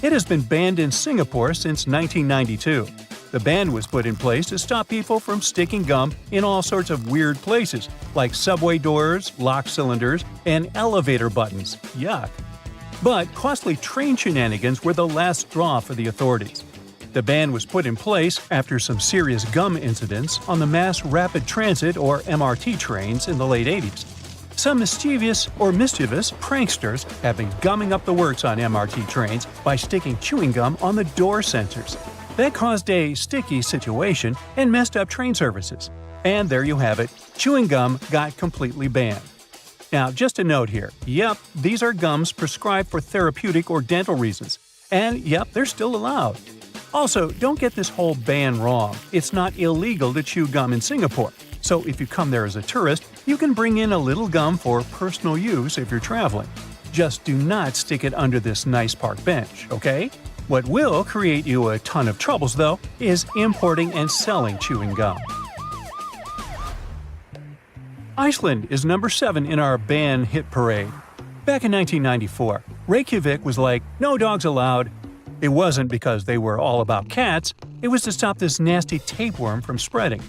It has been banned in Singapore since 1992. The ban was put in place to stop people from sticking gum in all sorts of weird places, like subway doors, lock cylinders, and elevator buttons. Yuck. But costly train shenanigans were the last straw for the authorities. The ban was put in place after some serious gum incidents on the mass rapid transit or MRT trains in the late 80s. Some mischievous pranksters have been gumming up the works on MRT trains by sticking chewing gum on the door sensors. That caused a sticky situation and messed up train services. And there you have it, chewing gum got completely banned. Now, just a note here, yep, these are gums prescribed for therapeutic or dental reasons. And yep, they're still allowed. Also, don't get this whole ban wrong. It's not illegal to chew gum in Singapore. So if you come there as a tourist, you can bring in a little gum for personal use if you're traveling. Just do not stick it under this nice park bench, okay? What will create you a ton of troubles, though, is importing and selling chewing gum. Iceland is number 7 in our ban hit parade. Back in 1994, Reykjavik was like, no dogs allowed. It wasn't because they were all about cats, it was to stop this nasty tapeworm from spreading.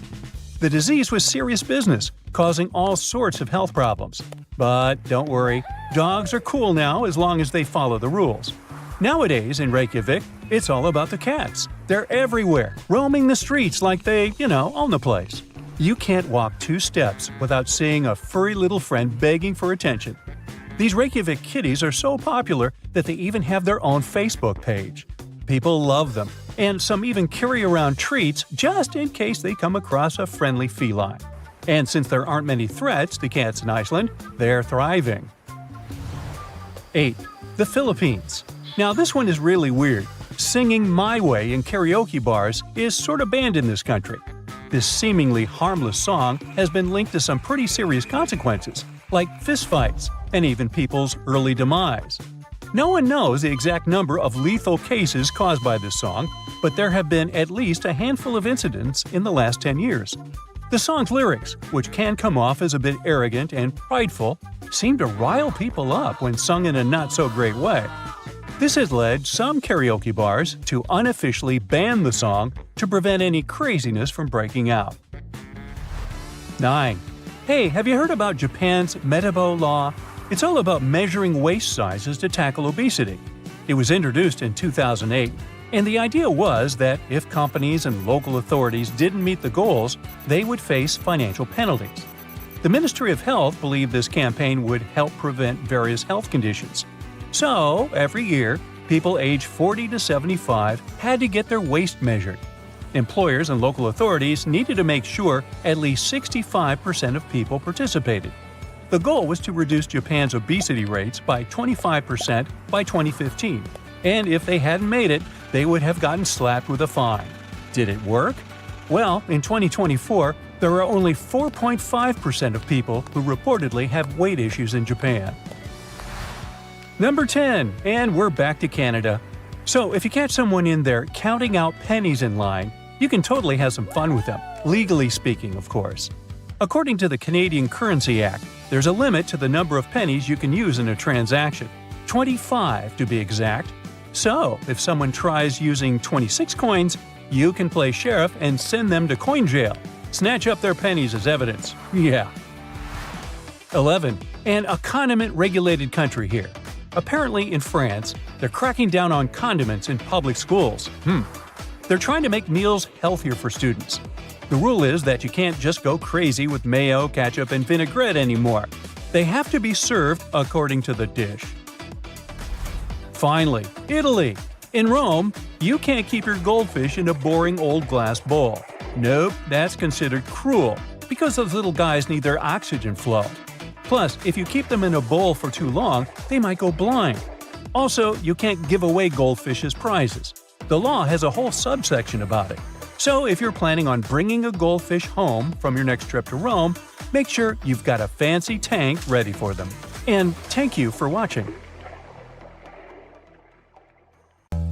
The disease was serious business, causing all sorts of health problems. But don't worry, dogs are cool now as long as they follow the rules. Nowadays in Reykjavik, it's all about the cats. They're everywhere, roaming the streets like they, own the place. You can't walk 2 steps without seeing a furry little friend begging for attention. These Reykjavik kitties are so popular that they even have their own Facebook page. People love them, and some even carry around treats just in case they come across a friendly feline. And since there aren't many threats to cats in Iceland, they're thriving. 8. The Philippines. Now this one is really weird. Singing My Way in karaoke bars is sort of banned in this country. This seemingly harmless song has been linked to some pretty serious consequences, like fistfights and even people's early demise. No one knows the exact number of lethal cases caused by this song, but there have been at least a handful of incidents in the last 10 years. The song's lyrics, which can come off as a bit arrogant and prideful, seem to rile people up when sung in a not-so-great way. This has led some karaoke bars to unofficially ban the song to prevent any craziness from breaking out. 9. Hey, have you heard about Japan's Metabo law? It's all about measuring waist sizes to tackle obesity. It was introduced in 2008, and the idea was that if companies and local authorities didn't meet the goals, they would face financial penalties. The Ministry of Health believed this campaign would help prevent various health conditions. So, every year, people aged 40 to 75 had to get their waist measured. Employers and local authorities needed to make sure at least 65% of people participated. The goal was to reduce Japan's obesity rates by 25% by 2015, and if they hadn't made it, they would have gotten slapped with a fine. Did it work? Well, in 2024, there are only 4.5% of people who reportedly have weight issues in Japan. Number 10, and we're back to Canada. So if you catch someone in there counting out pennies in line, you can totally have some fun with them, legally speaking, of course. According to the Canadian Currency Act, there's a limit to the number of pennies you can use in a transaction, 25 to be exact. So, if someone tries using 26 coins, you can play sheriff and send them to coin jail. Snatch up their pennies as evidence. Yeah. 11. And a condiment-regulated country here. Apparently in France, they're cracking down on condiments in public schools. They're trying to make meals healthier for students. The rule is that you can't just go crazy with mayo, ketchup, and vinaigrette anymore. They have to be served according to the dish. Finally, Italy. In Rome, you can't keep your goldfish in a boring old glass bowl. Nope, that's considered cruel, because those little guys need their oxygen flow. Plus, if you keep them in a bowl for too long, they might go blind. Also, you can't give away goldfish as prizes. The law has a whole subsection about it. So if you're planning on bringing a goldfish home from your next trip to Rome, make sure you've got a fancy tank ready for them. And thank you for watching.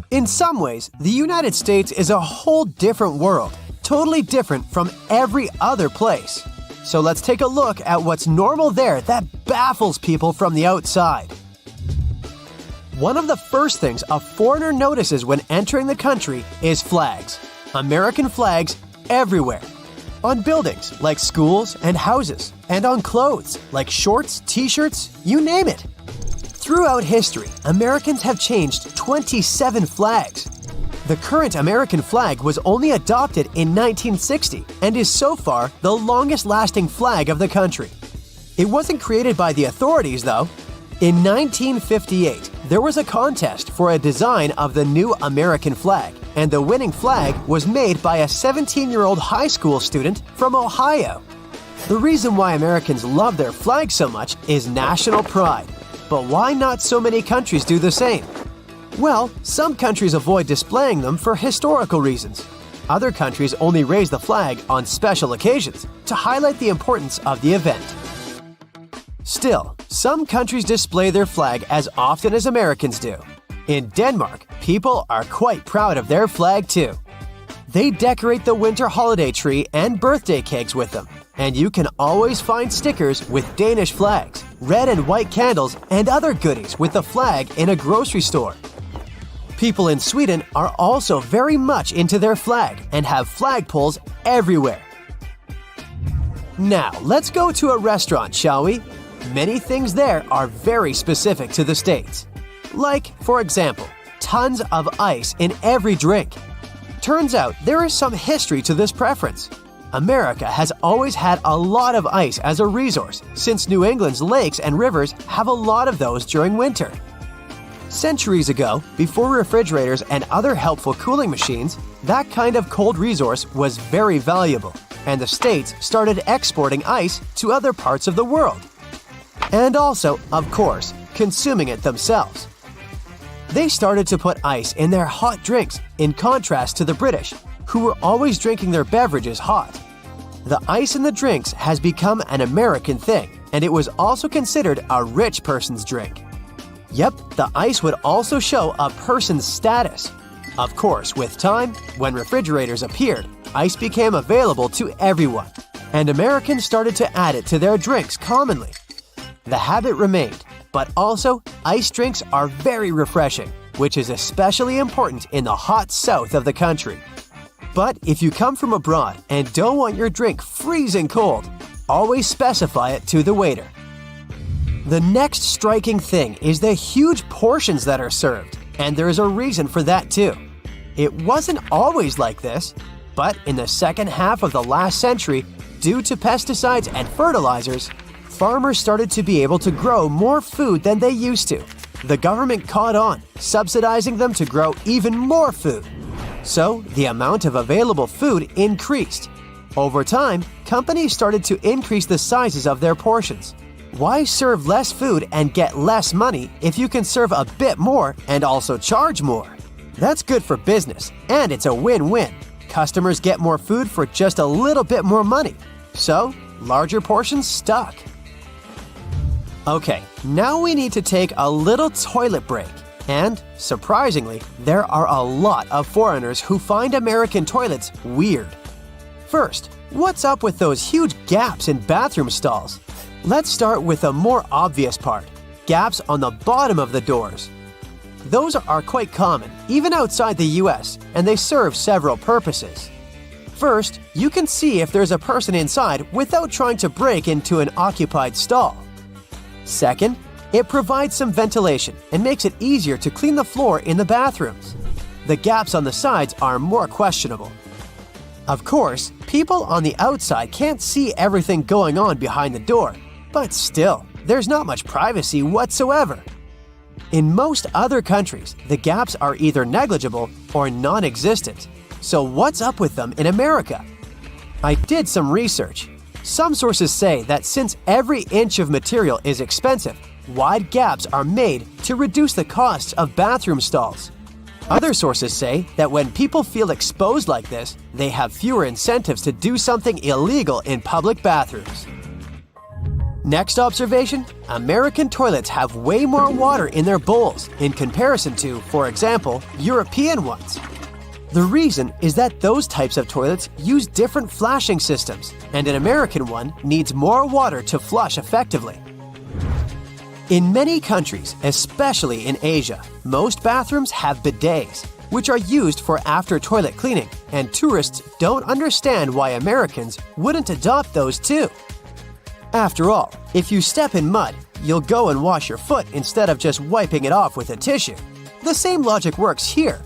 In some ways, the United States is a whole different world, totally different from every other place. So let's take a look at what's normal there that baffles people from the outside. One of the first things a foreigner notices when entering the country is flags. American flags everywhere. On buildings like schools and houses, and on clothes like shorts, t-shirts, you name it. Throughout history, Americans have changed 27 flags. The current American flag was only adopted in 1960 and is so far the longest-lasting flag of the country. It wasn't created by the authorities, though. In 1958, there was a contest for a design of the new American flag, and the winning flag was made by a 17-year-old high school student from Ohio. The reason why Americans love their flag so much is national pride. But why not so many countries do the same? Well, some countries avoid displaying them for historical reasons. Other countries only raise the flag on special occasions to highlight the importance of the event. Still, some countries display their flag as often as Americans do. In Denmark, people are quite proud of their flag too. They decorate the winter holiday tree and birthday cakes with them, and you can always find stickers with Danish flags, red and white candles, and other goodies with the flag in a grocery store. People in Sweden are also very much into their flag and have flagpoles everywhere. Now, let's go to a restaurant, shall we? Many things there are very specific to the States. Like, for example, tons of ice in every drink. Turns out there is some history to this preference. America has always had a lot of ice as a resource, since New England's lakes and rivers have a lot of those during winter. Centuries ago, before refrigerators and other helpful cooling machines, that kind of cold resource was very valuable, and the States started exporting ice to other parts of the world. And also, of course, consuming it themselves. They started to put ice in their hot drinks, in contrast to the British, who were always drinking their beverages hot. The ice in the drinks has become an American thing, and it was also considered a rich person's drink. Yep, the ice would also show a person's status. Of course, with time, when refrigerators appeared, ice became available to everyone, and Americans started to add it to their drinks commonly. The habit remained, but also, ice drinks are very refreshing, which is especially important in the hot south of the country. But if you come from abroad and don't want your drink freezing cold, always specify it to the waiter. The next striking thing is the huge portions that are served, and there is a reason for that too. It wasn't always like this, but in the second half of the last century, due to pesticides and fertilizers, farmers started to be able to grow more food than they used to. The government caught on, subsidizing them to grow even more food. So, the amount of available food increased. Over time, companies started to increase the sizes of their portions. Why serve less food and get less money if you can serve a bit more and also charge more? That's good for business, and it's a win-win. Customers get more food for just a little bit more money. So, larger portions stuck. Okay, now we need to take a little toilet break. And, surprisingly, there are a lot of foreigners who find American toilets weird. First, what's up with those huge gaps in bathroom stalls? Let's start with the more obvious part, gaps on the bottom of the doors. Those are quite common, even outside the US, and they serve several purposes. First, you can see if there's a person inside without trying to break into an occupied stall. Second, it provides some ventilation and makes it easier to clean the floor in the bathrooms. The gaps on the sides are more questionable. Of course, people on the outside can't see everything going on behind the door, but still, there's not much privacy whatsoever. In most other countries, the gaps are either negligible or non-existent. So what's up with them in America? I did some research. Some sources say that since every inch of material is expensive, wide gaps are made to reduce the costs of bathroom stalls. Other sources say that when people feel exposed like this, they have fewer incentives to do something illegal in public bathrooms. Next observation, American toilets have way more water in their bowls in comparison to, for example, European ones. The reason is that those types of toilets use different flashing systems, and an American one needs more water to flush effectively. In many countries, especially in Asia, most bathrooms have bidets, which are used for after-toilet cleaning, and tourists don't understand why Americans wouldn't adopt those too. After all, if you step in mud, you'll go and wash your foot instead of just wiping it off with a tissue. The same logic works here.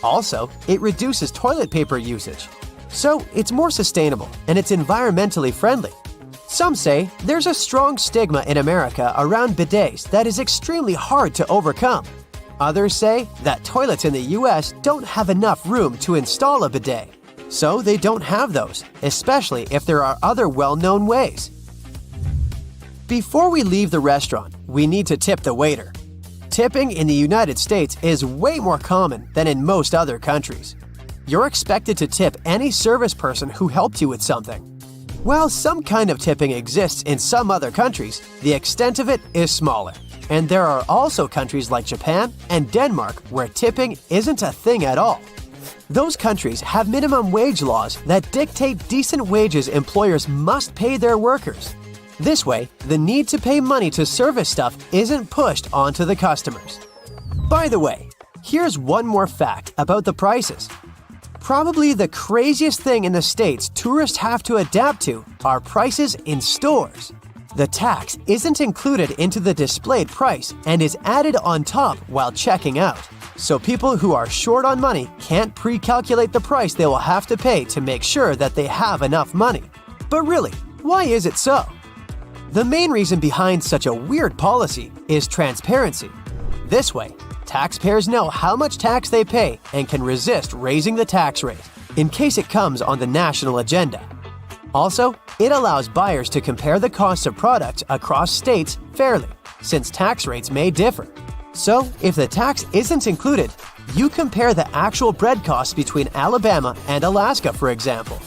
Also, it reduces toilet paper usage. So it's more sustainable and it's environmentally friendly. Some say there's a strong stigma in America around bidets that is extremely hard to overcome. Others say that toilets in the US don't have enough room to install a bidet. So they don't have those, especially if there are other well-known ways. Before we leave the restaurant, we need to tip the waiter. Tipping in the United States is way more common than in most other countries. You're expected to tip any service person who helped you with something. While some kind of tipping exists in some other countries, the extent of it is smaller. And there are also countries like Japan and Denmark where tipping isn't a thing at all. Those countries have minimum wage laws that dictate decent wages employers must pay their workers. This way, the need to pay money to service stuff isn't pushed onto the customers. By the way, here's one more fact about the prices. Probably the craziest thing in the States tourists have to adapt to are prices in stores. The tax isn't included into the displayed price and is added on top while checking out. So people who are short on money can't pre-calculate the price they will have to pay to make sure that they have enough money. But really, why is it so? The main reason behind such a weird policy is transparency. This way, taxpayers know how much tax they pay and can resist raising the tax rate in case it comes on the national agenda. Also, it allows buyers to compare the costs of products across states fairly, since tax rates may differ. So, if the tax isn't included, you compare the actual bread costs between Alabama and Alaska, for example.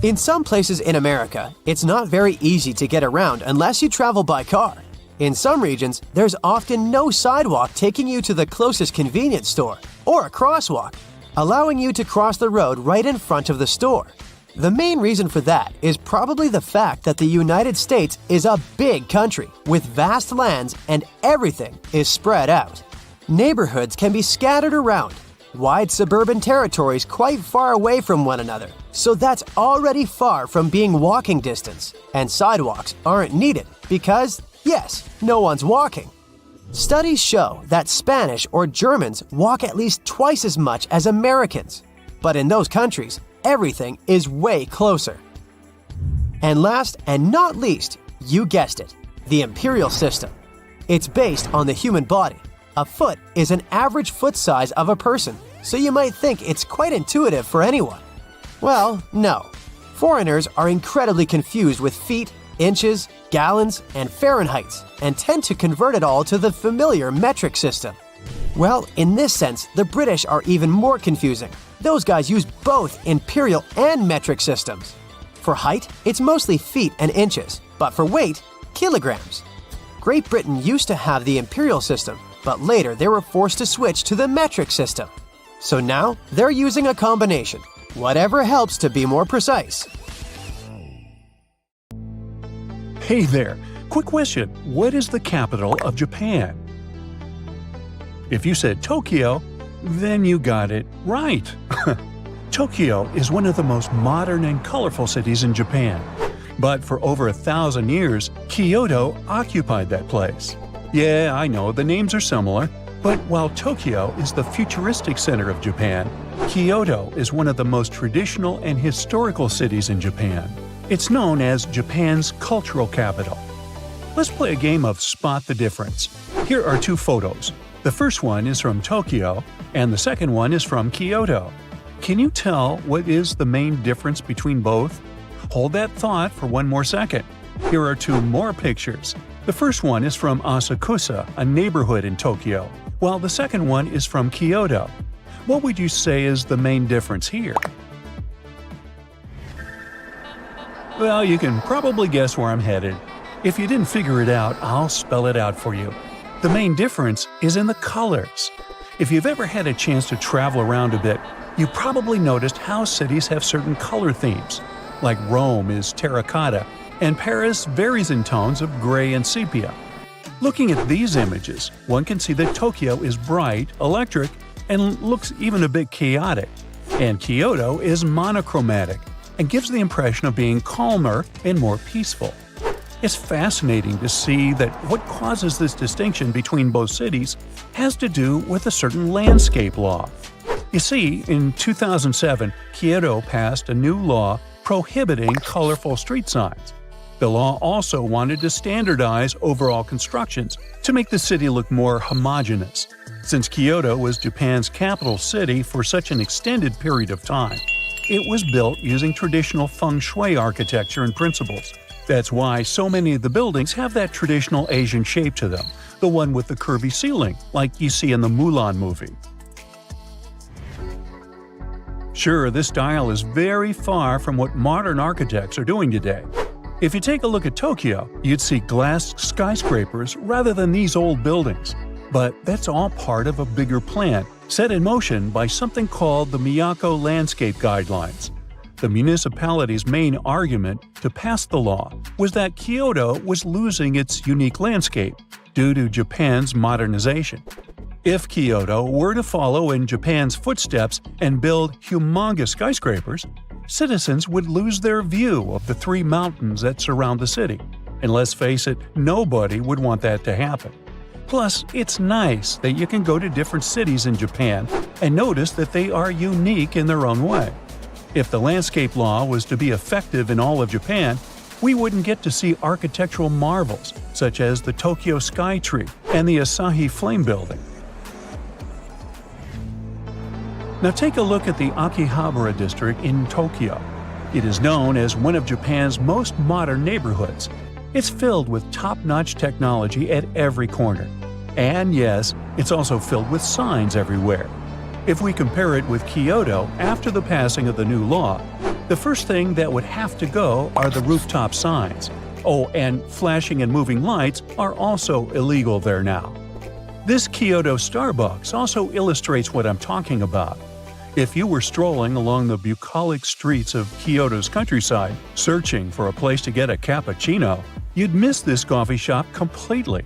In some places in America, it's not very easy to get around unless you travel by car. In some regions, there's often no sidewalk taking you to the closest convenience store, or a crosswalk, allowing you to cross the road right in front of the store. The main reason for that is probably the fact that the United States is a big country with vast lands and everything is spread out. Neighborhoods can be scattered around, wide suburban territories quite far away from one another, so that's already far from being walking distance, and sidewalks aren't needed because, yes, no one's walking. Studies show that Spanish or Germans walk at least twice as much as Americans, but in those countries, everything is way closer. And last and not least, you guessed it, the imperial system. It's based on the human body. A foot is an average foot size of a person, so you might think it's quite intuitive for anyone. Well, no. Foreigners are incredibly confused with feet, inches, gallons, and Fahrenheits, and tend to convert it all to the familiar metric system. Well, in this sense, the British are even more confusing. Those guys use both imperial and metric systems. For height, it's mostly feet and inches, but for weight, kilograms. Great Britain used to have the imperial system, but later they were forced to switch to the metric system. So now they're using a combination, whatever helps to be more precise. Hey there, quick question. What is the capital of Japan? If you said Tokyo, then you got it right. Tokyo is one of the most modern and colorful cities in Japan. But for over 1,000 years, Kyoto occupied that place. Yeah, I know, the names are similar. But while Tokyo is the futuristic center of Japan, Kyoto is one of the most traditional and historical cities in Japan. It's known as Japan's cultural capital. Let's play a game of Spot the Difference. Here are two photos. The first one is from Tokyo, and the second one is from Kyoto. Can you tell what is the main difference between both? Hold that thought for one more second. Here are two more pictures. The first one is from Asakusa, a neighborhood in Tokyo, while the second one is from Kyoto. What would you say is the main difference here? Well, you can probably guess where I'm headed. If you didn't figure it out, I'll spell it out for you. The main difference is in the colors. If you've ever had a chance to travel around a bit, you probably noticed how cities have certain color themes, like Rome is terracotta, and Paris varies in tones of gray and sepia. Looking at these images, one can see that Tokyo is bright, electric, and looks even a bit chaotic, and Kyoto is monochromatic and gives the impression of being calmer and more peaceful. It's fascinating to see that what causes this distinction between both cities has to do with a certain landscape law. You see, in 2007, Kyoto passed a new law prohibiting colorful street signs. The law also wanted to standardize overall constructions to make the city look more homogeneous. Since Kyoto was Japan's capital city for such an extended period of time, it was built using traditional feng shui architecture and principles. That's why so many of the buildings have that traditional Asian shape to them, the one with the curvy ceiling, like you see in the Mulan movie. Sure, this style is very far from what modern architects are doing today. If you take a look at Tokyo, you'd see glass skyscrapers rather than these old buildings. But that's all part of a bigger plan, set in motion by something called the Miyako Landscape Guidelines. The municipality's main argument to pass the law was that Kyoto was losing its unique landscape due to Japan's modernization. If Kyoto were to follow in Japan's footsteps and build humongous skyscrapers, citizens would lose their view of the three mountains that surround the city. And let's face it, nobody would want that to happen. Plus, it's nice that you can go to different cities in Japan and notice that they are unique in their own way. If the landscape law was to be effective in all of Japan, we wouldn't get to see architectural marvels such as the Tokyo Sky Tree and the Asahi Flame Building. Now take a look at the Akihabara district in Tokyo. It is known as one of Japan's most modern neighborhoods. It's filled with top-notch technology at every corner. And yes, it's also filled with signs everywhere. If we compare it with Kyoto after the passing of the new law, the first thing that would have to go are the rooftop signs. Oh, and flashing and moving lights are also illegal there now. This Kyoto Starbucks also illustrates what I'm talking about. If you were strolling along the bucolic streets of Kyoto's countryside, searching for a place to get a cappuccino, you'd miss this coffee shop completely.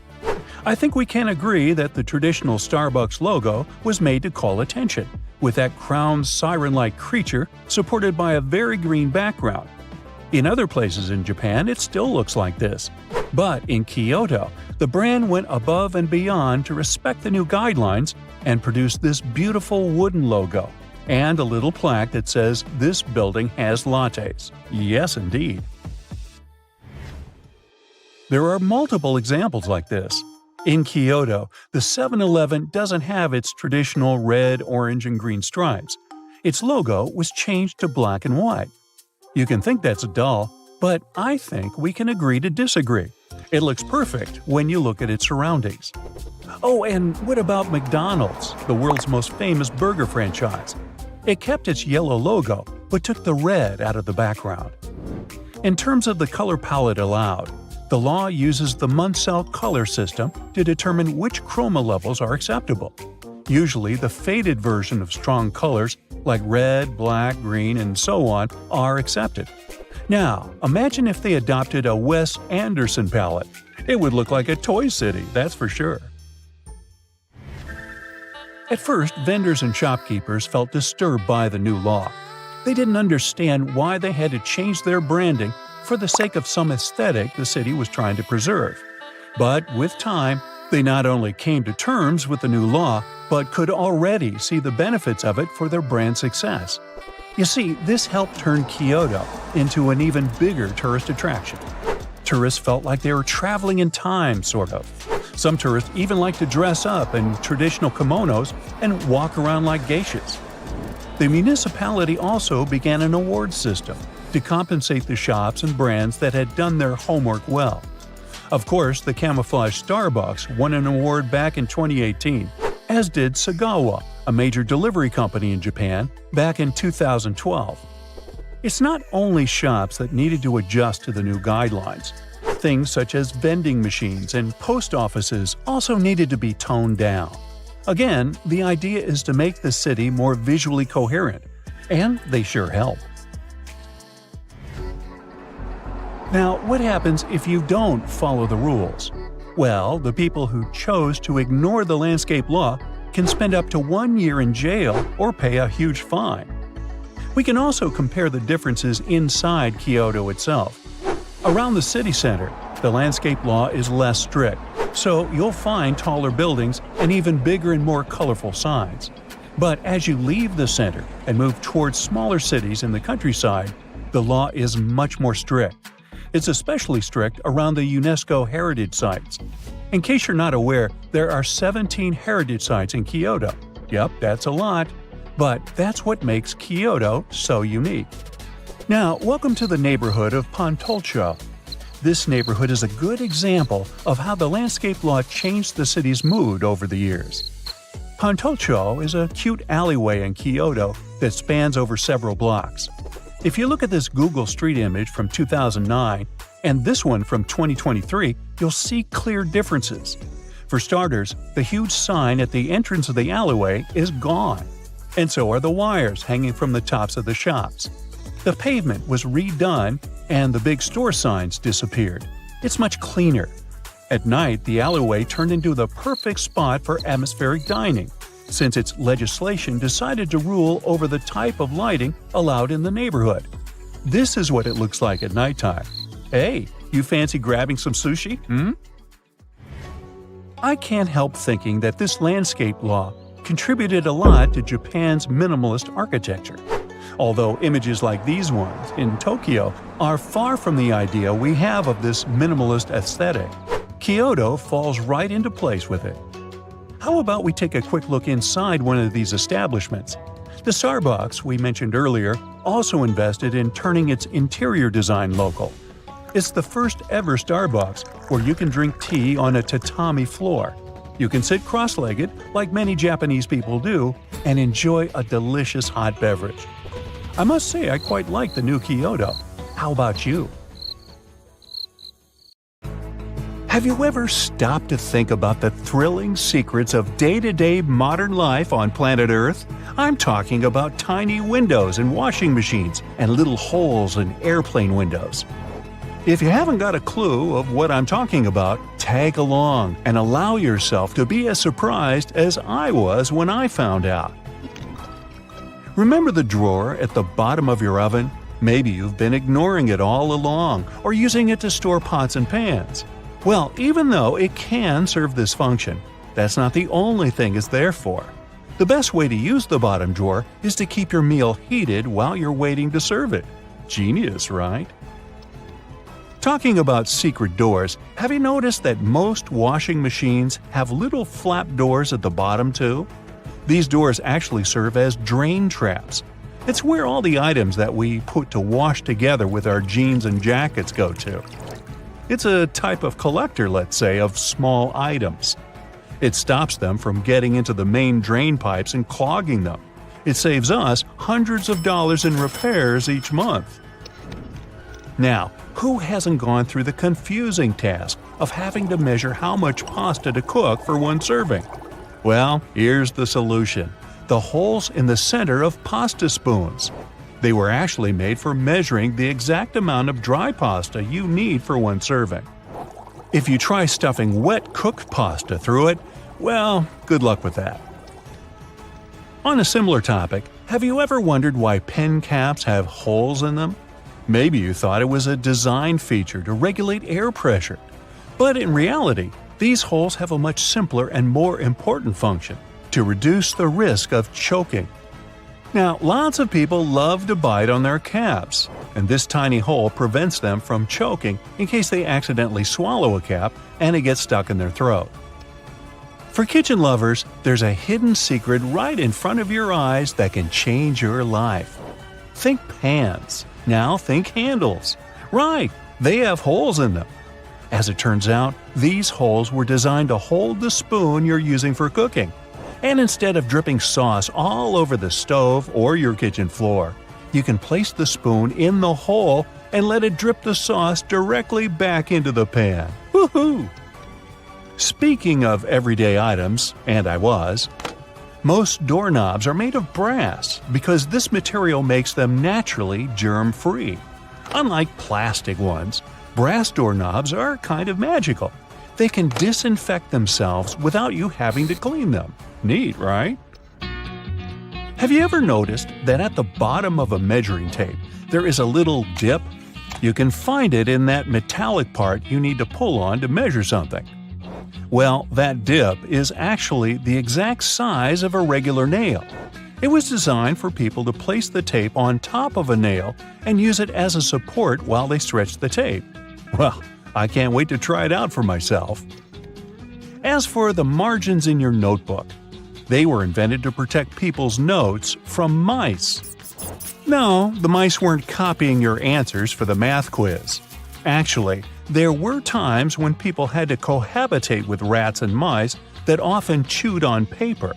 I think we can agree that the traditional Starbucks logo was made to call attention, with that crowned siren-like creature supported by a very green background. In other places in Japan, it still looks like this. But in Kyoto, the brand went above and beyond to respect the new guidelines and produced this beautiful wooden logo and a little plaque that says this building has lattes. Yes, indeed. There are multiple examples like this. In Kyoto, the 7-Eleven doesn't have its traditional red, orange, and green stripes. Its logo was changed to black and white. You can think that's dull, but I think we can agree to disagree. It looks perfect when you look at its surroundings. Oh, and what about McDonald's, the world's most famous burger franchise? It kept its yellow logo, but took the red out of the background. In terms of the color palette allowed, the law uses the Munsell color system to determine which chroma levels are acceptable. Usually, the faded version of strong colors like red, black, green, and so on are accepted. Now, imagine if they adopted a Wes Anderson palette. It would look like a Toy City, that's for sure. At first, vendors and shopkeepers felt disturbed by the new law. They didn't understand why they had to change their branding for the sake of some aesthetic the city was trying to preserve. But with time, they not only came to terms with the new law, but could already see the benefits of it for their brand success. You see, this helped turn Kyoto into an even bigger tourist attraction. Tourists felt like they were traveling in time, sort of. Some tourists even like to dress up in traditional kimonos and walk around like geishas. The municipality also began an award system to compensate the shops and brands that had done their homework well. Of course, the camouflage Starbucks won an award back in 2018, as did Sagawa, a major delivery company in Japan, back in 2012. It's not only shops that needed to adjust to the new guidelines. Things such as vending machines and post offices also needed to be toned down. Again, the idea is to make the city more visually coherent, and they sure help. Now, what happens if you don't follow the rules? Well, the people who chose to ignore the landscape law can spend up to 1 year in jail or pay a huge fine. We can also compare the differences inside Kyoto itself. Around the city center, the landscape law is less strict, so you'll find taller buildings and even bigger and more colorful signs. But as you leave the center and move towards smaller cities in the countryside, the law is much more strict. It's especially strict around the UNESCO heritage sites. In case you're not aware, there are 17 heritage sites in Kyoto. Yep, that's a lot. But that's what makes Kyoto so unique. Now, welcome to the neighborhood of Pontulcho. This neighborhood is a good example of how the landscape law changed the city's mood over the years. Pontulcho is a cute alleyway in Kyoto that spans over several blocks. If you look at this Google Street image from 2009 and this one from 2023, you'll see clear differences. For starters, the huge sign at the entrance of the alleyway is gone, and so are the wires hanging from the tops of the shops. The pavement was redone and the big store signs disappeared. It's much cleaner. At night, the alleyway turned into the perfect spot for atmospheric dining, since its legislation decided to rule over the type of lighting allowed in the neighborhood. This is what it looks like at nighttime. Hey, you fancy grabbing some sushi? I can't help thinking that this landscape law contributed a lot to Japan's minimalist architecture. Although images like these ones in Tokyo are far from the idea we have of this minimalist aesthetic, Kyoto falls right into place with it. How about we take a quick look inside one of these establishments? The Starbucks we mentioned earlier also invested in turning its interior design local. It's the first ever Starbucks where you can drink tea on a tatami floor. You can sit cross-legged, like many Japanese people do, and enjoy a delicious hot beverage. I must say I quite like the new Kyoto. How about you? Have you ever stopped to think about the thrilling secrets of day-to-day modern life on planet Earth? I'm talking about tiny windows in washing machines and little holes in airplane windows. If you haven't got a clue of what I'm talking about, tag along and allow yourself to be as surprised as I was when I found out. Remember the drawer at the bottom of your oven? Maybe you've been ignoring it all along or using it to store pots and pans. Well, even though it can serve this function, that's not the only thing it's there for. The best way to use the bottom drawer is to keep your meal heated while you're waiting to serve it. Genius, right? Talking about secret doors, have you noticed that most washing machines have little flap doors at the bottom too? These doors actually serve as drain traps. It's where all the items that we put to wash together with our jeans and jackets go to. It's a type of collector, let's say, of small items. It stops them from getting into the main drain pipes and clogging them. It saves us hundreds of dollars in repairs each month. Now, who hasn't gone through the confusing task of having to measure how much pasta to cook for one serving? Well, here's the solution: the holes in the center of pasta spoons. They were actually made for measuring the exact amount of dry pasta you need for one serving. If you try stuffing wet cooked pasta through it, well, good luck with that. On a similar topic, have you ever wondered why pen caps have holes in them? Maybe you thought it was a design feature to regulate air pressure. But in reality, these holes have a much simpler and more important function: to reduce the risk of choking. Now, lots of people love to bite on their caps, and this tiny hole prevents them from choking in case they accidentally swallow a cap and it gets stuck in their throat. For kitchen lovers, there's a hidden secret right in front of your eyes that can change your life. Think pans. Now think handles. Right, they have holes in them. As it turns out, these holes were designed to hold the spoon you're using for cooking. And instead of dripping sauce all over the stove or your kitchen floor, you can place the spoon in the hole and let it drip the sauce directly back into the pan. Woohoo! Speaking of everyday items, and I was, most doorknobs are made of brass because this material makes them naturally germ-free. Unlike plastic ones, brass doorknobs are kind of magical. They can disinfect themselves without you having to clean them. Neat, right? Have you ever noticed that at the bottom of a measuring tape there is a little dip? You can find it in that metallic part you need to pull on to measure something. Well, that dip is actually the exact size of a regular nail. It was designed for people to place the tape on top of a nail and use it as a support while they stretch the tape. Well, I can't wait to try it out for myself. As for the margins in your notebook, they were invented to protect people's notes from mice. No, the mice weren't copying your answers for the math quiz. Actually, there were times when people had to cohabitate with rats and mice that often chewed on paper.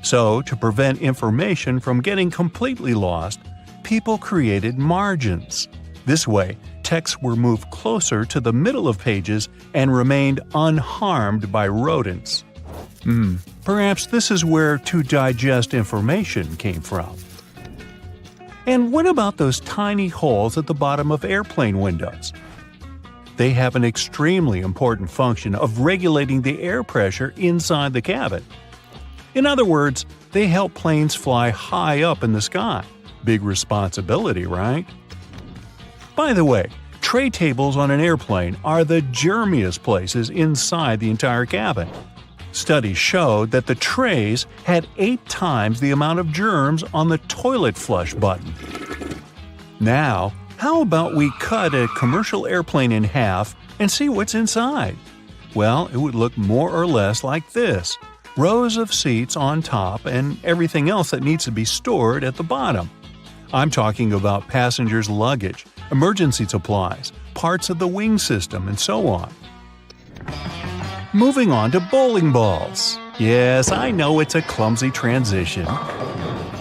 So, to prevent information from getting completely lost, people created margins. This way, texts were moved closer to the middle of pages and remained unharmed by rodents. Perhaps this is where to digest information came from. And what about those tiny holes at the bottom of airplane windows? They have an extremely important function of regulating the air pressure inside the cabin. In other words, they help planes fly high up in the sky. Big responsibility, right? By the way, tray tables on an airplane are the germiest places inside the entire cabin. Studies showed that the trays had 8 times the amount of germs on the toilet flush button. Now, how about we cut a commercial airplane in half and see what's inside? Well, it would look more or less like this: rows of seats on top and everything else that needs to be stored at the bottom. I'm talking about passengers' luggage, emergency supplies, parts of the wing system, and so on. Moving on to bowling balls. Yes, I know it's a clumsy transition.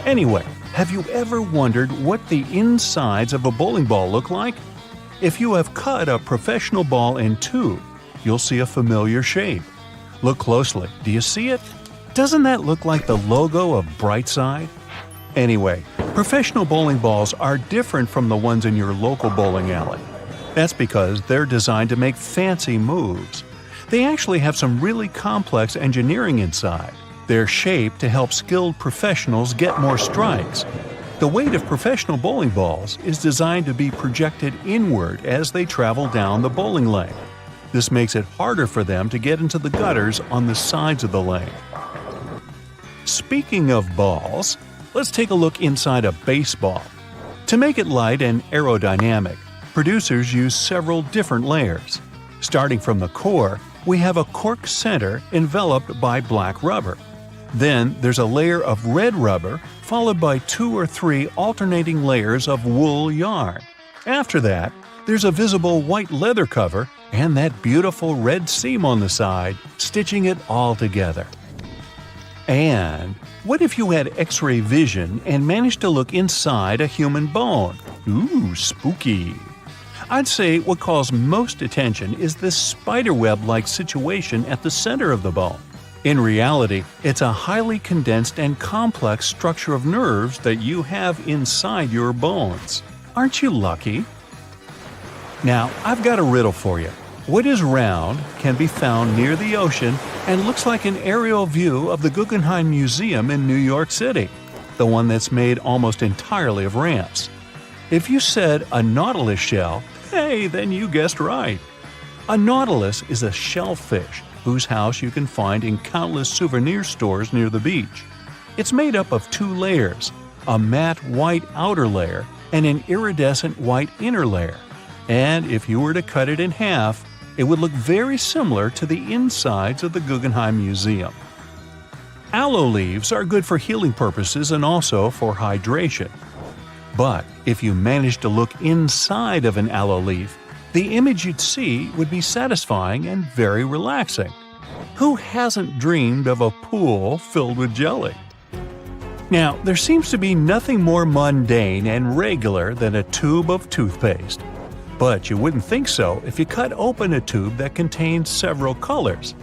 Anyway, have you ever wondered what the insides of a bowling ball look like? If you have cut a professional ball in two, you'll see a familiar shape. Look closely. Do you see it? Doesn't that look like the logo of Brightside? Anyway, professional bowling balls are different from the ones in your local bowling alley. That's because they're designed to make fancy moves. They actually have some really complex engineering inside. They're shaped to help skilled professionals get more strikes. The weight of professional bowling balls is designed to be projected inward as they travel down the bowling lane. This makes it harder for them to get into the gutters on the sides of the lane. Speaking of balls, let's take a look inside a baseball. To make it light and aerodynamic, producers use several different layers. Starting from the core, we have a cork center enveloped by black rubber. Then there's a layer of red rubber, followed by 2 or 3 alternating layers of wool yarn. After that, there's a visible white leather cover and that beautiful red seam on the side, stitching it all together. And what if you had X-ray vision and managed to look inside a human bone? Ooh, spooky! I'd say what calls most attention is this spiderweb-like situation at the center of the bone. In reality, it's a highly condensed and complex structure of nerves that you have inside your bones. Aren't you lucky? Now, I've got a riddle for you. What is round, can be found near the ocean, and looks like an aerial view of the Guggenheim Museum in New York City, the one that's made almost entirely of ramps? If you said a nautilus shell, hey, then you guessed right. A nautilus is a shellfish whose house you can find in countless souvenir stores near the beach. It's made up of 2 layers, a matte white outer layer and an iridescent white inner layer. And if you were to cut it in half, it would look very similar to the insides of the Guggenheim Museum. Aloe leaves are good for healing purposes and also for hydration. But if you managed to look inside of an aloe leaf, the image you'd see would be satisfying and very relaxing. Who hasn't dreamed of a pool filled with jelly? Now, there seems to be nothing more mundane and regular than a tube of toothpaste. But you wouldn't think so if you cut open a tube that contains several colors.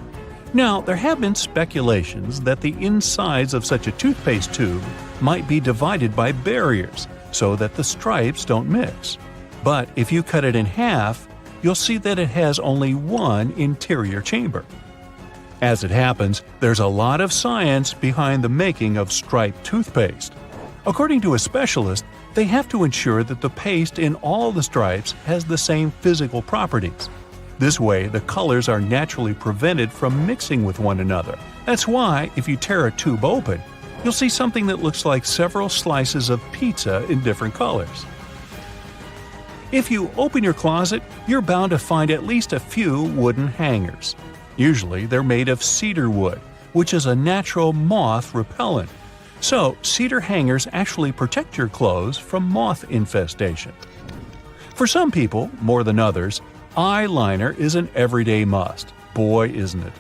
Now, there have been speculations that the insides of such a toothpaste tube might be divided by barriers so that the stripes don't mix. But if you cut it in half, you'll see that it has only one interior chamber. As it happens, there's a lot of science behind the making of striped toothpaste. According to a specialist, they have to ensure that the paste in all the stripes has the same physical properties. This way, the colors are naturally prevented from mixing with one another. That's why, if you tear a tube open, you'll see something that looks like several slices of pizza in different colors. If you open your closet, you're bound to find at least a few wooden hangers. Usually, they're made of cedar wood, which is a natural moth repellent. So, cedar hangers actually protect your clothes from moth infestation. For some people, more than others, eyeliner is an everyday must. Boy, isn't it.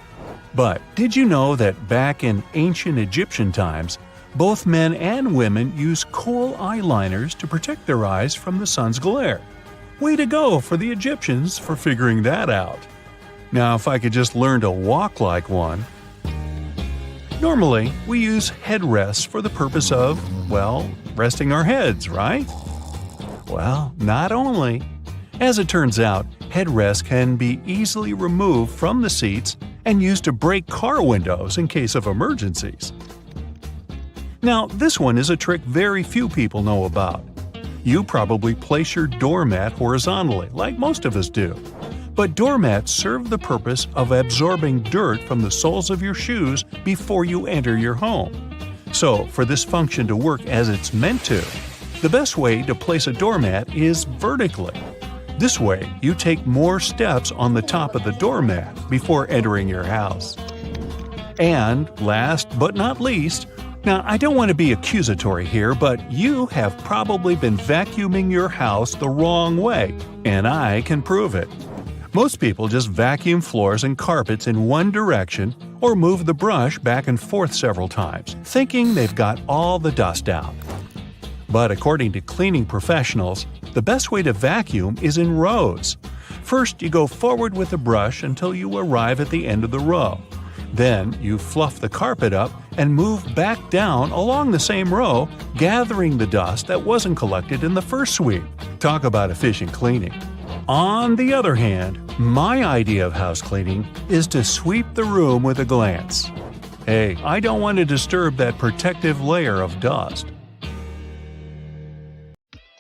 But did you know that back in ancient Egyptian times, both men and women used kohl eyeliners to protect their eyes from the sun's glare? Way to go for the Egyptians for figuring that out. Now, if I could just learn to walk like one. Normally, we use headrests for the purpose of, well, resting our heads, right? Well, not only. As it turns out, headrests can be easily removed from the seats and used to break car windows in case of emergencies. Now, this one is a trick very few people know about. You probably place your doormat horizontally, like most of us do. But doormats serve the purpose of absorbing dirt from the soles of your shoes before you enter your home. So, for this function to work as it's meant to, the best way to place a doormat is vertically. This way, you take more steps on the top of the doormat before entering your house. And last but not least, now I don't want to be accusatory here, but you have probably been vacuuming your house the wrong way, and I can prove it. Most people just vacuum floors and carpets in one direction or move the brush back and forth several times, thinking they've got all the dust out. But according to cleaning professionals, the best way to vacuum is in rows. First, you go forward with the brush until you arrive at the end of the row. Then, you fluff the carpet up and move back down along the same row, gathering the dust that wasn't collected in the first sweep. Talk about efficient cleaning. On the other hand, my idea of house cleaning is to sweep the room with a glance. Hey, I don't want to disturb that protective layer of dust.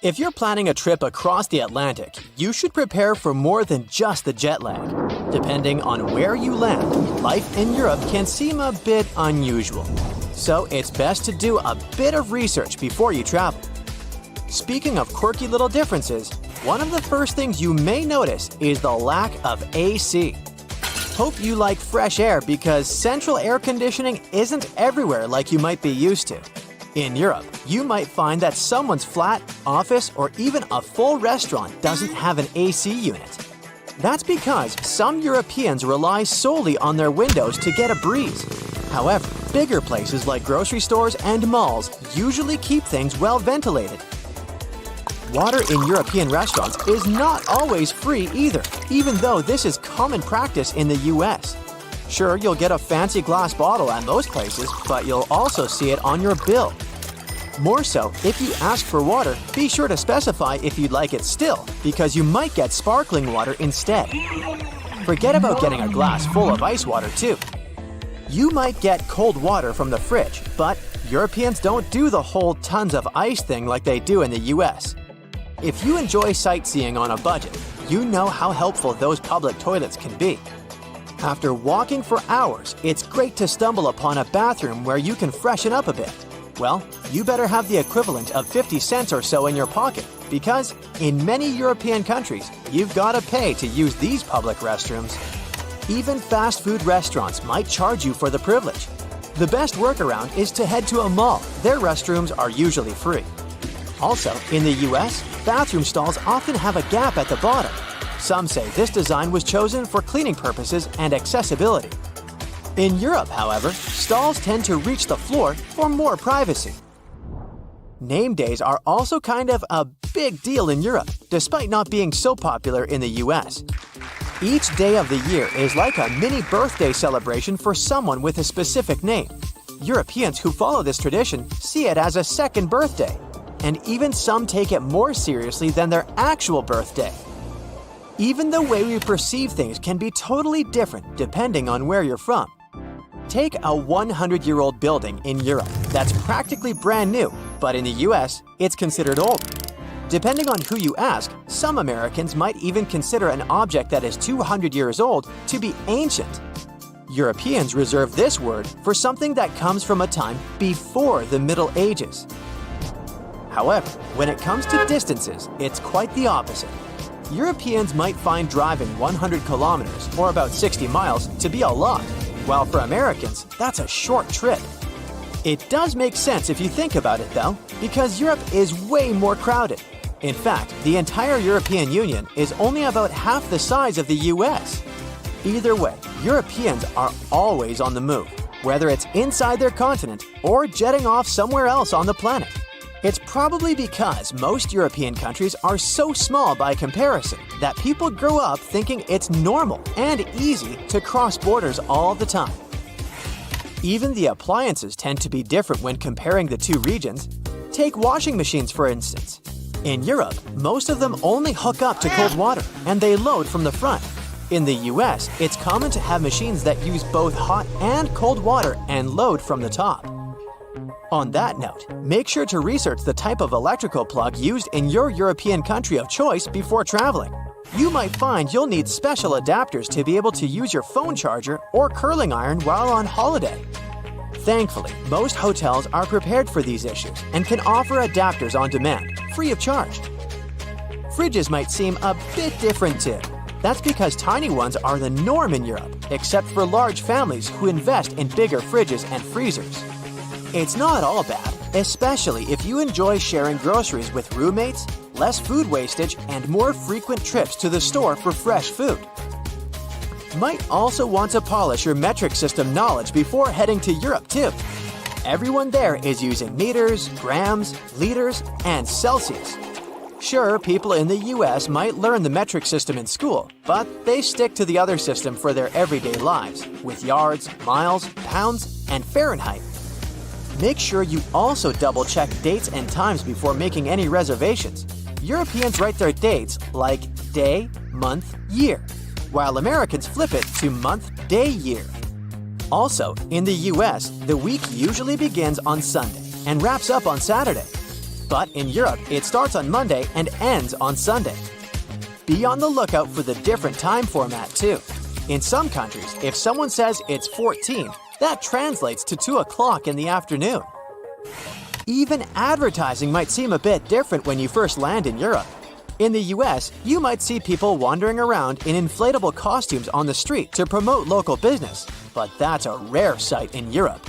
If you're planning a trip across the Atlantic, you should prepare for more than just the jet lag. Depending on where you land, life in Europe can seem a bit unusual. So it's best to do a bit of research before you travel. Speaking of quirky little differences, one of the first things you may notice is the lack of AC. Hope you like fresh air because central air conditioning isn't everywhere like you might be used to. In Europe, you might find that someone's flat, office, or even a full restaurant doesn't have an AC unit. That's because some Europeans rely solely on their windows to get a breeze. However, bigger places like grocery stores and malls usually keep things well ventilated. Water in European restaurants is not always free either, even though this is common practice in the US. Sure, you'll get a fancy glass bottle at most places, but you'll also see it on your bill. More so, if you ask for water, be sure to specify if you'd like it still, because you might get sparkling water instead. Forget about getting a glass full of ice water too. You might get cold water from the fridge, but Europeans don't do the whole tons of ice thing like they do in the US. If you enjoy sightseeing on a budget, you know how helpful those public toilets can be. After walking for hours, it's great to stumble upon a bathroom where you can freshen up a bit. Well, you better have the equivalent of 50 cents or so in your pocket, because in many European countries, you've got to pay to use these public restrooms. Even fast food restaurants might charge you for the privilege. The best workaround is to head to a mall. Their restrooms are usually free. Also, in the US, bathroom stalls often have a gap at the bottom. Some say this design was chosen for cleaning purposes and accessibility. In Europe, however, stalls tend to reach the floor for more privacy. Name days are also kind of a big deal in Europe, despite not being so popular in the US. Each day of the year is like a mini birthday celebration for someone with a specific name. Europeans who follow this tradition see it as a second birthday, and even some take it more seriously than their actual birthday. Even the way we perceive things can be totally different depending on where you're from. Take a 100-year-old building in Europe that's practically brand new, but in the US, it's considered old. Depending on who you ask, some Americans might even consider an object that is 200 years old to be ancient. Europeans reserve this word for something that comes from a time before the Middle Ages. However, when it comes to distances, it's quite the opposite. Europeans might find driving 100 kilometers, or about 60 miles, to be a lot, while for Americans, that's a short trip. It does make sense if you think about it, though, because Europe is way more crowded. In fact, the entire European Union is only about half the size of the US. Either way, Europeans are always on the move, whether it's inside their continent or jetting off somewhere else on the planet. It's probably because most European countries are so small by comparison that people grow up thinking it's normal and easy to cross borders all the time. Even the appliances tend to be different when comparing the two regions. Take washing machines, for instance. In Europe, most of them only hook up to cold water, and they load from the front. In the US, it's common to have machines that use both hot and cold water and load from the top. On that note, make sure to research the type of electrical plug used in your European country of choice before traveling. You might find you'll need special adapters to be able to use your phone charger or curling iron while on holiday. Thankfully, most hotels are prepared for these issues and can offer adapters on demand, free of charge. Fridges might seem a bit different too. That's because tiny ones are the norm in Europe, except for large families who invest in bigger fridges and freezers. It's not all bad, especially if you enjoy sharing groceries with roommates, less food wastage, and more frequent trips to the store for fresh food. Might also want to polish your metric system knowledge before heading to Europe too. Everyone there is using meters, grams, liters, and Celsius. Sure, people in the US might learn the metric system in school, but they stick to the other system for their everyday lives, with yards, miles, pounds, and Fahrenheit. Make sure you also double-check dates and times before making any reservations. Europeans write their dates like day, month, year, while Americans flip it to month, day, year. Also, in the US, the week usually begins on Sunday and wraps up on Saturday. But in Europe, it starts on Monday and ends on Sunday. Be on the lookout for the different time format too. In some countries, if someone says it's 14, that translates to 2 o'clock in the afternoon. Even advertising might seem a bit different when you first land in Europe. In the US, you might see people wandering around in inflatable costumes on the street to promote local business, but that's a rare sight in Europe.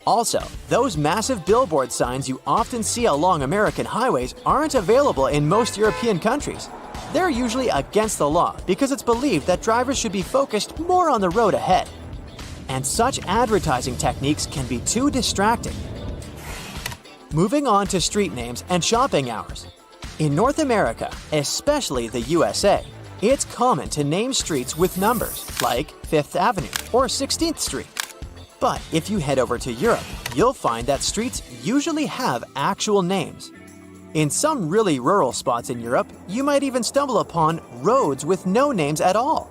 Also, those massive billboard signs you often see along American highways aren't available in most European countries. They're usually against the law because it's believed that drivers should be focused more on the road ahead. And such advertising techniques can be too distracting. Moving on to street names and shopping hours. In North America, especially the USA, it's common to name streets with numbers, like 5th Avenue or 16th Street. But if you head over to Europe, you'll find that streets usually have actual names. In some really rural spots in Europe, you might even stumble upon roads with no names at all.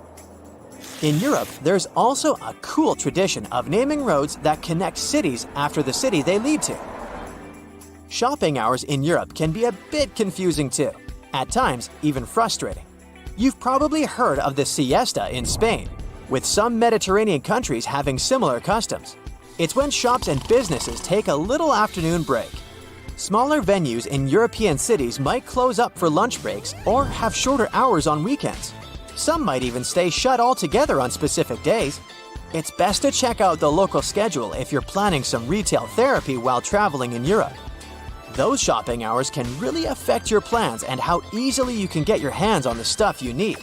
In Europe, there's also a cool tradition of naming roads that connect cities after the city they lead to. Shopping hours in Europe can be a bit confusing too, at times even frustrating. You've probably heard of the siesta in Spain, with some Mediterranean countries having similar customs. It's when shops and businesses take a little afternoon break. Smaller venues in European cities might close up for lunch breaks or have shorter hours on weekends. Some might even stay shut altogether on specific days. It's best to check out the local schedule if you're planning some retail therapy while traveling in Europe. Those shopping hours can really affect your plans and how easily you can get your hands on the stuff you need.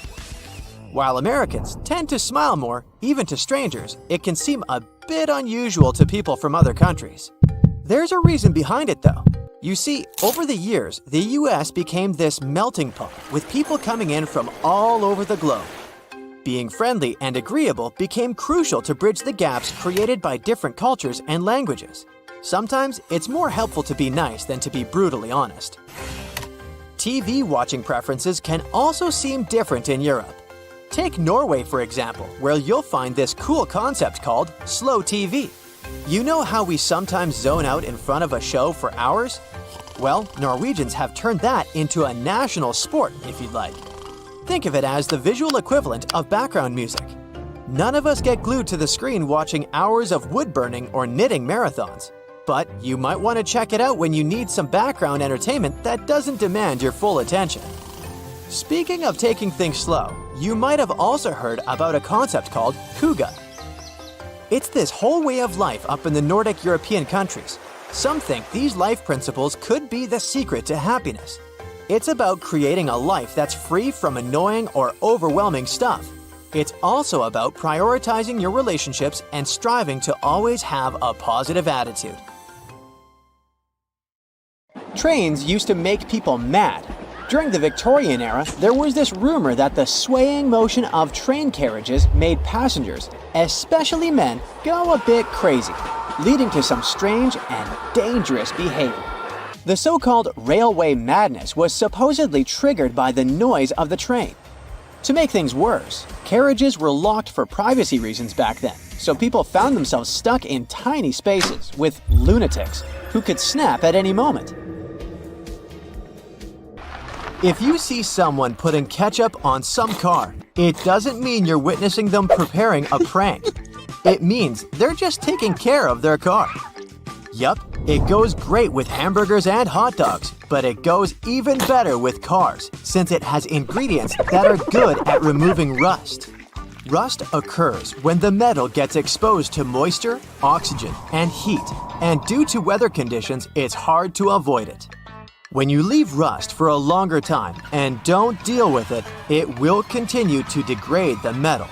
While Americans tend to smile more, even to strangers, it can seem a bit unusual to people from other countries. There's a reason behind it though. You see, over the years, the US became this melting pot with people coming in from all over the globe. Being friendly and agreeable became crucial to bridge the gaps created by different cultures and languages. Sometimes it's more helpful to be nice than to be brutally honest. TV watching preferences can also seem different in Europe. Take Norway, for example, where you'll find this cool concept called slow TV. You know how we sometimes zone out in front of a show for hours? Well, Norwegians have turned that into a national sport, if you'd like. Think of it as the visual equivalent of background music. None of us get glued to the screen watching hours of wood burning or knitting marathons. But you might want to check it out when you need some background entertainment that doesn't demand your full attention. Speaking of taking things slow, you might have also heard about a concept called hygge. It's this whole way of life up in the Nordic European countries. Some think these life principles could be the secret to happiness. It's about creating a life that's free from annoying or overwhelming stuff. It's also about prioritizing your relationships and striving to always have a positive attitude. Trains used to make people mad. During the Victorian era, there was this rumor that the swaying motion of train carriages made passengers, especially men, go a bit crazy, leading to some strange and dangerous behavior. The so-called railway madness was supposedly triggered by the noise of the train. To make things worse, carriages were locked for privacy reasons back then, so people found themselves stuck in tiny spaces with lunatics who could snap at any moment. If you see someone putting ketchup on some car, it doesn't mean you're witnessing them preparing a prank. It means they're just taking care of their car. Yup, it goes great with hamburgers and hot dogs, but it goes even better with cars since it has ingredients that are good at removing rust. Rust occurs when the metal gets exposed to moisture, oxygen, and heat, and due to weather conditions, it's hard to avoid it. When you leave rust for a longer time and don't deal with it, it will continue to degrade the metal.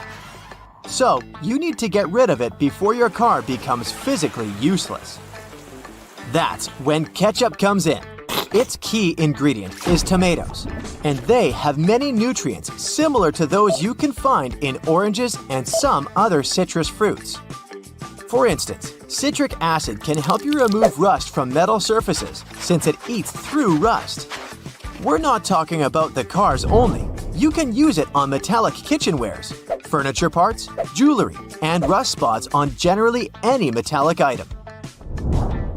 So, you need to get rid of it before your car becomes physically useless. That's when ketchup comes in. Its key ingredient is tomatoes, and they have many nutrients similar to those you can find in oranges and some other citrus fruits. For instance, citric acid can help you remove rust from metal surfaces since it eats through rust. We're not talking about the cars only. You can use it on metallic kitchenwares, furniture parts, jewelry, and rust spots on generally any metallic item.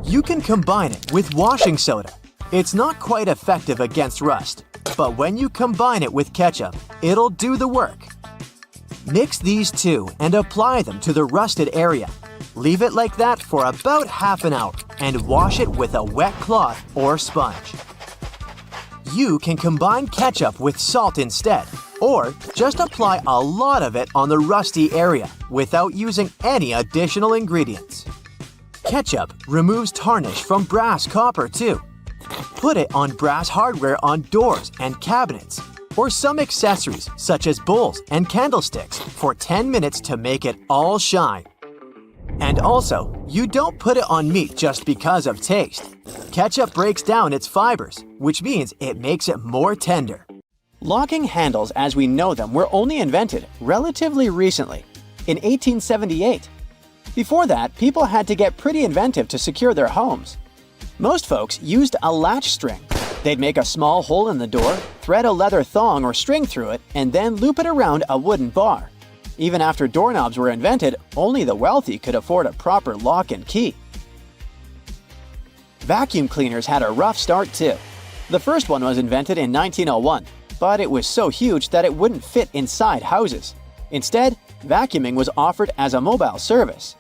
You can combine it with washing soda. It's not quite effective against rust, but when you combine it with ketchup, it'll do the work. Mix these two and apply them to the rusted area. Leave it like that for about half an hour and wash it with a wet cloth or sponge. You can combine ketchup with salt instead, or just apply a lot of it on the rusty area without using any additional ingredients. Ketchup removes tarnish from brass copper too. Put it on brass hardware on doors and cabinets, or some accessories such as bowls and candlesticks for 10 minutes to make it all shine. And also, you don't put it on meat just because of taste. Ketchup breaks down its fibers, which means it makes it more tender. Locking handles as we know them were only invented relatively recently, in 1878. Before that, people had to get pretty inventive to secure their homes. Most folks used a latch string. They'd make a small hole in the door, thread a leather thong or string through it, and then loop it around a wooden bar. Even after doorknobs were invented, only the wealthy could afford a proper lock and key. Vacuum cleaners had a rough start too. The first one was invented in 1901, but it was so huge that it wouldn't fit inside houses. Instead, vacuuming was offered as a mobile service.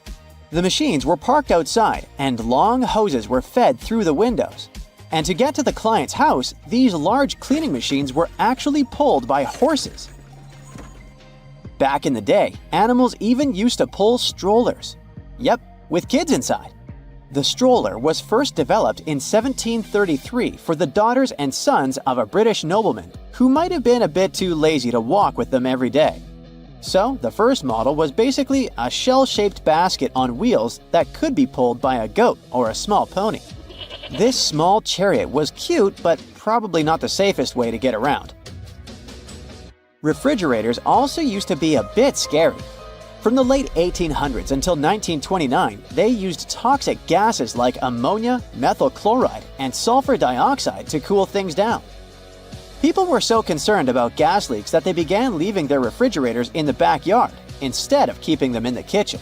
The machines were parked outside, and long hoses were fed through the windows. And to get to the client's house, these large cleaning machines were actually pulled by horses. Back in the day, animals even used to pull strollers. Yep, with kids inside. The stroller was first developed in 1733 for the daughters and sons of a British nobleman who might have been a bit too lazy to walk with them every day. So, the first model was basically a shell-shaped basket on wheels that could be pulled by a goat or a small pony. This small chariot was cute, but probably not the safest way to get around. Refrigerators also used to be a bit scary. From the late 1800s until 1929, they used toxic gases like ammonia, methyl chloride, and sulfur dioxide to cool things down. People were so concerned about gas leaks that they began leaving their refrigerators in the backyard instead of keeping them in the kitchen.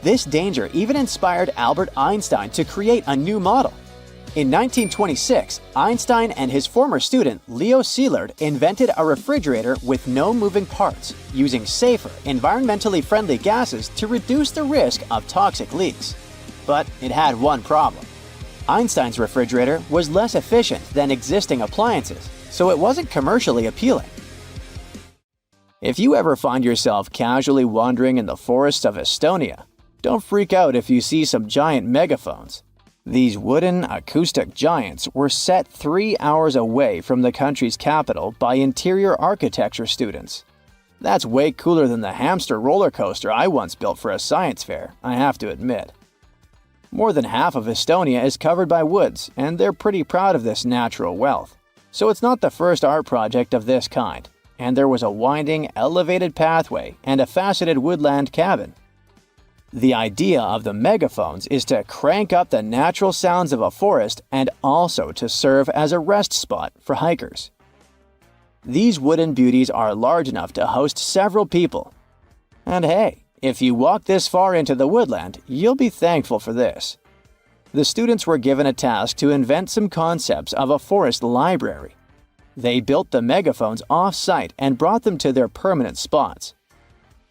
This danger even inspired Albert Einstein to create a new model. In 1926, Einstein and his former student Leo Szilard invented a refrigerator with no moving parts, using safer, environmentally friendly gases to reduce the risk of toxic leaks. But it had one problem. Einstein's refrigerator was less efficient than existing appliances, so it wasn't commercially appealing. If you ever find yourself casually wandering in the forests of Estonia, don't freak out if you see some giant megaphones. These wooden, acoustic giants were set 3 hours away from the country's capital by interior architecture students. That's way cooler than the hamster roller coaster I once built for a science fair, I have to admit. More than half of Estonia is covered by woods, and they're pretty proud of this natural wealth. So it's not the first art project of this kind, and there was a winding, elevated pathway and a faceted woodland cabin. The idea of the megaphones is to crank up the natural sounds of a forest and also to serve as a rest spot for hikers. These wooden beauties are large enough to host several people. And hey, if you walk this far into the woodland, you'll be thankful for this. The students were given a task to invent some concepts of a forest library. They built the megaphones off-site and brought them to their permanent spots.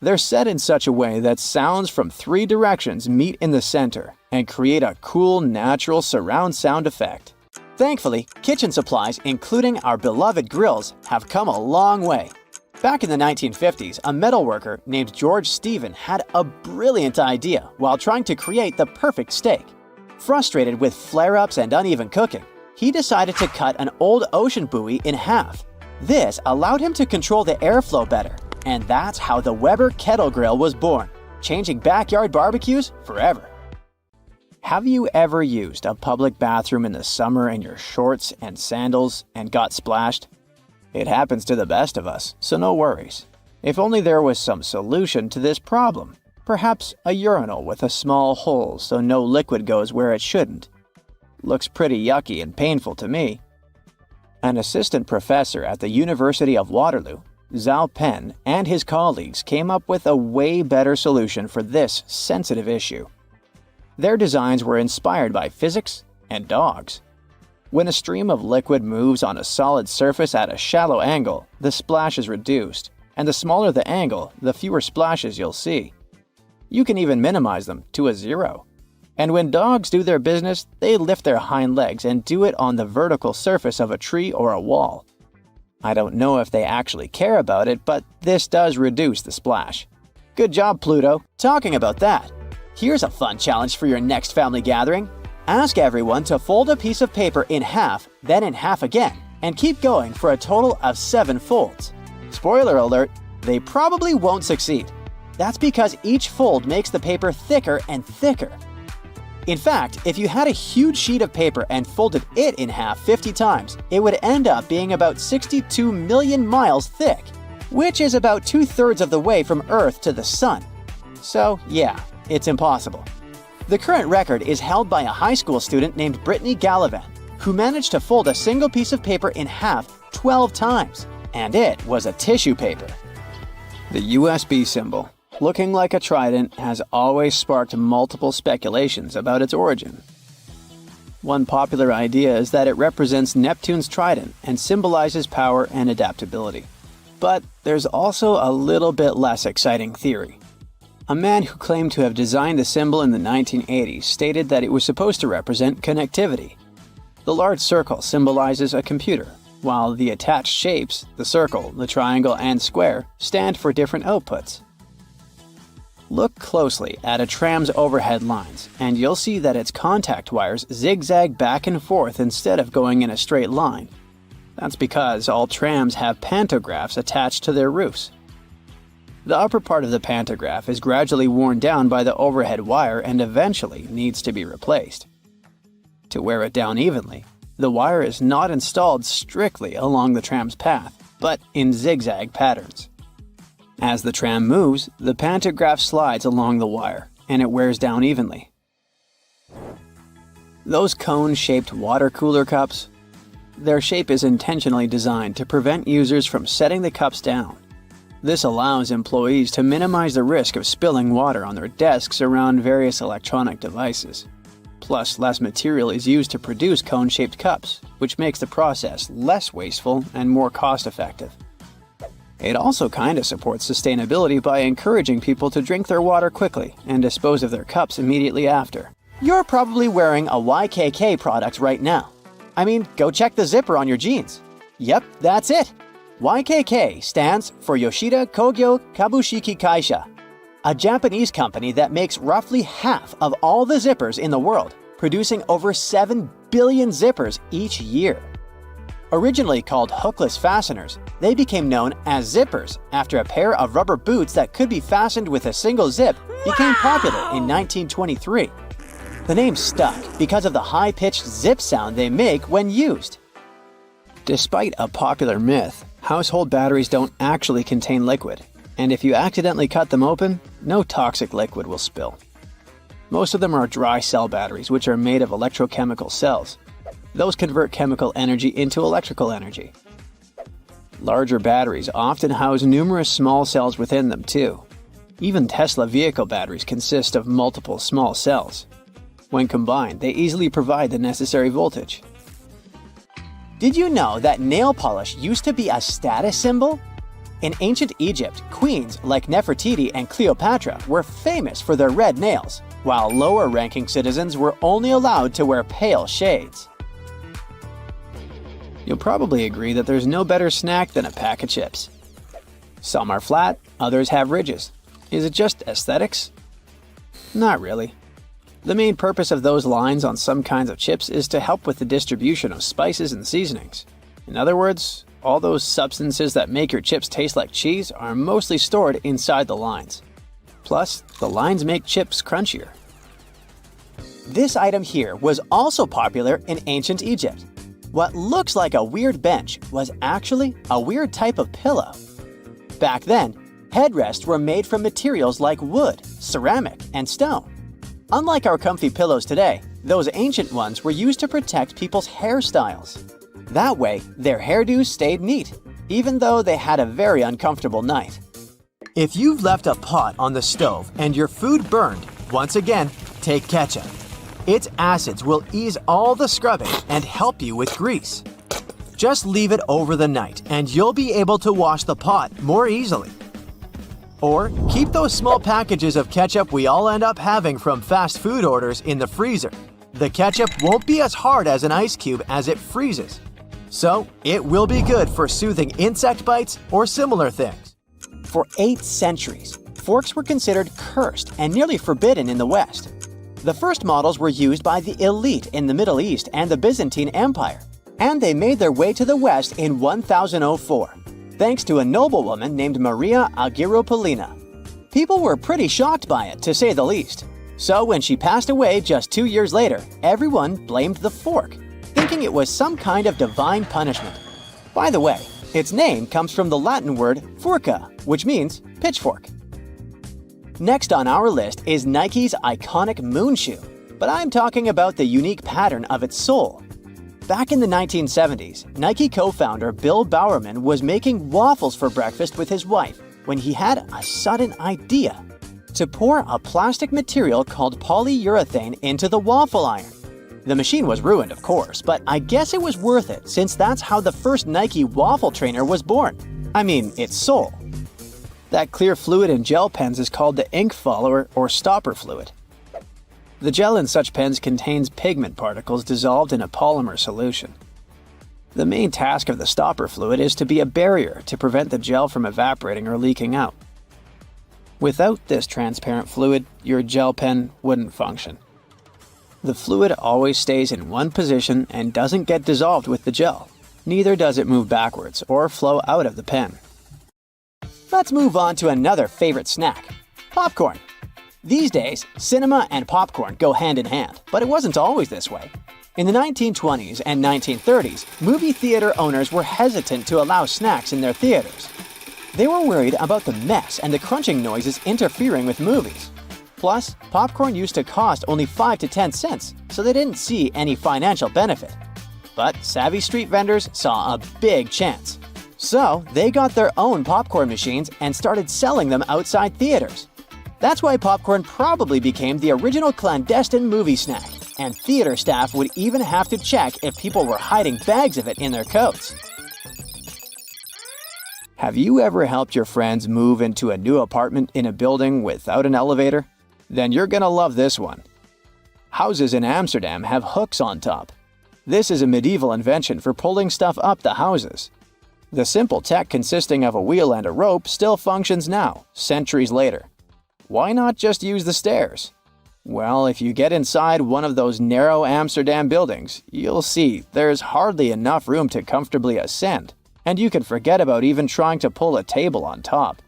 They're set in such a way that sounds from 3 directions meet in the center and create a cool, natural surround sound effect. Thankfully, kitchen supplies, including our beloved grills, have come a long way. Back in the 1950s, a metalworker named George Stephen had a brilliant idea while trying to create the perfect steak. Frustrated with flare-ups and uneven cooking, he decided to cut an old ocean buoy in half. This allowed him to control the airflow better. And that's how the Weber Kettle Grill was born, changing backyard barbecues forever. Have you ever used a public bathroom in the summer in your shorts and sandals and got splashed? It happens to the best of us, so no worries. If only there was some solution to this problem. Perhaps a urinal with a small hole so no liquid goes where it shouldn't. Looks pretty yucky and painful to me. An assistant professor at the University of Waterloo, Zhao Pen, and his colleagues came up with a way better solution for this sensitive issue. Their designs were inspired by physics and dogs. When a stream of liquid moves on a solid surface at a shallow angle, the splash is reduced, and the smaller the angle, the fewer splashes you'll see. You can even minimize them to a 0. And when dogs do their business, they lift their hind legs and do it on the vertical surface of a tree or a wall. I don't know if they actually care about it, but this does reduce the splash. Good job, Pluto. Talking about that, here's a fun challenge for your next family gathering. Ask everyone to fold a piece of paper in half, then in half again, and keep going for a total of 7 folds. Spoiler alert, they probably won't succeed. That's because each fold makes the paper thicker and thicker. In fact, if you had a huge sheet of paper and folded it in half 50 times, it would end up being about 62 million miles thick, which is about 2/3 of the way from Earth to the Sun. So yeah, it's impossible. The current record is held by a high school student named Brittany Gallivan, who managed to fold a single piece of paper in half 12 times, and it was a tissue paper. The USB symbol, looking like a trident, has always sparked multiple speculations about its origin. One popular idea is that it represents Neptune's trident and symbolizes power and adaptability. But there's also a little bit less exciting theory. A man who claimed to have designed the symbol in the 1980s stated that it was supposed to represent connectivity. The large circle symbolizes a computer, while the attached shapes, the circle, the triangle, and square, stand for different outputs. Look closely at a tram's overhead lines, and you'll see that its contact wires zigzag back and forth instead of going in a straight line. That's because all trams have pantographs attached to their roofs. The upper part of the pantograph is gradually worn down by the overhead wire and eventually needs to be replaced. To wear it down evenly, the wire is not installed strictly along the tram's path, but in zigzag patterns. As the tram moves, the pantograph slides along the wire, and it wears down evenly. Those cone-shaped water cooler cups? Their shape is intentionally designed to prevent users from setting the cups down. This allows employees to minimize the risk of spilling water on their desks around various electronic devices. Plus, less material is used to produce cone-shaped cups, which makes the process less wasteful and more cost-effective. It also kinda supports sustainability by encouraging people to drink their water quickly and dispose of their cups immediately after. You're probably wearing a YKK product right now. I mean, go check the zipper on your jeans. Yep, that's it. YKK stands for Yoshida Kogyo Kabushiki Kaisha, a Japanese company that makes roughly half of all the zippers in the world, producing over 7 billion zippers each year. Originally called hookless fasteners, they became known as zippers after a pair of rubber boots that could be fastened with a single zip became popular in 1923. The name stuck because of the high-pitched zip sound they make when used. Despite a popular myth, household batteries don't actually contain liquid, and if you accidentally cut them open, no toxic liquid will spill. Most of them are dry cell batteries, which are made of electrochemical cells. Those convert chemical energy into electrical energy. Larger batteries often house numerous small cells within them too. Even Tesla vehicle batteries consist of multiple small cells. When combined, they easily provide the necessary voltage. Did you know that nail polish used to be a status symbol? In ancient Egypt, queens like Nefertiti and Cleopatra were famous for their red nails, while lower-ranking citizens were only allowed to wear pale shades. You'll probably agree that there's no better snack than a pack of chips. Some are flat, others have ridges. Is it just aesthetics? Not really. The main purpose of those lines on some kinds of chips is to help with the distribution of spices and seasonings. In other words, all those substances that make your chips taste like cheese are mostly stored inside the lines. Plus, the lines make chips crunchier. This item here was also popular in ancient Egypt. What looks like a weird bench was actually a weird type of pillow. Back then, headrests were made from materials like wood, ceramic, and stone. Unlike our comfy pillows today, those ancient ones were used to protect people's hairstyles. That way, their hairdos stayed neat, even though they had a very uncomfortable night. If you've left a pot on the stove and your food burned, once again, take ketchup. Its acids will ease all the scrubbing and help you with grease. Just leave it over the night and you'll be able to wash the pot more easily. Or keep those small packages of ketchup we all end up having from fast food orders in the freezer. The ketchup won't be as hard as an ice cube as it freezes. So it will be good for soothing insect bites or similar things. For 8 centuries, forks were considered cursed and nearly forbidden in the West. The first models were used by the elite in the Middle East and the Byzantine Empire, and they made their way to the West in 1004, thanks to a noblewoman named Maria Agrippina. People were pretty shocked by it, to say the least. So when she passed away just 2 years later, everyone blamed the fork, thinking it was some kind of divine punishment. By the way, its name comes from the Latin word furca, which means pitchfork. Next on our list is Nike's iconic moon shoe, but I'm talking about the unique pattern of its sole. Back in the 1970s, Nike co-founder Bill Bowerman was making waffles for breakfast with his wife when he had a sudden idea to pour a plastic material called polyurethane into the waffle iron. The machine was ruined, of course, but I guess it was worth it since that's how the first Nike waffle trainer was born. I mean, its sole. That clear fluid in gel pens is called the ink follower or stopper fluid. The gel in such pens contains pigment particles dissolved in a polymer solution. The main task of the stopper fluid is to be a barrier to prevent the gel from evaporating or leaking out. Without this transparent fluid, your gel pen wouldn't function. The fluid always stays in one position and doesn't get dissolved with the gel. Neither does it move backwards or flow out of the pen. Let's move on to another favorite snack, popcorn. These days, cinema and popcorn go hand in hand, but it wasn't always this way. In the 1920s and 1930s, movie theater owners were hesitant to allow snacks in their theaters. They were worried about the mess and the crunching noises interfering with movies. Plus, popcorn used to cost only 5 to 10 cents, so they didn't see any financial benefit. But savvy street vendors saw a big chance. So, they got their own popcorn machines and started selling them outside theaters. That's why popcorn probably became the original clandestine movie snack, and theater staff would even have to check if people were hiding bags of it in their coats. Have you ever helped your friends move into a new apartment in a building without an elevator? Then you're gonna love this one. Houses in Amsterdam have hooks on top. This is a medieval invention for pulling stuff up the houses. The simple tech consisting of a wheel and a rope still functions now, centuries later. Why not just use the stairs? Well, if you get inside one of those narrow Amsterdam buildings, you'll see there's hardly enough room to comfortably ascend, and you can forget about even trying to pull a table on top.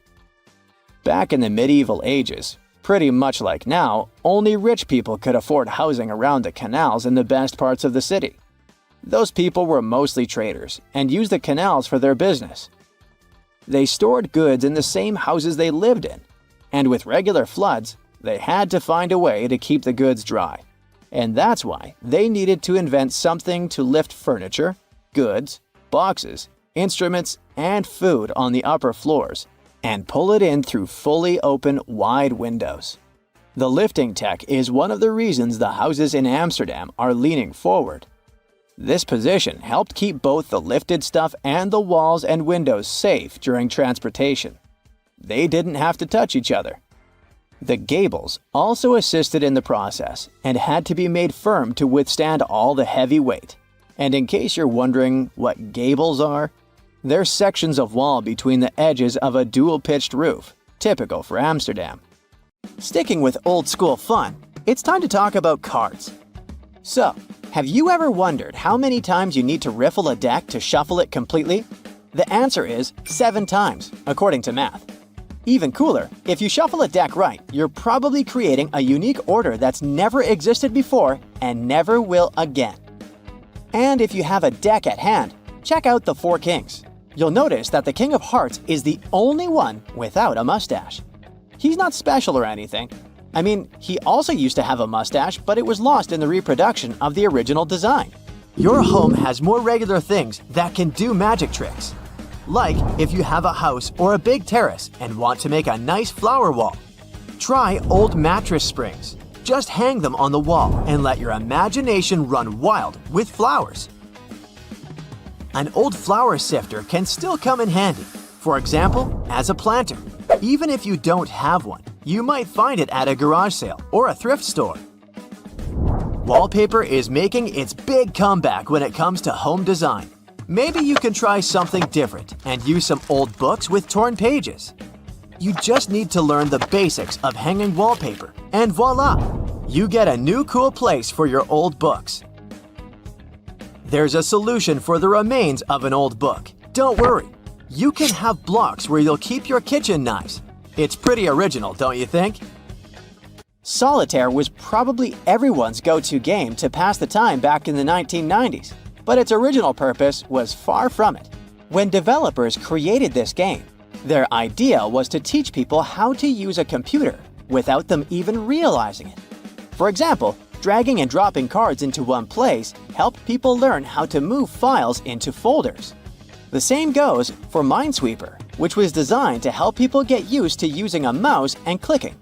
Back in the medieval ages, pretty much like now, only rich people could afford housing around the canals in the best parts of the city. Those people were mostly traders and used the canals for their business. They stored goods in the same houses they lived in, and with regular floods, they had to find a way to keep the goods dry. And that's why they needed to invent something to lift furniture, goods, boxes, instruments, and food on the upper floors, and pull it in through fully open, wide windows. The lifting tech is one of the reasons the houses in Amsterdam are leaning forward. This position helped keep both the lifted stuff and the walls and windows safe during transportation. They didn't have to touch each other. The gables also assisted in the process and had to be made firm to withstand all the heavy weight. And in case you're wondering what gables are, they're sections of wall between the edges of a dual-pitched roof, typical for Amsterdam. Sticking with old-school fun, it's time to talk about cards. So, have you ever wondered how many times you need to riffle a deck to shuffle it completely? The answer is 7 times, according to math. Even cooler, if you shuffle a deck right, you're probably creating a unique order that's never existed before and never will again. And if you have a deck at hand, check out the 4 kings. You'll notice that the King of Hearts is the only one without a mustache. He's not special or anything. I mean, he also used to have a mustache, but it was lost in the reproduction of the original design. Your home has more regular things that can do magic tricks. Like if you have a house or a big terrace and want to make a nice flower wall. Try old mattress springs. Just hang them on the wall and let your imagination run wild with flowers. An old flower sifter can still come in handy, for example, as a planter. Even if you don't have one, you might find it at a garage sale or a thrift store. Wallpaper is making its big comeback when it comes to home design. Maybe you can try something different and use some old books with torn pages. You just need to learn the basics of hanging wallpaper, and voila! You get a new cool place for your old books. There's a solution for the remains of an old book. Don't worry. You can have blocks where you'll keep your kitchen knives. It's pretty original, don't you think? Solitaire was probably everyone's go-to game to pass the time back in the 1990s, but its original purpose was far from it. When developers created this game, their idea was to teach people how to use a computer without them even realizing it. For example, dragging and dropping cards into one place helped people learn how to move files into folders. The same goes for Minesweeper, which was designed to help people get used to using a mouse and clicking.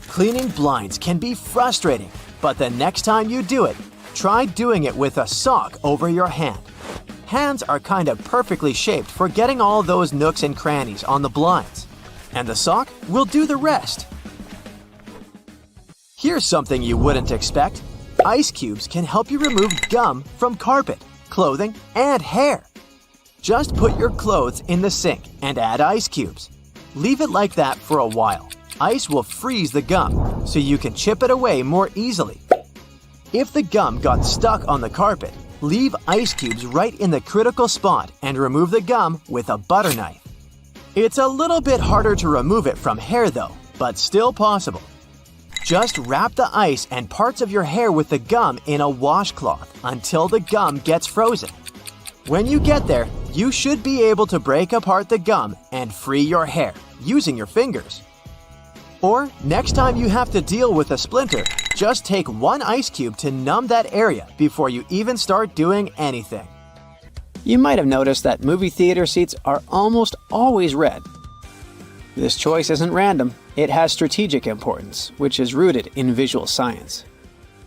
Cleaning blinds can be frustrating, but the next time you do it, try doing it with a sock over your hand. Hands are kind of perfectly shaped for getting all those nooks and crannies on the blinds, and the sock will do the rest. Here's something you wouldn't expect. Ice cubes can help you remove gum from carpet, clothing, and hair. Just put your clothes in the sink and add ice cubes. Leave it like that for a while. Ice will freeze the gum, so you can chip it away more easily. If the gum got stuck on the carpet, leave ice cubes right in the critical spot and remove the gum with a butter knife. It's a little bit harder to remove it from hair though, but still possible. Just wrap the ice and parts of your hair with the gum in a washcloth until the gum gets frozen. When you get there, you should be able to break apart the gum and free your hair using your fingers. Or, next time you have to deal with a splinter, just take one ice cube to numb that area before you even start doing anything. You might have noticed that movie theater seats are almost always red. This choice isn't random. It has strategic importance, which is rooted in visual science.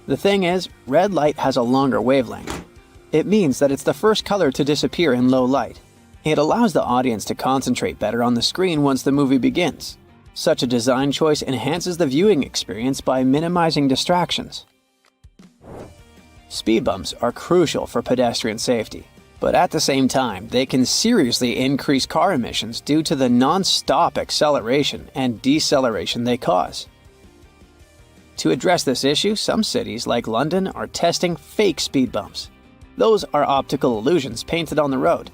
The thing is, red light has a longer wavelength. It means that it's the first color to disappear in low light. It allows the audience to concentrate better on the screen once the movie begins. Such a design choice enhances the viewing experience by minimizing distractions. Speed bumps are crucial for pedestrian safety, but at the same time, they can seriously increase car emissions due to the non-stop acceleration and deceleration they cause. To address this issue, some cities like London are testing fake speed bumps. Those are optical illusions painted on the road.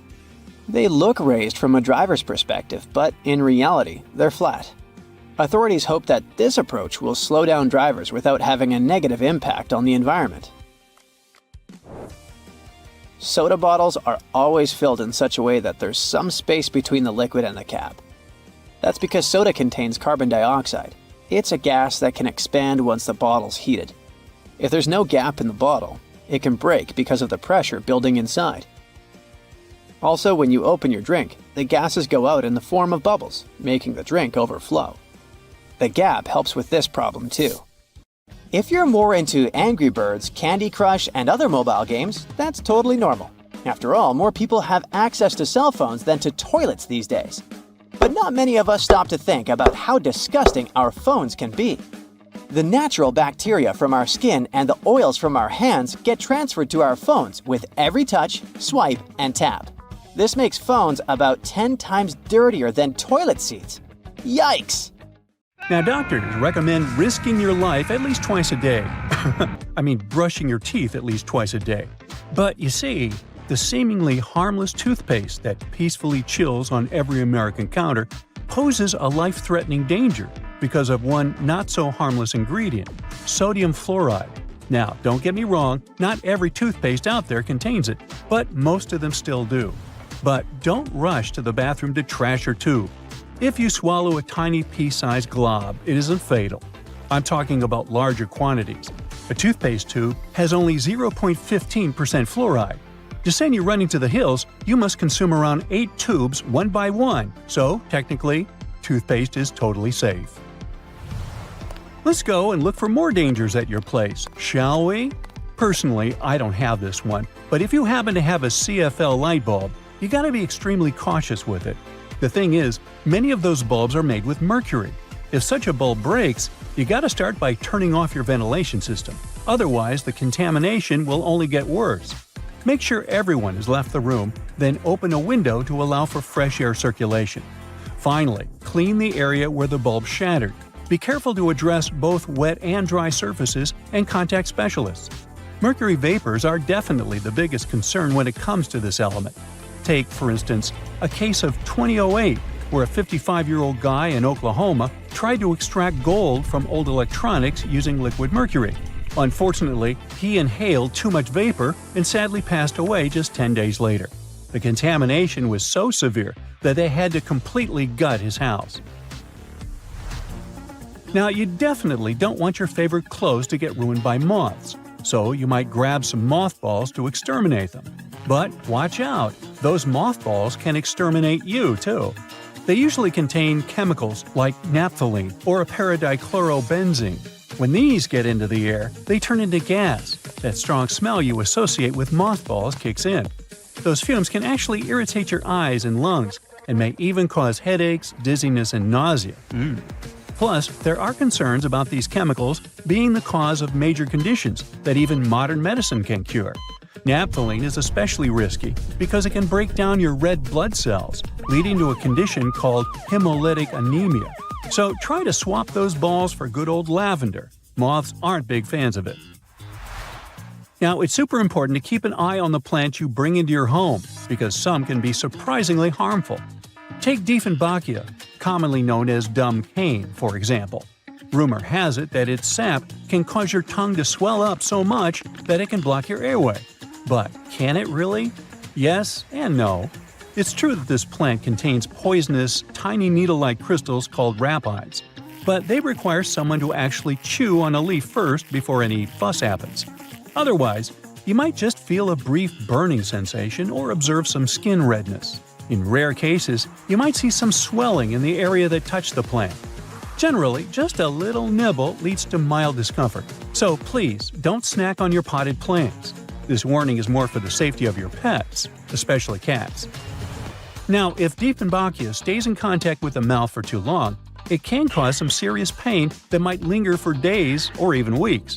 They look raised from a driver's perspective, but in reality, they're flat. Authorities hope that this approach will slow down drivers without having a negative impact on the environment. Soda bottles are always filled in such a way that there's some space between the liquid and the cap. That's because soda contains carbon dioxide. It's a gas that can expand once the bottle's heated. If there's no gap in the bottle, it can break because of the pressure building inside. Also, when you open your drink, the gases go out in the form of bubbles, making the drink overflow. The gap helps with this problem too. If you're more into Angry Birds, Candy Crush, and other mobile games, that's totally normal. After all, more people have access to cell phones than to toilets these days. But not many of us stop to think about how disgusting our phones can be. The natural bacteria from our skin and the oils from our hands get transferred to our phones with every touch, swipe, and tap. This makes phones about 10 times dirtier than toilet seats. Yikes! Now, doctors recommend risking your life at least twice a day. I mean, brushing your teeth at least twice a day. But you see, the seemingly harmless toothpaste that peacefully chills on every American counter poses a life-threatening danger because of one not-so-harmless ingredient, sodium fluoride. Now, don't get me wrong, not every toothpaste out there contains it, but most of them still do. But don't rush to the bathroom to trash your tube. If you swallow a tiny pea-sized glob, it isn't fatal. I'm talking about larger quantities. A toothpaste tube has only 0.15% fluoride. To send you running to the hills, you must consume around 8 tubes one by one, so technically, toothpaste is totally safe. Let's go and look for more dangers at your place, shall we? Personally, I don't have this one, but if you happen to have a CFL light bulb, you gotta be extremely cautious with it. The thing is, many of those bulbs are made with mercury. If such a bulb breaks, you gotta start by turning off your ventilation system. Otherwise, the contamination will only get worse. Make sure everyone has left the room, then open a window to allow for fresh air circulation. Finally, clean the area where the bulb shattered. Be careful to address both wet and dry surfaces and contact specialists. Mercury vapors are definitely the biggest concern when it comes to this element. Take, for instance, a case of 2008, where a 55-year-old guy in Oklahoma tried to extract gold from old electronics using liquid mercury. Unfortunately, he inhaled too much vapor and sadly passed away just 10 days later. The contamination was so severe that they had to completely gut his house. Now, you definitely don't want your favorite clothes to get ruined by moths, so you might grab some mothballs to exterminate them. But watch out, those mothballs can exterminate you too. They usually contain chemicals like naphthalene or a paradichlorobenzene. When these get into the air, they turn into gas. That strong smell you associate with mothballs kicks in. Those fumes can actually irritate your eyes and lungs and may even cause headaches, dizziness, and nausea. Plus, there are concerns about these chemicals being the cause of major conditions that even modern medicine can cure. Naphthalene is especially risky because it can break down your red blood cells, leading to a condition called hemolytic anemia. So try to swap those balls for good old lavender. Moths aren't big fans of it. Now, it's super important to keep an eye on the plants you bring into your home because some can be surprisingly harmful. Take Dieffenbachia, commonly known as dumb cane, for example. Rumor has it that its sap can cause your tongue to swell up so much that it can block your airway. But can it really? Yes and no. It's true that this plant contains poisonous, tiny needle-like crystals called rapides, but they require someone to actually chew on a leaf first before any fuss happens. Otherwise, you might just feel a brief burning sensation or observe some skin redness. In rare cases, you might see some swelling in the area that touched the plant. Generally, just a little nibble leads to mild discomfort, so please don't snack on your potted plants. This warning is more for the safety of your pets, especially cats. Now, if Dieffenbachia stays in contact with the mouth for too long, it can cause some serious pain that might linger for days or even weeks.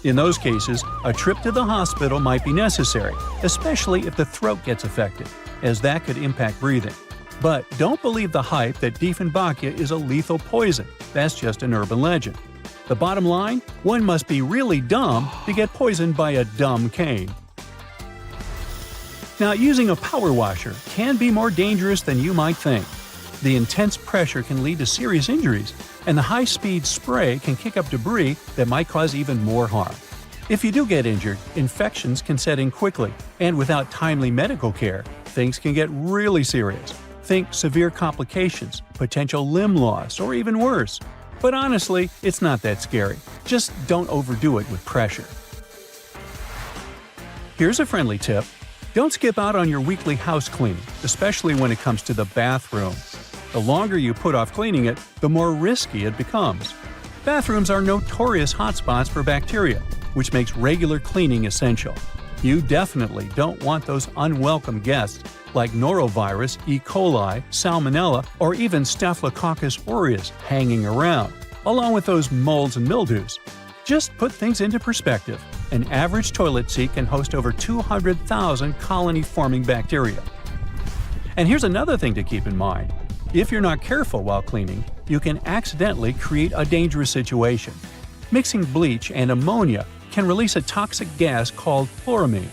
In those cases, a trip to the hospital might be necessary, especially if the throat gets affected, as that could impact breathing. But don't believe the hype that Dieffenbachia is a lethal poison. That's just an urban legend. The bottom line? One must be really dumb to get poisoned by a dumb cane. Now, using a power washer can be more dangerous than you might think. The intense pressure can lead to serious injuries, and the high-speed spray can kick up debris that might cause even more harm. If you do get injured, infections can set in quickly, and without timely medical care, things can get really serious. Think severe complications, potential limb loss, or even worse. But honestly, it's not that scary. Just don't overdo it with pressure. Here's a friendly tip. Don't skip out on your weekly house cleaning, especially when it comes to the bathroom. The longer you put off cleaning it, the more risky it becomes. Bathrooms are notorious hotspots for bacteria, which makes regular cleaning essential. You definitely don't want those unwelcome guests like norovirus, E. coli, salmonella, or even Staphylococcus aureus hanging around, along with those molds and mildews. Just put things into perspective. An average toilet seat can host over 200,000 colony-forming bacteria. And here's another thing to keep in mind. If you're not careful while cleaning, you can accidentally create a dangerous situation. Mixing bleach and ammonia can release a toxic gas called chloramine.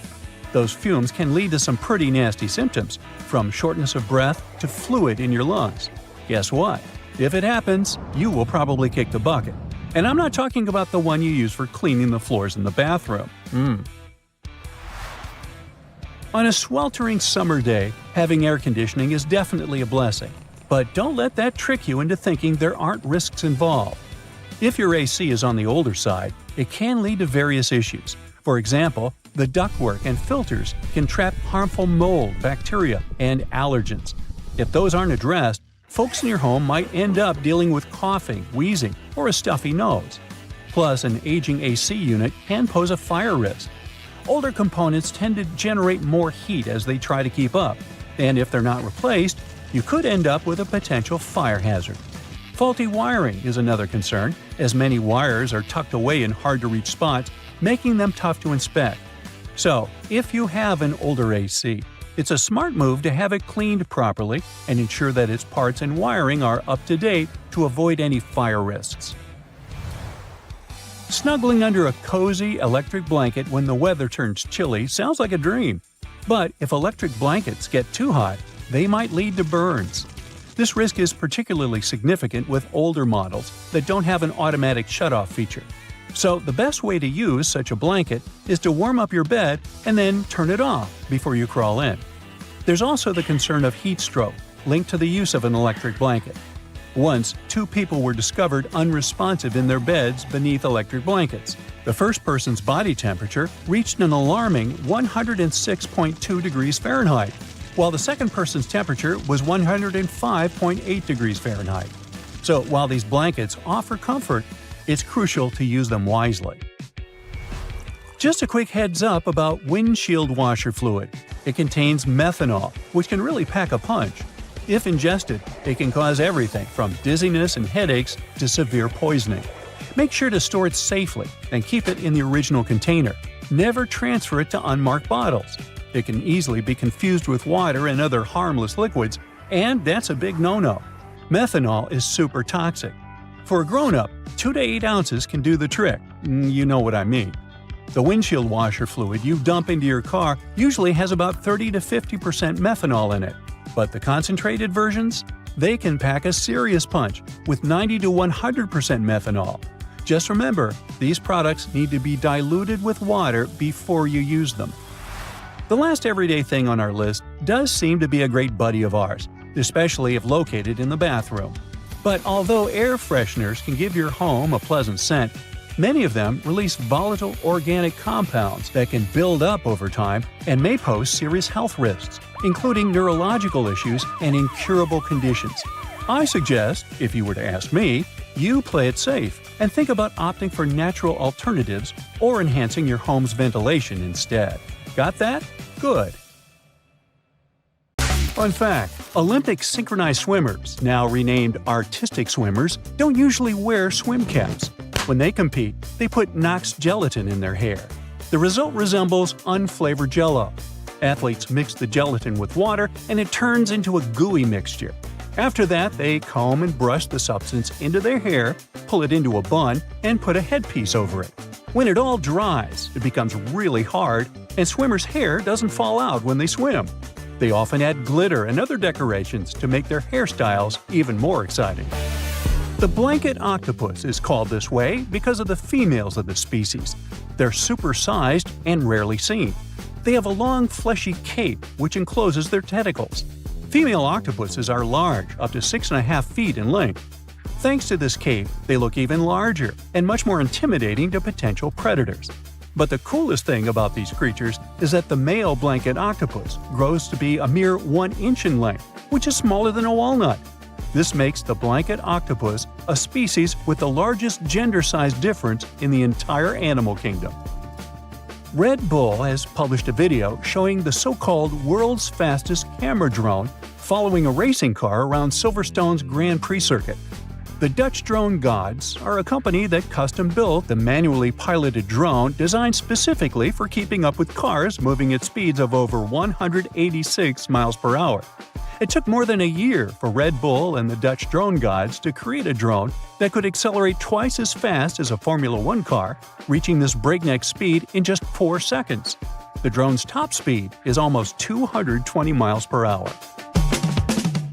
Those fumes can lead to some pretty nasty symptoms, from shortness of breath to fluid in your lungs. Guess what? If it happens, you will probably kick the bucket. And I'm not talking about the one you use for cleaning the floors in the bathroom. On a sweltering summer day, having air conditioning is definitely a blessing. But don't let that trick you into thinking there aren't risks involved. If your AC is on the older side, it can lead to various issues. For example, the ductwork and filters can trap harmful mold, bacteria, and allergens. If those aren't addressed, folks in your home might end up dealing with coughing, wheezing, or a stuffy nose. Plus, an aging AC unit can pose a fire risk. Older components tend to generate more heat as they try to keep up, and if they're not replaced, you could end up with a potential fire hazard. Faulty wiring is another concern, as many wires are tucked away in hard-to-reach spots, making them tough to inspect. So, if you have an older AC, it's a smart move to have it cleaned properly and ensure that its parts and wiring are up to date to avoid any fire risks. Snuggling under a cozy electric blanket when the weather turns chilly sounds like a dream. But if electric blankets get too hot, they might lead to burns. This risk is particularly significant with older models that don't have an automatic shutoff feature. So the best way to use such a blanket is to warm up your bed and then turn it off before you crawl in. There's also the concern of heat stroke, linked to the use of an electric blanket. Once, 2 people were discovered unresponsive in their beds beneath electric blankets. The first person's body temperature reached an alarming 106.2 degrees Fahrenheit, while the second person's temperature was 105.8 degrees Fahrenheit. So while these blankets offer comfort, it's crucial to use them wisely. Just a quick heads up about windshield washer fluid. It contains methanol, which can really pack a punch. If ingested, it can cause everything from dizziness and headaches to severe poisoning. Make sure to store it safely and keep it in the original container. Never transfer it to unmarked bottles. It can easily be confused with water and other harmless liquids, and that's a big no-no. Methanol is super toxic. For a grown-up, 2 to 8 ounces can do the trick. You know what I mean. The windshield washer fluid you dump into your car usually has about 30 to 50% methanol in it, but the concentrated versions? They can pack a serious punch with 90 to 100% methanol. Just remember, these products need to be diluted with water before you use them. The last everyday thing on our list does seem to be a great buddy of ours, especially if located in the bathroom. But although air fresheners can give your home a pleasant scent, many of them release volatile organic compounds that can build up over time and may pose serious health risks, including neurological issues and incurable conditions. I suggest, if you were to ask me, you play it safe and think about opting for natural alternatives or enhancing your home's ventilation instead. Got that? Good. Fun fact: Olympic synchronized swimmers, now renamed artistic swimmers, don't usually wear swim caps. When they compete, they put Knox gelatin in their hair. The result resembles unflavored Jell-O. Athletes mix the gelatin with water and it turns into a gooey mixture. After that, they comb and brush the substance into their hair, pull it into a bun, and put a headpiece over it. When it all dries, it becomes really hard, and swimmers' hair doesn't fall out when they swim. They often add glitter and other decorations to make their hairstyles even more exciting. The blanket octopus is called this way because of the females of the species. They're supersized and rarely seen. They have a long, fleshy cape which encloses their tentacles. Female octopuses are large, up to 6.5 feet in length. Thanks to this cape, they look even larger and much more intimidating to potential predators. But the coolest thing about these creatures is that the male blanket octopus grows to be a mere 1 inch in length, which is smaller than a walnut. This makes the blanket octopus a species with the largest gender size difference in the entire animal kingdom. Red Bull has published a video showing the so-called world's fastest camera drone following a racing car around Silverstone's Grand Prix circuit. The Dutch drone gods are a company that custom-built the manually piloted drone designed specifically for keeping up with cars moving at speeds of over 186 miles per hour. It took more than a year for Red Bull and the Dutch drone gods to create a drone that could accelerate twice as fast as a Formula One car, reaching this breakneck speed in just 4 seconds. The drone's top speed is almost 220 miles per hour.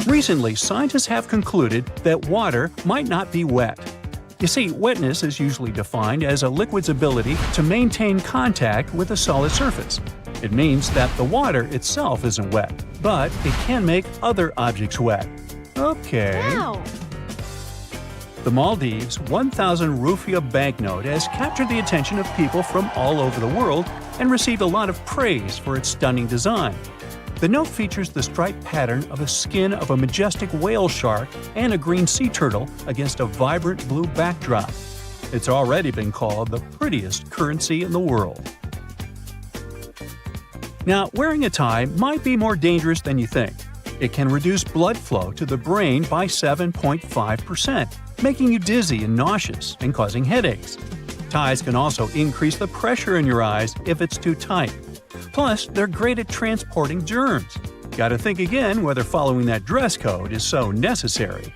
Recently, scientists have concluded that water might not be wet. You see, wetness is usually defined as a liquid's ability to maintain contact with a solid surface. It means that the water itself isn't wet, but it can make other objects wet. Okay. Wow. The Maldives' 1,000 rupiah banknote has captured the attention of people from all over the world and received a lot of praise for its stunning design. The note features the striped pattern of a skin of a majestic whale shark and a green sea turtle against a vibrant blue backdrop. It's already been called the prettiest currency in the world. Now, wearing a tie might be more dangerous than you think. It can reduce blood flow to the brain by 7.5%, making you dizzy and nauseous and causing headaches. Ties can also increase the pressure in your eyes if it's too tight. Plus, they're great at transporting germs. Gotta think again whether following that dress code is so necessary.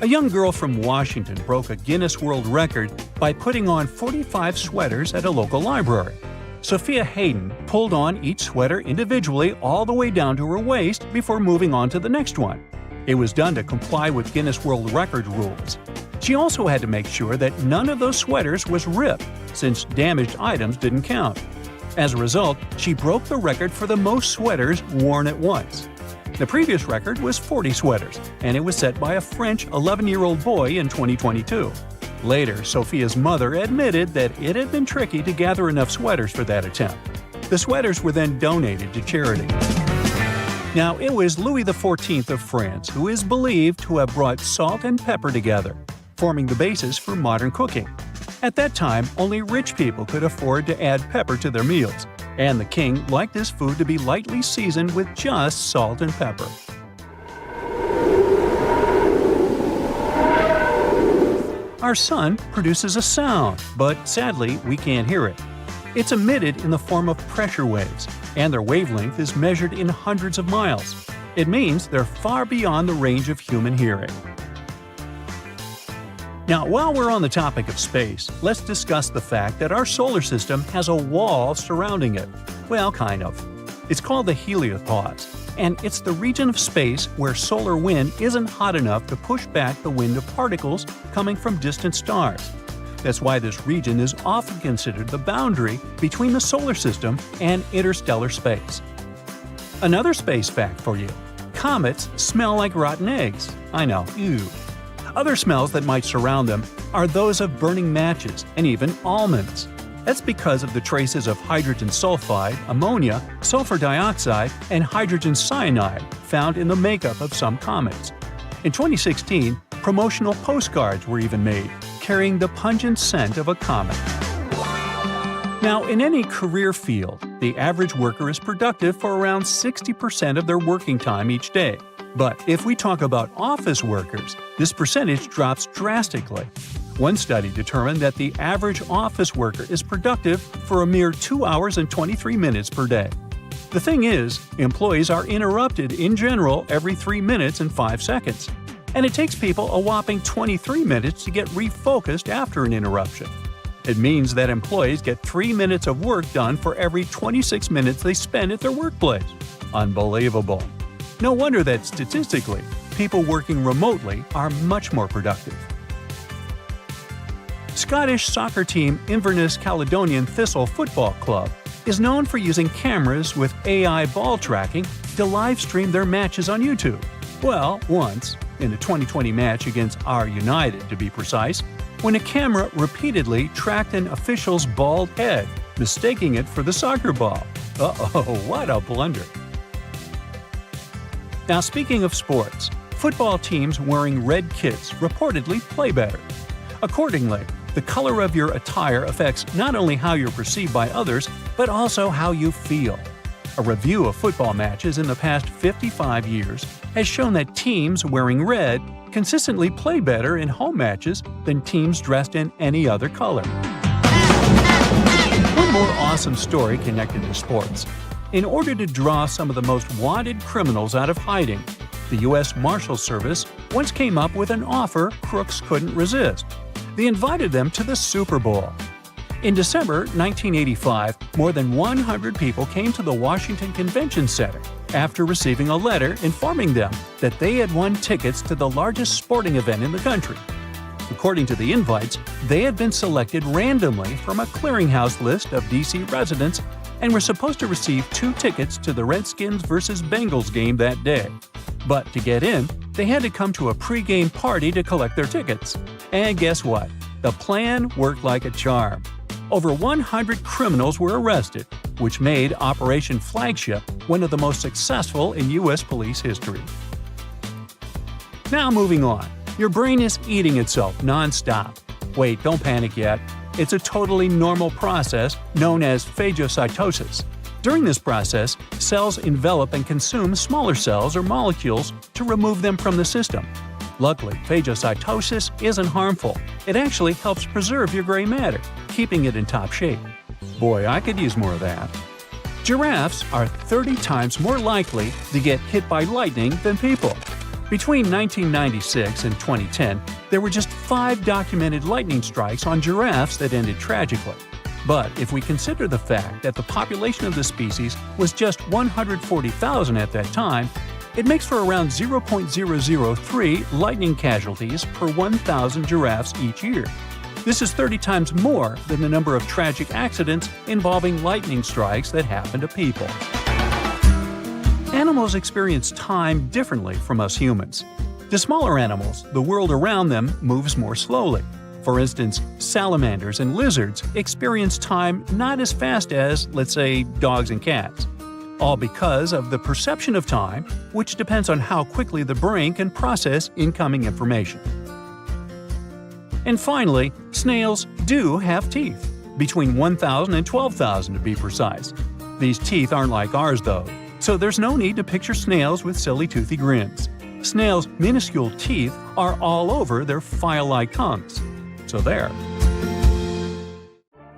A young girl from Washington broke a Guinness World Record by putting on 45 sweaters at a local library. Sophia Hayden pulled on each sweater individually all the way down to her waist before moving on to the next one. It was done to comply with Guinness World Record rules. She also had to make sure that none of those sweaters was ripped, since damaged items didn't count. As a result, she broke the record for the most sweaters worn at once. The previous record was 40 sweaters, and it was set by a French 11-year-old boy in 2022. Later, Sophia's mother admitted that it had been tricky to gather enough sweaters for that attempt. The sweaters were then donated to charity. Now, it was Louis XIV of France who is believed to have brought salt and pepper together, forming the basis for modern cooking. At that time, only rich people could afford to add pepper to their meals, and the king liked his food to be lightly seasoned with just salt and pepper. Our sun produces a sound, but sadly, we can't hear it. It's emitted in the form of pressure waves, and their wavelength is measured in hundreds of miles. It means they're far beyond the range of human hearing. Now, while we're on the topic of space, let's discuss the fact that our solar system has a wall surrounding it. Well, kind of. It's called the heliopause. and it's the region of space where solar wind isn't hot enough to push back the wind of particles coming from distant stars. That's why this region is often considered the boundary between the solar system and interstellar space. Another space fact for you: comets smell like rotten eggs. I know, ew. Other smells that might surround them are those of burning matches and even almonds. That's because of the traces of hydrogen sulfide, ammonia, sulfur dioxide, and hydrogen cyanide found in the makeup of some comets. In 2016, promotional postcards were even made, carrying the pungent scent of a comet. Now, in any career field, the average worker is productive for around 60% of their working time each day. But if we talk about office workers, this percentage drops drastically. One study determined that the average office worker is productive for a mere 2 hours and 23 minutes per day. The thing is, employees are interrupted in general every 3 minutes and 5 seconds. And it takes people a whopping 23 minutes to get refocused after an interruption. It means that employees get 3 minutes of work done for every 26 minutes they spend at their workplace. Unbelievable. No wonder that statistically, people working remotely are much more productive. Scottish soccer team Inverness Caledonian Thistle Football Club is known for using cameras with AI ball tracking to live stream their matches on YouTube. Well, once, in a 2020 match against our United to be precise, when a camera repeatedly tracked an official's bald head, mistaking it for the soccer ball. Uh-oh, what a blunder. Now, speaking of sports, football teams wearing red kits reportedly play better. Accordingly, the color of your attire affects not only how you're perceived by others, but also how you feel. A review of football matches in the past 55 years has shown that teams wearing red consistently play better in home matches than teams dressed in any other color. One more awesome story connected to sports. In order to draw some of the most wanted criminals out of hiding, the U.S. Marshals Service once came up with an offer crooks couldn't resist. They invited them to the Super Bowl. In December 1985, more than 100 people came to the Washington Convention Center after receiving a letter informing them that they had won tickets to the largest sporting event in the country. According to the invites, they had been selected randomly from a clearinghouse list of D.C. residents and were supposed to receive 2 tickets to the Redskins vs. Bengals game that day. But to get in, they had to come to a pre-game party to collect their tickets. And guess what? The plan worked like a charm. Over 100 criminals were arrested, which made Operation Flagship one of the most successful in U.S. police history. Now moving on. Your brain is eating itself non-stop. Wait, don't panic yet. It's a totally normal process known as phagocytosis. During this process, cells envelop and consume smaller cells or molecules to remove them from the system. Luckily, phagocytosis isn't harmful. It actually helps preserve your gray matter, keeping it in top shape. Boy, I could use more of that. Giraffes are 30 times more likely to get hit by lightning than people. Between 1996 and 2010, there were just 5 documented lightning strikes on giraffes that ended tragically. But if we consider the fact that the population of the species was just 140,000 at that time, it makes for around 0.003 lightning casualties per 1,000 giraffes each year. This is 30 times more than the number of tragic accidents involving lightning strikes that happen to people. Animals experience time differently from us humans. To smaller animals, the world around them moves more slowly. For instance, salamanders and lizards experience time not as fast as, let's say, dogs and cats. All because of the perception of time, which depends on how quickly the brain can process incoming information. And finally, snails do have teeth, between 1,000 and 12,000 to be precise. These teeth aren't like ours though, so there's no need to picture snails with silly toothy grins. Snails' minuscule teeth are all over their file-like tongues. So there.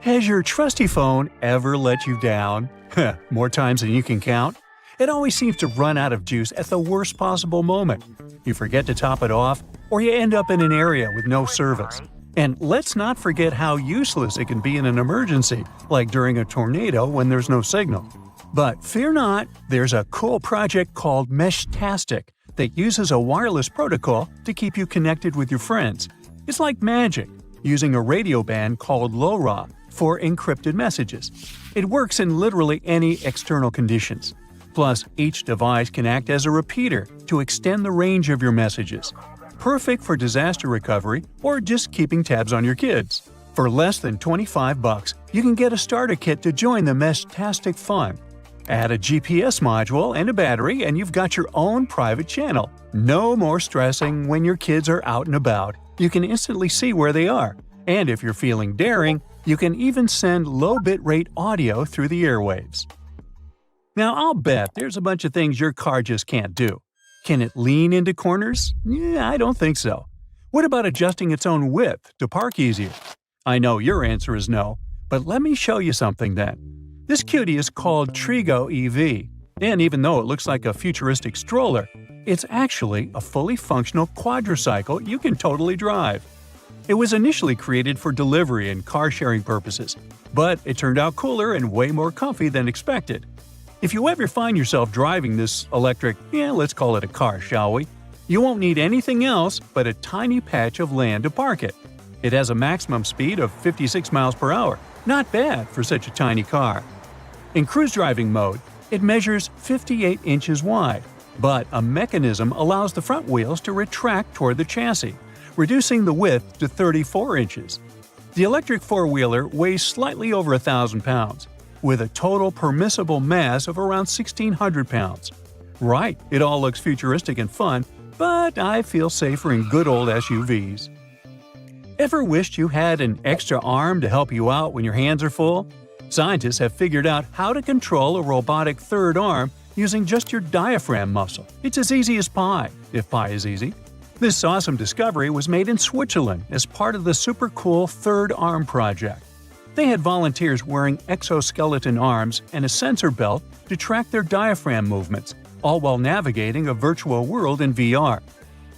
Has your trusty phone ever let you down? More times than you can count. It always seems to run out of juice at the worst possible moment. You forget to top it off, or you end up in an area with no service. And let's not forget how useless it can be in an emergency, like during a tornado when there's no signal. But fear not, there's a cool project called Meshtastic that uses a wireless protocol to keep you connected with your friends. It's like magic, using a radio band called LoRa for encrypted messages. It works in literally any external conditions. Plus, each device can act as a repeater to extend the range of your messages. Perfect for disaster recovery or just keeping tabs on your kids. For less than $25, you can get a starter kit to join the Meshtastic fun. Add a GPS module and a battery and you've got your own private channel. No more stressing when your kids are out and about. You can instantly see where they are. And if you're feeling daring, you can even send low bitrate audio through the airwaves. Now, I'll bet there's a bunch of things your car just can't do. Can it lean into corners? Yeah, I don't think so. What about adjusting its own width to park easier? I know your answer is no, but let me show you something then. This cutie is called Trigo EV, and even though it looks like a futuristic stroller, it's actually a fully functional quadricycle you can totally drive. It was initially created for delivery and car-sharing purposes, but it turned out cooler and way more comfy than expected. If you ever find yourself driving this electric, let's call it a car, shall we? You won't need anything else but a tiny patch of land to park it. It has a maximum speed of 56 miles per hour. Not bad for such a tiny car. In cruise driving mode, it measures 58 inches wide, but a mechanism allows the front wheels to retract toward the chassis, reducing the width to 34 inches. The electric four-wheeler weighs slightly over 1,000 pounds, with a total permissible mass of around 1,600 pounds. Right, it all looks futuristic and fun, but I feel safer in good old SUVs. Ever wished you had an extra arm to help you out when your hands are full? Scientists have figured out how to control a robotic third arm using just your diaphragm muscle. It's as easy as pie, if pie is easy. This awesome discovery was made in Switzerland as part of the super cool Third Arm Project. They had volunteers wearing exoskeleton arms and a sensor belt to track their diaphragm movements, all while navigating a virtual world in VR.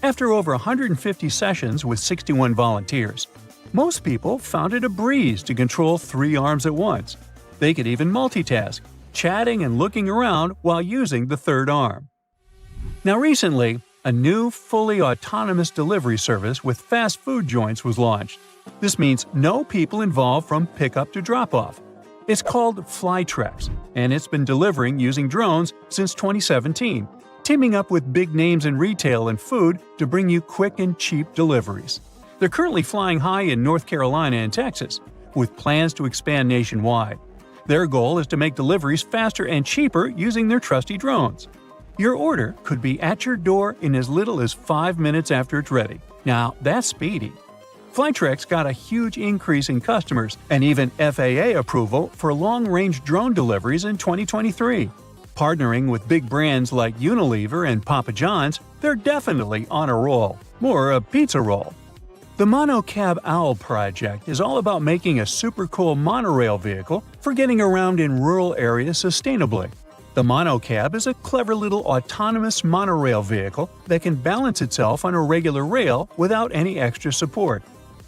After over 150 sessions with 61 volunteers, most people found it a breeze to control 3 arms at once. They could even multitask, chatting and looking around while using the third arm. Now recently, a new fully autonomous delivery service with fast food joints was launched. This means no people involved from pickup to drop-off. It's called Flytrex, and it's been delivering using drones since 2017, teaming up with big names in retail and food to bring you quick and cheap deliveries. They're currently flying high in North Carolina and Texas, with plans to expand nationwide. Their goal is to make deliveries faster and cheaper using their trusty drones. Your order could be at your door in as little as 5 minutes after it's ready. Now, that's speedy. Flytrex got a huge increase in customers and even FAA approval for long-range drone deliveries in 2023. Partnering with big brands like Unilever and Papa John's, they're definitely on a roll, more a pizza roll. The Monocab Owl project is all about making a super cool monorail vehicle for getting around in rural areas sustainably. The Monocab is a clever little autonomous monorail vehicle that can balance itself on a regular rail without any extra support.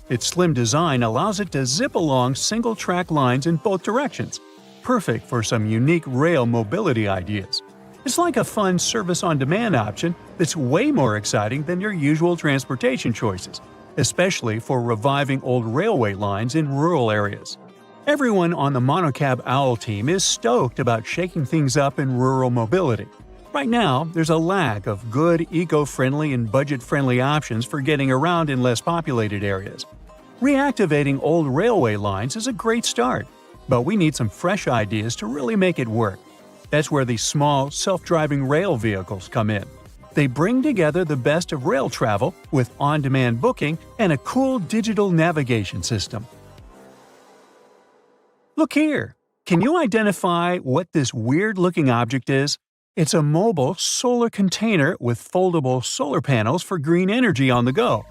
Its slim design allows it to zip along single-track lines in both directions, perfect for some unique rail mobility ideas. It's like a fun service-on-demand option that's way more exciting than your usual transportation choices, especially for reviving old railway lines in rural areas. Everyone on the Monocab Owl team is stoked about shaking things up in rural mobility. Right now, there's a lack of good, eco-friendly and budget-friendly options for getting around in less populated areas. Reactivating old railway lines is a great start, but we need some fresh ideas to really make it work. That's where these small, self-driving rail vehicles come in. They bring together the best of rail travel with on-demand booking and a cool digital navigation system. Look here! Can you identify what this weird-looking object is? It's a mobile solar container with foldable solar panels for green energy on the go.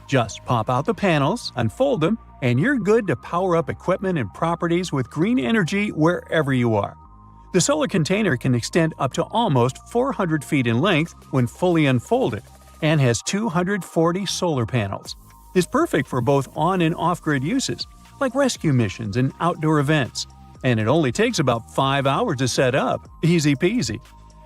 Just pop out the panels, unfold them, and you're good to power up equipment and properties with green energy wherever you are. The solar container can extend up to almost 400 feet in length when fully unfolded and has 240 solar panels. It's perfect for both on- and off-grid uses, like rescue missions and outdoor events. and it only takes about 5 hours to set up. Easy peasy.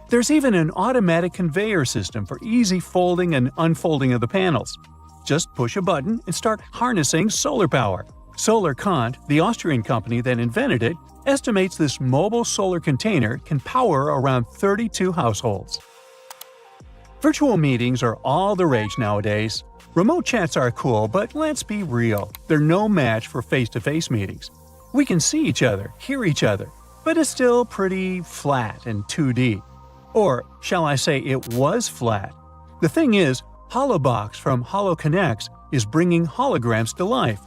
There's even an automatic conveyor system for easy folding and unfolding of the panels. Just push a button and start harnessing solar power. Solar Kant, the Austrian company that invented it, estimates this mobile solar container can power around 32 households. Virtual meetings are all the rage nowadays. Remote chats are cool, but let's be real, they're no match for face-to-face meetings. We can see each other, hear each other, but it's still pretty flat and 2D. Or, shall I say it was flat? The thing is, HoloBox from HoloConnects is bringing holograms to life.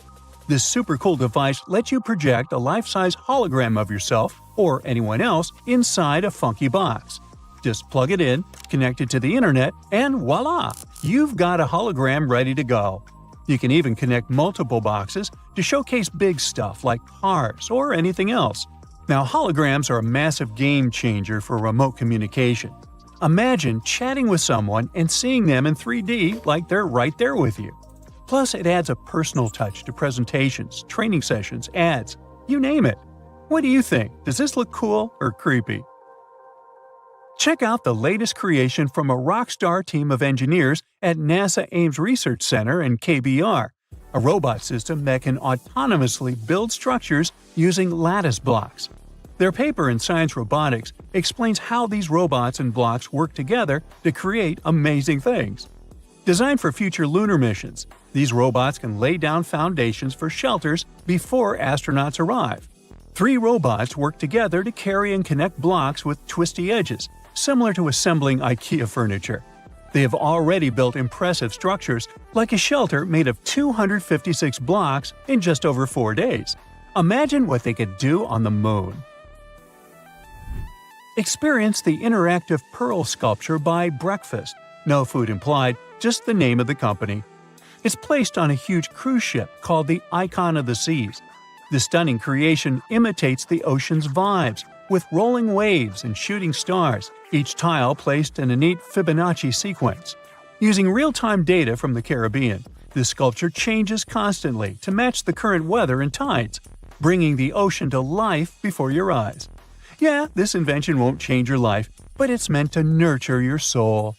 This super cool device lets you project a life-size hologram of yourself or anyone else inside a funky box. Just plug it in, connect it to the internet, and voila! You've got a hologram ready to go. You can even connect multiple boxes to showcase big stuff like cars or anything else. Now, holograms are a massive game changer for remote communication. Imagine chatting with someone and seeing them in 3D like they're right there with you. Plus, it adds a personal touch to presentations, training sessions, ads, you name it. What do you think? Does this look cool or creepy? Check out the latest creation from a rockstar team of engineers at NASA Ames Research Center and KBR, a robot system that can autonomously build structures using lattice blocks. Their paper in Science Robotics explains how these robots and blocks work together to create amazing things. Designed for future lunar missions, these robots can lay down foundations for shelters before astronauts arrive. 3 robots work together to carry and connect blocks with twisty edges, similar to assembling IKEA furniture. They have already built impressive structures, like a shelter made of 256 blocks in just over 4 days. Imagine what they could do on the moon. Experience the interactive pearl sculpture by Breakfast. No food implied, just the name of the company. It's placed on a huge cruise ship called the Icon of the Seas. The stunning creation imitates the ocean's vibes, with rolling waves and shooting stars, each tile placed in a neat Fibonacci sequence. Using real-time data from the Caribbean, this sculpture changes constantly to match the current weather and tides, bringing the ocean to life before your eyes. Yeah, this invention won't change your life, but it's meant to nurture your soul.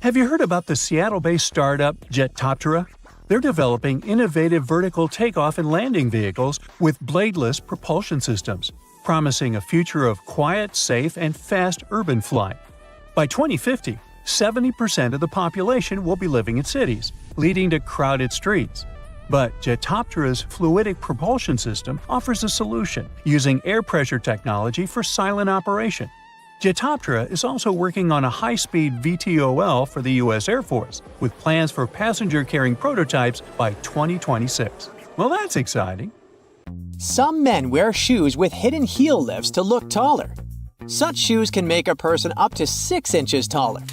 Have you heard about the Seattle-based startup Jetoptera? They're developing innovative vertical takeoff and landing vehicles with bladeless propulsion systems, promising a future of quiet, safe, and fast urban flight. By 2050, 70% of the population will be living in cities, leading to crowded streets. But Jetoptera's fluidic propulsion system offers a solution, using air pressure technology for silent operation. Jetoptera is also working on a high-speed VTOL for the U.S. Air Force, with plans for passenger-carrying prototypes by 2026. Well, that's exciting. Some men wear shoes with hidden heel lifts to look taller. Such shoes can make a person up to 6 inches taller.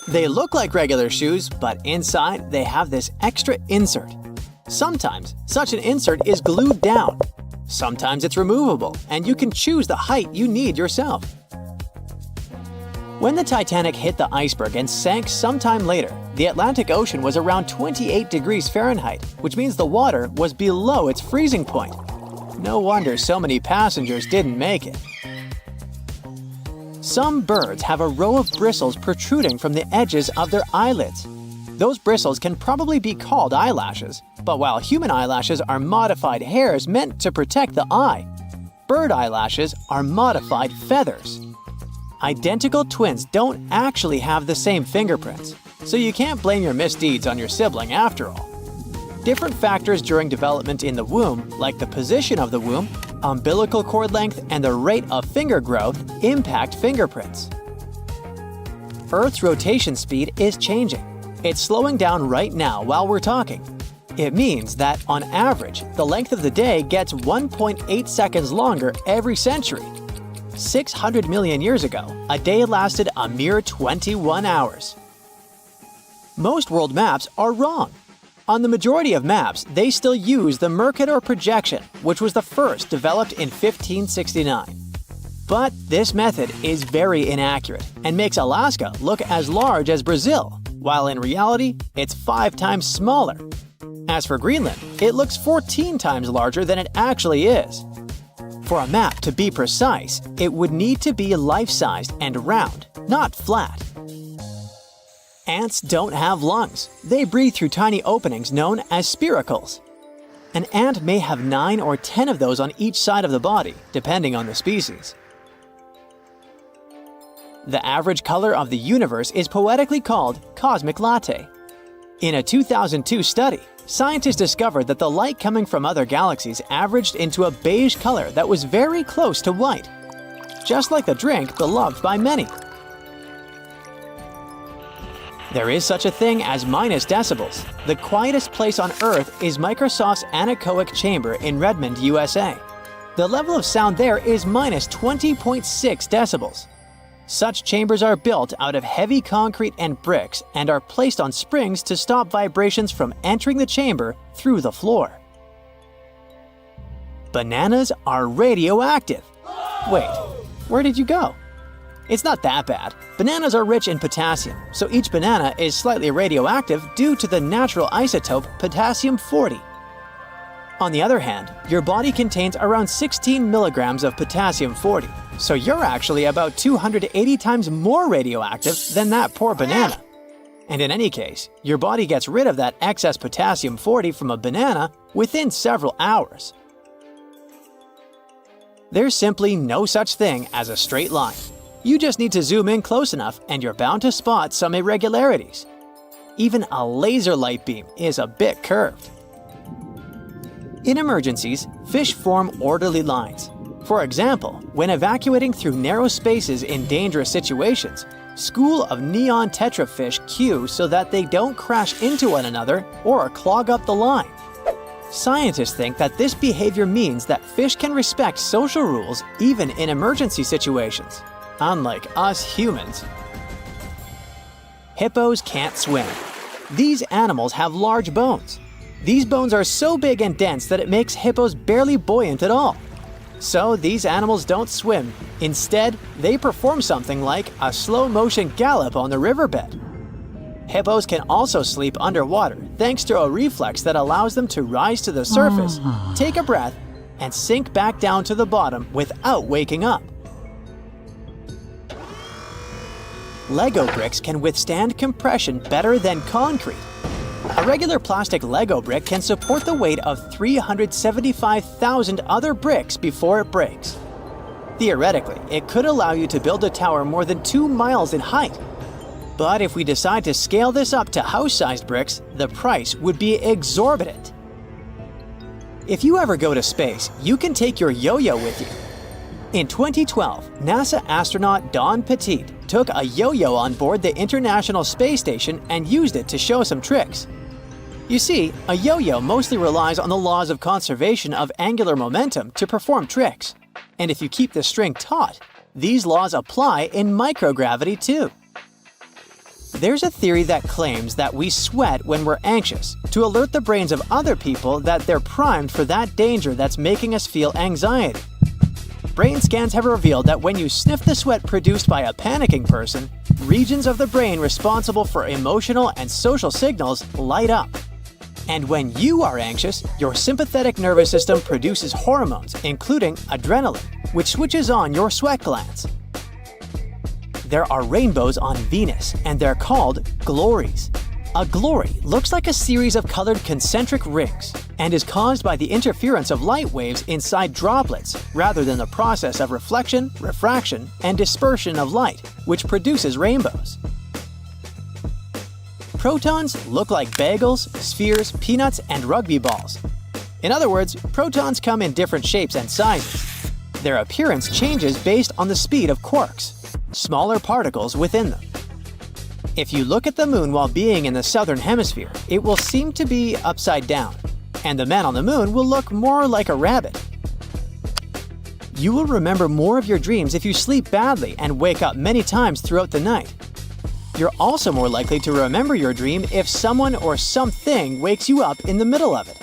They look like regular shoes, but inside they have this extra insert. Sometimes, such an insert is glued down. Sometimes it's removable, and you can choose the height you need yourself. When the Titanic hit the iceberg and sank sometime later, the Atlantic Ocean was around 28 degrees Fahrenheit, which means the water was below its freezing point. No wonder so many passengers didn't make it. Some birds have a row of bristles protruding from the edges of their eyelids. Those bristles can probably be called eyelashes, but while human eyelashes are modified hairs meant to protect the eye, bird eyelashes are modified feathers. Identical twins don't actually have the same fingerprints, so you can't blame your misdeeds on your sibling after all. Different factors during development in the womb, like the position of the womb, umbilical cord length, and the rate of finger growth, impact fingerprints. Earth's rotation speed is changing. It's slowing down right now while we're talking. It means that, on average, the length of the day gets 1.8 seconds longer every century. 600 million years ago, a day lasted a mere 21 hours. Most world maps are wrong. On the majority of maps, they still use the Mercator projection, which was the first developed in 1569. But this method is very inaccurate and makes Alaska look as large as Brazil, while in reality, it's 5 times smaller. As for Greenland, it looks 14 times larger than it actually is. For a map to be precise, it would need to be life-sized and round, not flat. Ants don't have lungs. They breathe through tiny openings known as spiracles. An ant may have 9 or 10 of those on each side of the body, depending on the species. The average color of the universe is poetically called cosmic latte. In a 2002 study, scientists discovered that the light coming from other galaxies averaged into a beige color that was very close to white, just like the drink beloved by many. There is such a thing as minus decibels. The quietest place on Earth is Microsoft's anechoic chamber in Redmond, USA. The level of sound there is minus 20.6 decibels. Such chambers are built out of heavy concrete and bricks and are placed on springs to stop vibrations from entering the chamber through the floor. Bananas are radioactive. Wait, where did you go? It's not that bad. Bananas are rich in potassium, so each banana is slightly radioactive due to the natural isotope potassium-40. On the other hand, your body contains around 16 milligrams of potassium-40, so you're actually about 280 times more radioactive than that poor banana. And in any case, your body gets rid of that excess potassium-40 from a banana within several hours. There's simply no such thing as a straight line. You just need to zoom in close enough and you're bound to spot some irregularities. Even a laser light beam is a bit curved. In emergencies, fish form orderly lines. For example, when evacuating through narrow spaces in dangerous situations, school of neon tetrafish queue so that they don't crash into one another or clog up the line. Scientists think that this behavior means that fish can respect social rules even in emergency situations, unlike us humans. Hippos can't swim. These animals have large bones. These bones are so big and dense that it makes hippos barely buoyant at all. So these animals don't swim. Instead, they perform something like a slow-motion gallop on the riverbed. Hippos can also sleep underwater thanks to a reflex that allows them to rise to the surface, take a breath, and sink back down to the bottom without waking up. Lego bricks can withstand compression better than concrete. A regular plastic Lego brick can support the weight of 375,000 other bricks before it breaks. Theoretically, it could allow you to build a tower more than 2 miles in height. But if we decide to scale this up to house-sized bricks, the price would be exorbitant. If you ever go to space, you can take your yo-yo with you. In 2012, NASA astronaut Don Petit took a yo-yo on board the International Space Station and used it to show some tricks. You see, a yo-yo mostly relies on the laws of conservation of angular momentum to perform tricks. And if you keep the string taut, these laws apply in microgravity too. There's a theory that claims that we sweat when we're anxious to alert the brains of other people that they're primed for that danger that's making us feel anxiety. Brain scans have revealed that when you sniff the sweat produced by a panicking person, regions of the brain responsible for emotional and social signals light up. And when you are anxious, your sympathetic nervous system produces hormones, including adrenaline, which switches on your sweat glands. There are rainbows on Venus, and they're called glories. A glory looks like a series of colored concentric rings and is caused by the interference of light waves inside droplets rather than the process of reflection, refraction, and dispersion of light, which produces rainbows. Protons look like bagels, spheres, peanuts, and rugby balls. In other words, protons come in different shapes and sizes. Their appearance changes based on the speed of quarks, smaller particles within them. If you look at the moon while being in the southern hemisphere, it will seem to be upside down, and the man on the moon will look more like a rabbit. You will remember more of your dreams if you sleep badly and wake up many times throughout the night. You're also more likely to remember your dream if someone or something wakes you up in the middle of it.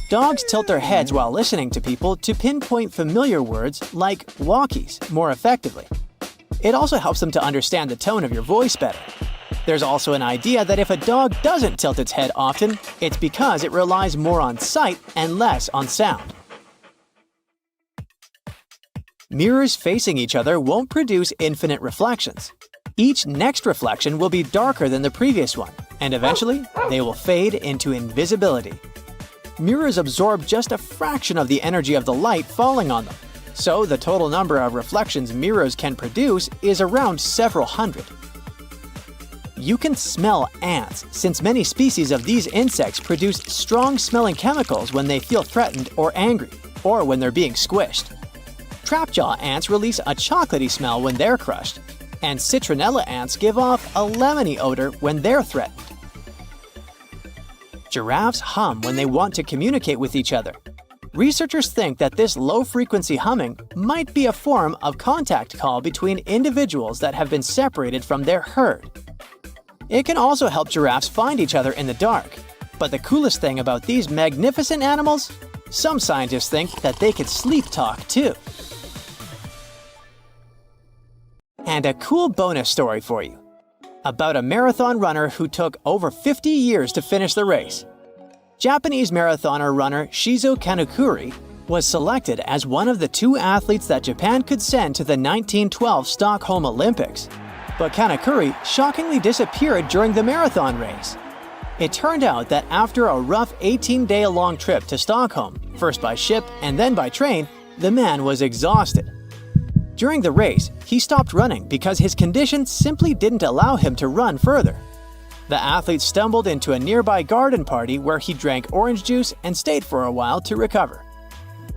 Dogs tilt their heads while listening to people to pinpoint familiar words like walkies more effectively. It also helps them to understand the tone of your voice better. There's also an idea that if a dog doesn't tilt its head often, it's because it relies more on sight and less on sound. Mirrors facing each other won't produce infinite reflections. Each next reflection will be darker than the previous one, and eventually, they will fade into invisibility. Mirrors absorb just a fraction of the energy of the light falling on them, so the total number of reflections mirrors can produce is around several hundred. You can smell ants, since many species of these insects produce strong-smelling chemicals when they feel threatened or angry, or when they're being squished. Trapjaw ants release a chocolatey smell when they're crushed, and citronella ants give off a lemony odor when they're threatened. Giraffes hum when they want to communicate with each other. Researchers think that this low-frequency humming might be a form of contact call between individuals that have been separated from their herd. It can also help giraffes find each other in the dark. But the coolest thing about these magnificent animals? Some scientists think that they could sleep talk too. And a cool bonus story for you. About a marathon runner who took over 50 years to finish the race. Japanese marathoner runner Shizo Kanekuri was selected as one of the 2 athletes that Japan could send to the 1912 Stockholm Olympics. But Kanekuri shockingly disappeared during the marathon race. It turned out that after a rough 18-day-long trip to Stockholm, first by ship and then by train, the man was exhausted. During the race, he stopped running because his condition simply didn't allow him to run further. The athlete stumbled into a nearby garden party where he drank orange juice and stayed for a while to recover.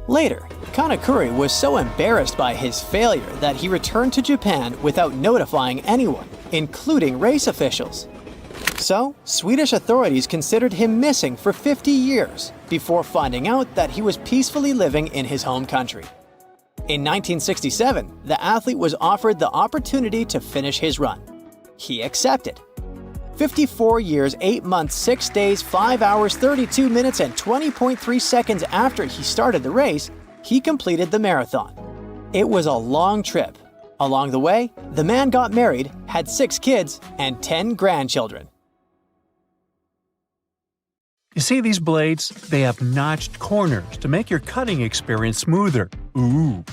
Later, Kanekuri was so embarrassed by his failure that he returned to Japan without notifying anyone, including race officials. So, Swedish authorities considered him missing for 50 years before finding out that he was peacefully living in his home country. In 1967, the athlete was offered the opportunity to finish his run. He accepted. 54 years, 8 months, 6 days, 5 hours, 32 minutes, and 20.3 seconds after he started the race, he completed the marathon. It was a long trip. Along the way, the man got married, had 6 kids, and 10 grandchildren. You see these blades? They have notched corners to make your cutting experience smoother. Ooh!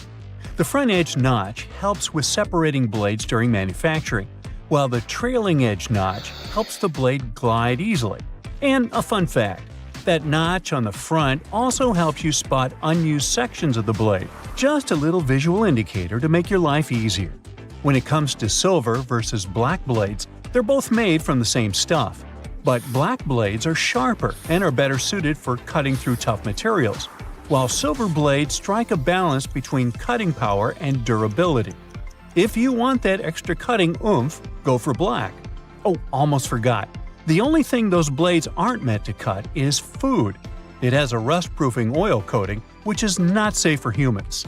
The front edge notch helps with separating blades during manufacturing, while the trailing edge notch helps the blade glide easily. And a fun fact, that notch on the front also helps you spot unused sections of the blade. Just a little visual indicator to make your life easier. When it comes to silver versus black blades, they're both made from the same stuff. But black blades are sharper and are better suited for cutting through tough materials, while silver blades strike a balance between cutting power and durability. If you want that extra cutting oomph, go for black. Oh, almost forgot. The only thing those blades aren't meant to cut is food. It has a rust-proofing oil coating, which is not safe for humans.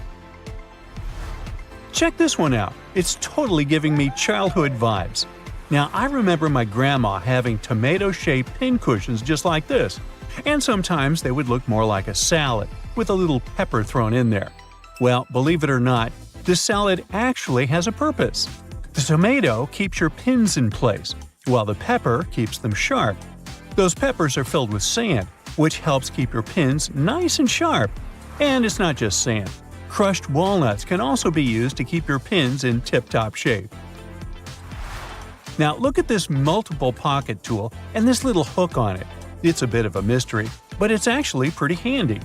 Check this one out. It's totally giving me childhood vibes. Now, I remember my grandma having tomato-shaped pincushions just like this, and sometimes they would look more like a salad, with a little pepper thrown in there. Well, believe it or not, this salad actually has a purpose. The tomato keeps your pins in place, while the pepper keeps them sharp. Those peppers are filled with sand, which helps keep your pins nice and sharp. And it's not just sand. Crushed walnuts can also be used to keep your pins in tip-top shape. Now look at this multiple pocket tool and this little hook on it. It's a bit of a mystery, but it's actually pretty handy.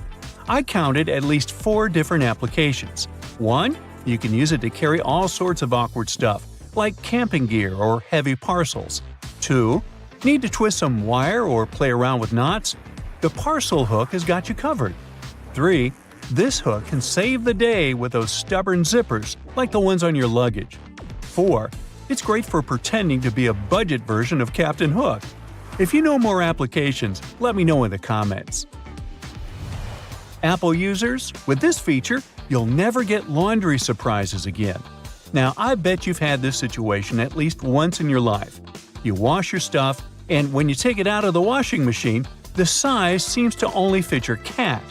I counted at least 4 different applications. 1. You can use it to carry all sorts of awkward stuff, like camping gear or heavy parcels. 2. Need to twist some wire or play around with knots? The parcel hook has got you covered. 3. This hook can save the day with those stubborn zippers, like the ones on your luggage. 4. It's great for pretending to be a budget version of Captain Hook. If you know more applications, let me know in the comments. Apple users, with this feature, you'll never get laundry surprises again. Now, I bet you've had this situation at least once in your life. You wash your stuff, and when you take it out of the washing machine, the size seems to only fit your cat.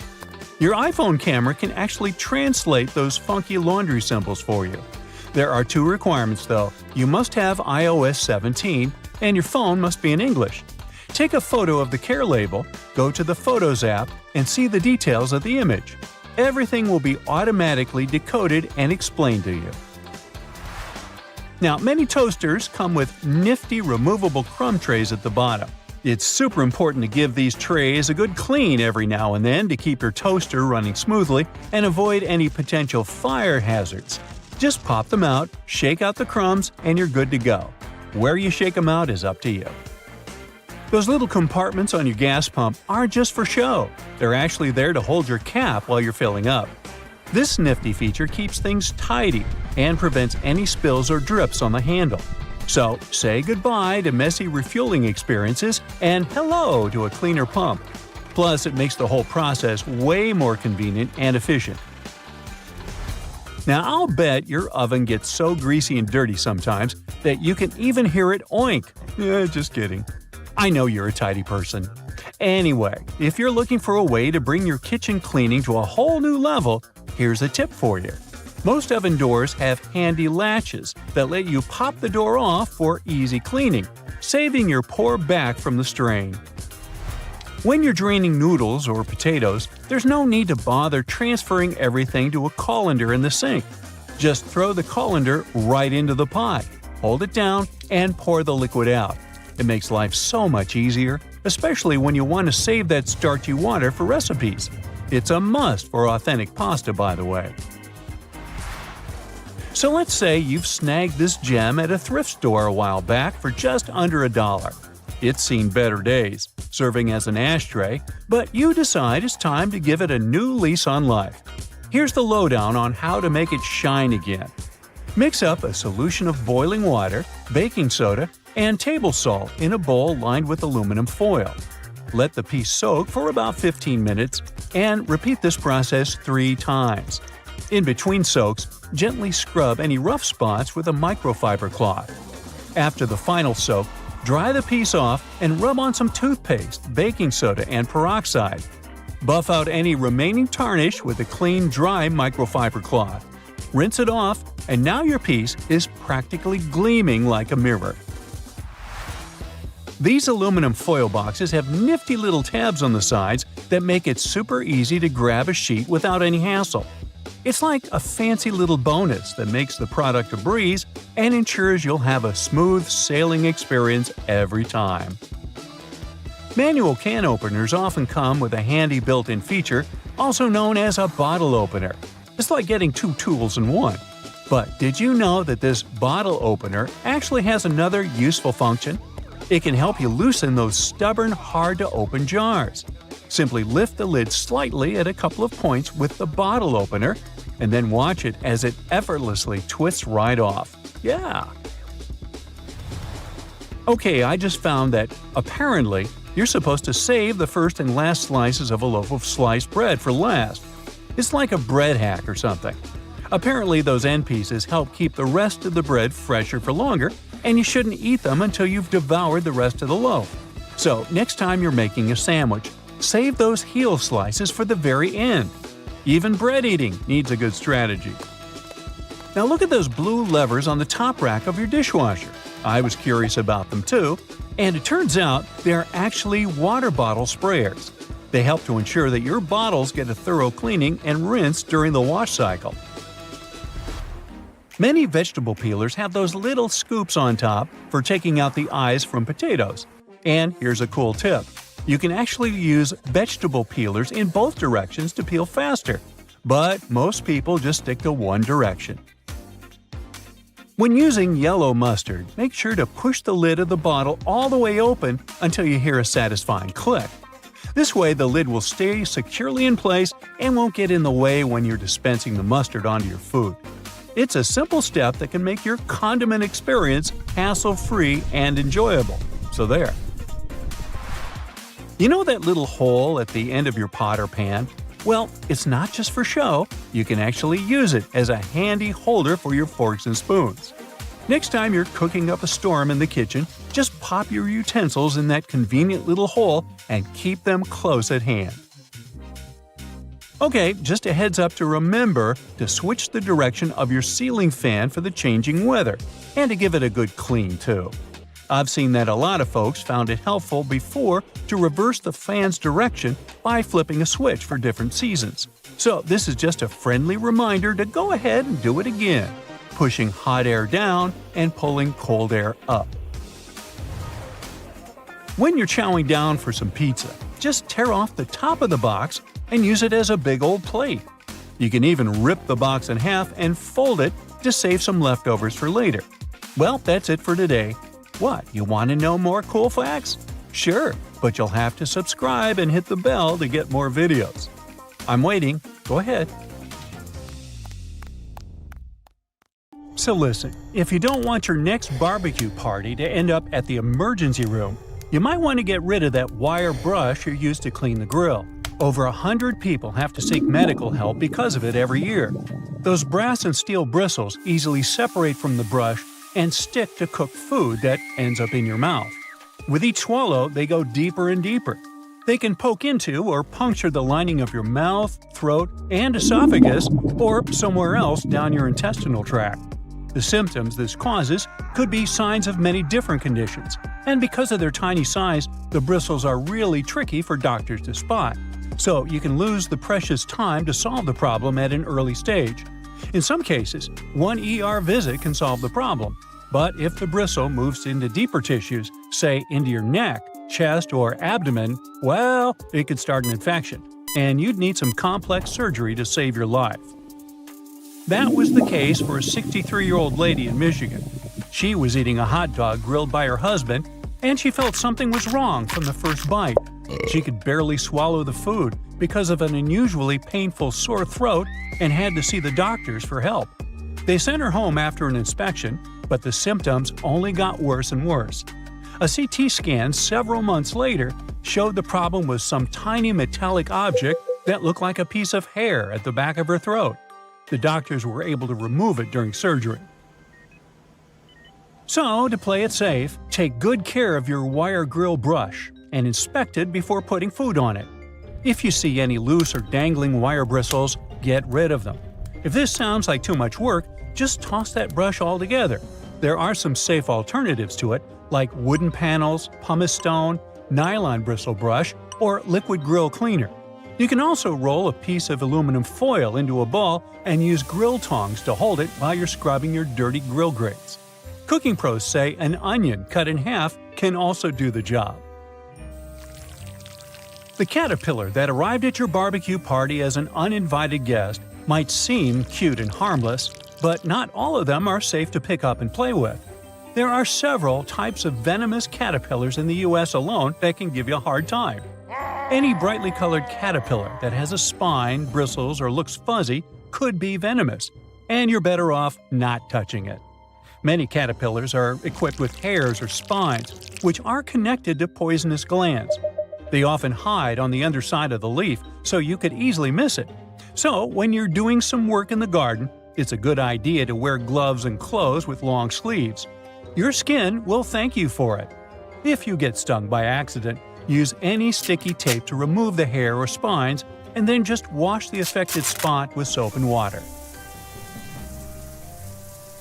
Your iPhone camera can actually translate those funky laundry symbols for you. There are 2 requirements though. You must have iOS 17, and your phone must be in English. Take a photo of the care label, go to the Photos app, and see the details of the image. Everything will be automatically decoded and explained to you. Now, many toasters come with nifty removable crumb trays at the bottom. It's super important to give these trays a good clean every now and then to keep your toaster running smoothly and avoid any potential fire hazards. Just pop them out, shake out the crumbs, and you're good to go. Where you shake them out is up to you. Those little compartments on your gas pump aren't just for show. They're actually there to hold your cap while you're filling up. This nifty feature keeps things tidy and prevents any spills or drips on the handle. So, say goodbye to messy refueling experiences and hello to a cleaner pump. Plus, it makes the whole process way more convenient and efficient. Now, I'll bet your oven gets so greasy and dirty sometimes that you can even hear it oink. Just kidding. I know you're a tidy person. Anyway, if you're looking for a way to bring your kitchen cleaning to a whole new level, here's a tip for you. Most oven doors have handy latches that let you pop the door off for easy cleaning, saving your poor back from the strain. When you're draining noodles or potatoes, there's no need to bother transferring everything to a colander in the sink. Just throw the colander right into the pot, hold it down, and pour the liquid out. It makes life so much easier, especially when you want to save that starchy water for recipes. It's a must for authentic pasta, by the way. So let's say you've snagged this gem at a thrift store a while back for just under $1. It's seen better days, serving as an ashtray, but you decide it's time to give it a new lease on life. Here's the lowdown on how to make it shine again. Mix up a solution of boiling water, baking soda, and table salt in a bowl lined with aluminum foil. Let the piece soak for about 15 minutes and repeat this process 3 times. In between soaks, gently scrub any rough spots with a microfiber cloth. After the final soak, dry the piece off and rub on some toothpaste, baking soda, and peroxide. Buff out any remaining tarnish with a clean, dry microfiber cloth. Rinse it off, and now your piece is practically gleaming like a mirror. These aluminum foil boxes have nifty little tabs on the sides that make it super easy to grab a sheet without any hassle. It's like a fancy little bonus that makes the product a breeze and ensures you'll have a smooth sailing experience every time. Manual can openers often come with a handy built-in feature, also known as a bottle opener. It's like getting 2 tools in one. But did you know that this bottle opener actually has another useful function? It can help you loosen those stubborn, hard-to-open jars. Simply lift the lid slightly at a couple of points with the bottle opener, and then watch it as it effortlessly twists right off. Yeah! Okay, I just found that, apparently, you're supposed to save the first and last slices of a loaf of sliced bread for last. It's like a bread hack or something. Apparently, those end pieces help keep the rest of the bread fresher for longer, and you shouldn't eat them until you've devoured the rest of the loaf. So, next time you're making a sandwich, save those heel slices for the very end. Even bread eating needs a good strategy. Now look at those blue levers on the top rack of your dishwasher. I was curious about them too, and it turns out they're actually water bottle sprayers. They help to ensure that your bottles get a thorough cleaning and rinse during the wash cycle. Many vegetable peelers have those little scoops on top for taking out the eyes from potatoes. And here's a cool tip. You can actually use vegetable peelers in both directions to peel faster. But most people just stick to one direction. When using yellow mustard, make sure to push the lid of the bottle all the way open until you hear a satisfying click. This way the lid will stay securely in place and won't get in the way when you're dispensing the mustard onto your food. It's a simple step that can make your condiment experience hassle-free and enjoyable. So there. You know that little hole at the end of your pot or pan? Well, it's not just for show. You can actually use it as a handy holder for your forks and spoons. Next time you're cooking up a storm in the kitchen, just pop your utensils in that convenient little hole and keep them close at hand. Okay, just a heads up to remember to switch the direction of your ceiling fan for the changing weather, and to give it a good clean too. I've seen that a lot of folks found it helpful before to reverse the fan's direction by flipping a switch for different seasons. So this is just a friendly reminder to go ahead and do it again, pushing hot air down and pulling cold air up. When you're chowing down for some pizza, just tear off the top of the box and use it as a big old plate. You can even rip the box in half and fold it to save some leftovers for later. Well, that's it for today. What, you want to know more cool facts? Sure, but you'll have to subscribe and hit the bell to get more videos. I'm waiting. Go ahead. So listen, if you don't want your next barbecue party to end up at the emergency room, you might want to get rid of that wire brush you use to clean the grill. Over 100 people have to seek medical help because of it every year. Those brass and steel bristles easily separate from the brush and stick to cooked food that ends up in your mouth. With each swallow, they go deeper and deeper. They can poke into or puncture the lining of your mouth, throat, and esophagus, or somewhere else down your intestinal tract. The symptoms this causes could be signs of many different conditions, and because of their tiny size, the bristles are really tricky for doctors to spot. So you can lose the precious time to solve the problem at an early stage. In some cases, one ER visit can solve the problem, but if the bristle moves into deeper tissues, say into your neck, chest, or abdomen, well, it could start an infection, and you'd need some complex surgery to save your life. That was the case for a 63-year-old lady in Michigan. She was eating a hot dog grilled by her husband, and she felt something was wrong from the first bite. She could barely swallow the food because of an unusually painful sore throat and had to see the doctors for help. They sent her home after an inspection, but the symptoms only got worse and worse. A CT scan several months later showed the problem was some tiny metallic object that looked like a piece of hair at the back of her throat. The doctors were able to remove it during surgery. So, to play it safe, take good care of your wire grill brush and inspect it before putting food on it. If you see any loose or dangling wire bristles, get rid of them. If this sounds like too much work, just toss that brush altogether. There are some safe alternatives to it, like wooden panels, pumice stone, nylon bristle brush, or liquid grill cleaner. You can also roll a piece of aluminum foil into a ball and use grill tongs to hold it while you're scrubbing your dirty grill grates. Cooking pros say an onion cut in half can also do the job. The caterpillar that arrived at your barbecue party as an uninvited guest might seem cute and harmless, but not all of them are safe to pick up and play with. There are several types of venomous caterpillars in the US alone that can give you a hard time. Any brightly colored caterpillar that has a spine, bristles, or looks fuzzy could be venomous, and you're better off not touching it. Many caterpillars are equipped with hairs or spines, which are connected to poisonous glands. They often hide on the underside of the leaf, so you could easily miss it. So, when you're doing some work in the garden, it's a good idea to wear gloves and clothes with long sleeves. Your skin will thank you for it. If you get stung by accident, use any sticky tape to remove the hair or spines, and then just wash the affected spot with soap and water.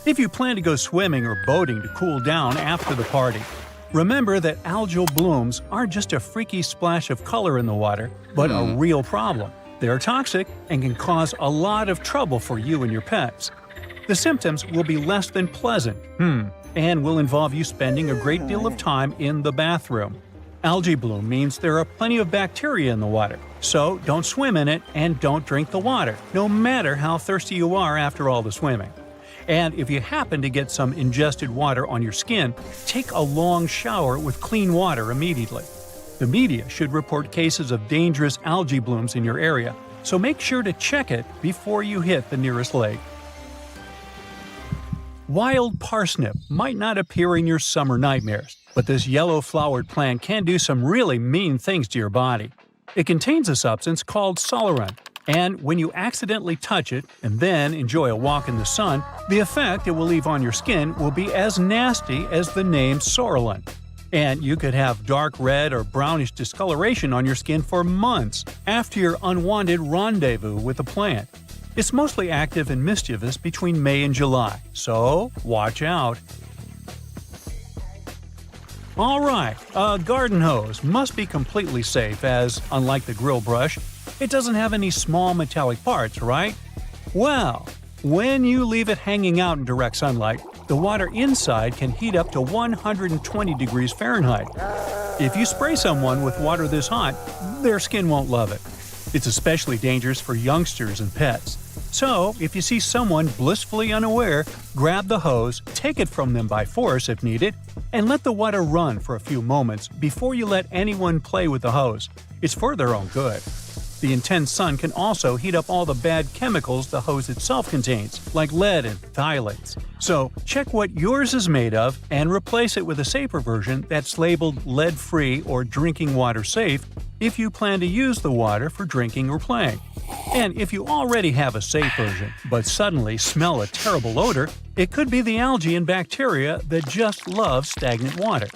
If you plan to go swimming or boating to cool down after the party, remember that algal blooms aren't just a freaky splash of color in the water, but a real problem. They're toxic and can cause a lot of trouble for you and your pets. The symptoms will be less than pleasant, and will involve you spending a great deal of time in the bathroom. Algae bloom means there are plenty of bacteria in the water, so don't swim in it and don't drink the water, no matter how thirsty you are after all the swimming. And if you happen to get some ingested water on your skin, take a long shower with clean water immediately. The media should report cases of dangerous algae blooms in your area, so make sure to check it before you hit the nearest lake. Wild parsnip might not appear in your summer nightmares, but this yellow-flowered plant can do some really mean things to your body. It contains a substance called solerin, and when you accidentally touch it and then enjoy a walk in the sun, the effect it will leave on your skin will be as nasty as the name Sorolin. And you could have dark red or brownish discoloration on your skin for months after your unwanted rendezvous with the plant. It's mostly active and mischievous between May and July, so watch out. Alright, a garden hose must be completely safe as, unlike the grill brush, It doesn't have any small metallic parts, right? Well, when you leave it hanging out in direct sunlight, the water inside can heat up to 120 degrees Fahrenheit. If you spray someone with water this hot, their skin won't love it. It's especially dangerous for youngsters and pets. So, if you see someone blissfully unaware, grab the hose, take it from them by force if needed, and let the water run for a few moments before you let anyone play with the hose. It's for their own good. The intense sun can also heat up all the bad chemicals the hose itself contains, like lead and phthalates. So, check what yours is made of and replace it with a safer version that's labeled lead-free or drinking water safe if you plan to use the water for drinking or playing. And if you already have a safe version, but suddenly smell a terrible odor, it could be the algae and bacteria that just love stagnant water.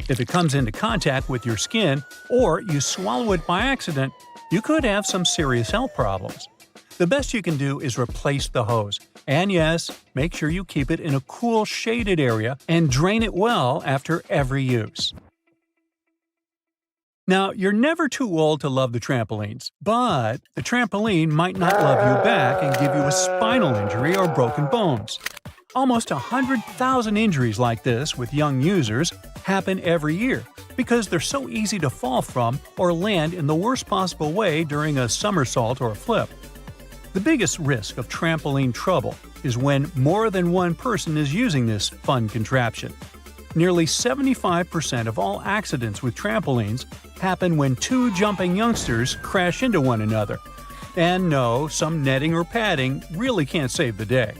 If it comes into contact with your skin, or you swallow it by accident, you could have some serious health problems. The best you can do is replace the hose. And yes, make sure you keep it in a cool, shaded area and drain it well after every use. Now, you're never too old to love the trampolines, but the trampoline might not love you back and give you a spinal injury or broken bones. Almost 100,000 injuries like this with young users happen every year because they're so easy to fall from or land in the worst possible way during a somersault or a flip. The biggest risk of trampoline trouble is when more than one person is using this fun contraption. Nearly 75% of all accidents with trampolines happen when two jumping youngsters crash into one another. And no, some netting or padding really can't save the day.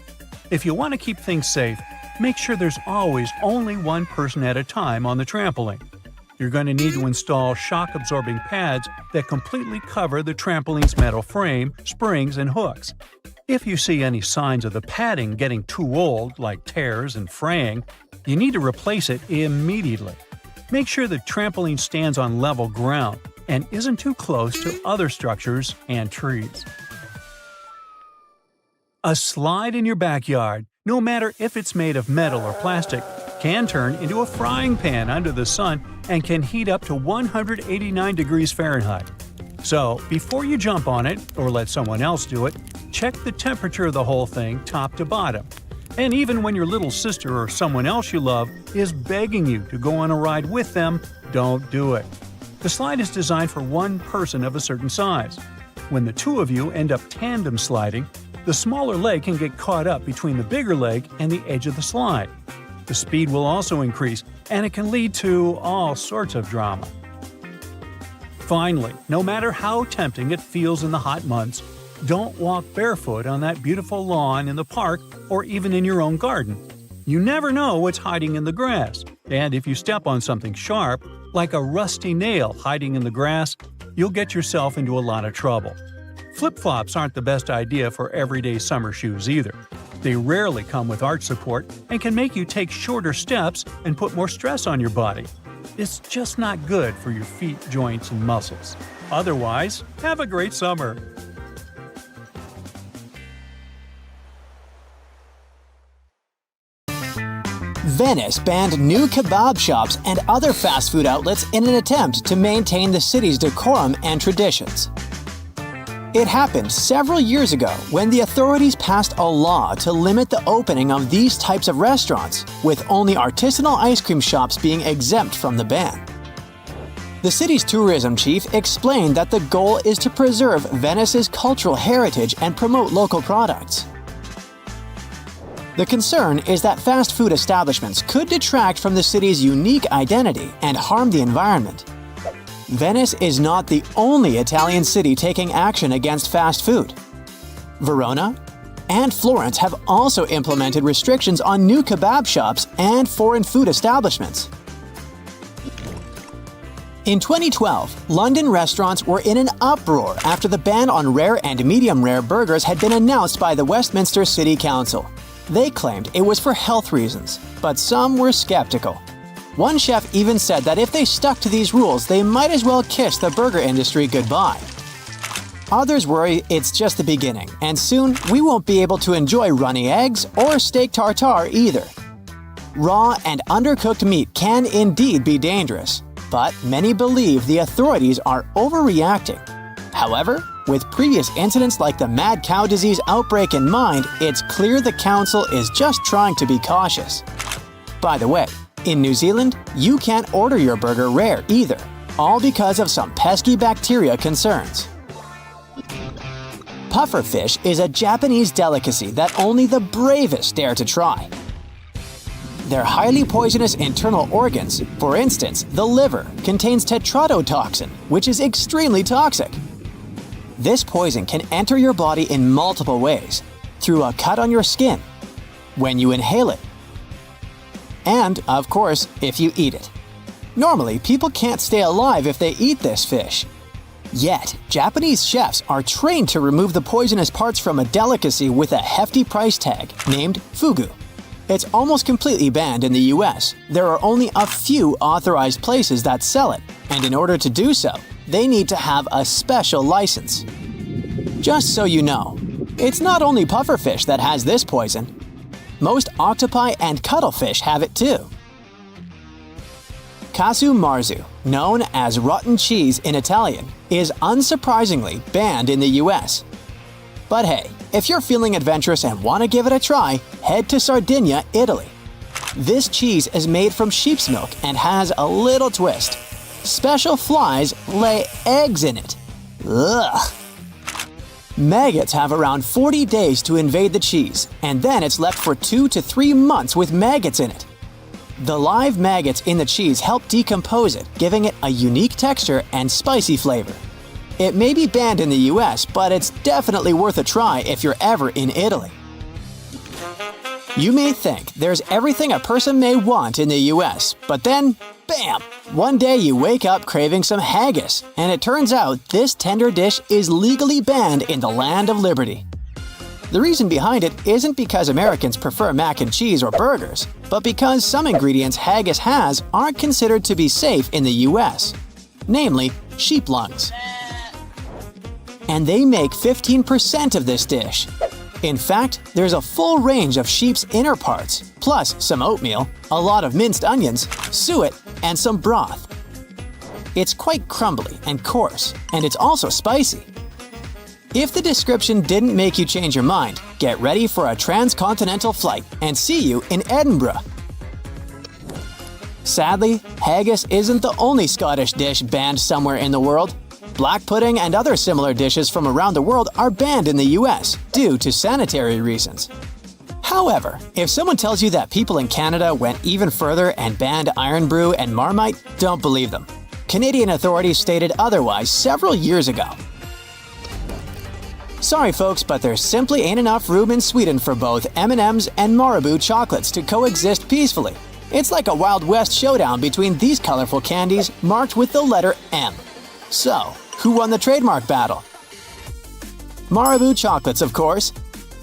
If you want to keep things safe, make sure there's always only one person at a time on the trampoline. You're going to need to install shock-absorbing pads that completely cover the trampoline's metal frame, springs, and hooks. If you see any signs of the padding getting too old, like tears and fraying, you need to replace it immediately. Make sure the trampoline stands on level ground and isn't too close to other structures and trees. A slide in your backyard, no matter if it's made of metal or plastic, can turn into a frying pan under the sun and can heat up to 189 degrees Fahrenheit. So, before you jump on it or let someone else do it, check the temperature of the whole thing top to bottom. And even when your little sister or someone else you love is begging you to go on a ride with them, don't do it. The slide is designed for one person of a certain size. When the two of you end up tandem sliding, the smaller leg can get caught up between the bigger leg and the edge of the slide. The speed will also increase, and it can lead to all sorts of drama. Finally, no matter how tempting it feels in the hot months, don't walk barefoot on that beautiful lawn in the park or even in your own garden. You never know what's hiding in the grass, and if you step on something sharp, like a rusty nail hiding in the grass, you'll get yourself into a lot of trouble. Flip-flops aren't the best idea for everyday summer shoes either. They rarely come with arch support and can make you take shorter steps and put more stress on your body. It's just not good for your feet, joints, and muscles. Otherwise, have a great summer! Venice banned new kebab shops and other fast food outlets in an attempt to maintain the city's decorum and traditions. It happened several years ago when the authorities passed a law to limit the opening of these types of restaurants, with only artisanal ice cream shops being exempt from the ban. The city's tourism chief explained that the goal is to preserve Venice's cultural heritage and promote local products. The concern is that fast food establishments could detract from the city's unique identity and harm the environment. Venice is not the only Italian city taking action against fast food. Verona and Florence have also implemented restrictions on new kebab shops and foreign food establishments. In 2012, London restaurants were in an uproar after the ban on rare and medium-rare burgers had been announced by the Westminster City Council. They claimed it was for health reasons, but some were skeptical. One chef even said that if they stuck to these rules, they might as well kiss the burger industry goodbye. Others worry it's just the beginning, and soon we won't be able to enjoy runny eggs or steak tartare either. Raw and undercooked meat can indeed be dangerous, but many believe the authorities are overreacting. However, With previous incidents like the mad cow disease outbreak in mind, it's clear the council is just trying to be cautious. By the way, in New Zealand, you can't order your burger rare either, all because of some pesky bacteria concerns. Pufferfish is a Japanese delicacy that only the bravest dare to try. Their highly poisonous internal organs, for instance, the liver, contains tetrodotoxin, which is extremely toxic. This poison can enter your body in multiple ways: through a cut on your skin, when you inhale it, and, of course, if you eat it. Normally, people can't stay alive if they eat this fish. Yet, Japanese chefs are trained to remove the poisonous parts from a delicacy with a hefty price tag named fugu. It's almost completely banned in the US. There are only a few authorized places that sell it, and in order to do so, they need to have a special license. Just so you know, it's not only pufferfish that has this poison. Most octopi and cuttlefish have it too. Casu marzu, known as rotten cheese in Italian, is unsurprisingly banned in the US. But hey, if you're feeling adventurous and want to give it a try, head to Sardinia, Italy. This cheese is made from sheep's milk and has a little twist. Special flies lay eggs in it. Ugh! Maggots have around 40 days to invade the cheese, and then it's left for 2 to 3 months with maggots in it. The live maggots in the cheese help decompose it, giving it a unique texture and spicy flavor. It may be banned in the US, but it's definitely worth a try if you're ever in Italy. You may think there's everything a person may want in the US, but then, bam! One day you wake up craving some haggis, and it turns out this tender dish is legally banned in the land of liberty. The reason behind it isn't because Americans prefer mac and cheese or burgers, but because some ingredients haggis has aren't considered to be safe in the US, namely sheep lungs. And they make 15% of this dish. In fact, there's a full range of sheep's inner parts, plus some oatmeal, a lot of minced onions, suet, and some broth. It's quite crumbly and coarse, and it's also spicy. If the description didn't make you change your mind, get ready for a transcontinental flight and see you in Edinburgh. Sadly, haggis isn't the only Scottish dish banned somewhere in the world. Black pudding and other similar dishes from around the world are banned in the US due to sanitary reasons. However, if someone tells you that people in Canada went even further and banned iron brew and Marmite, don't believe them. Canadian authorities stated otherwise several years ago. Sorry folks, but there simply ain't enough room in Sweden for both M&M's and Marabou chocolates to coexist peacefully. It's like a Wild West showdown between these colorful candies marked with the letter M. So, who won the trademark battle? Marabou chocolates, of course.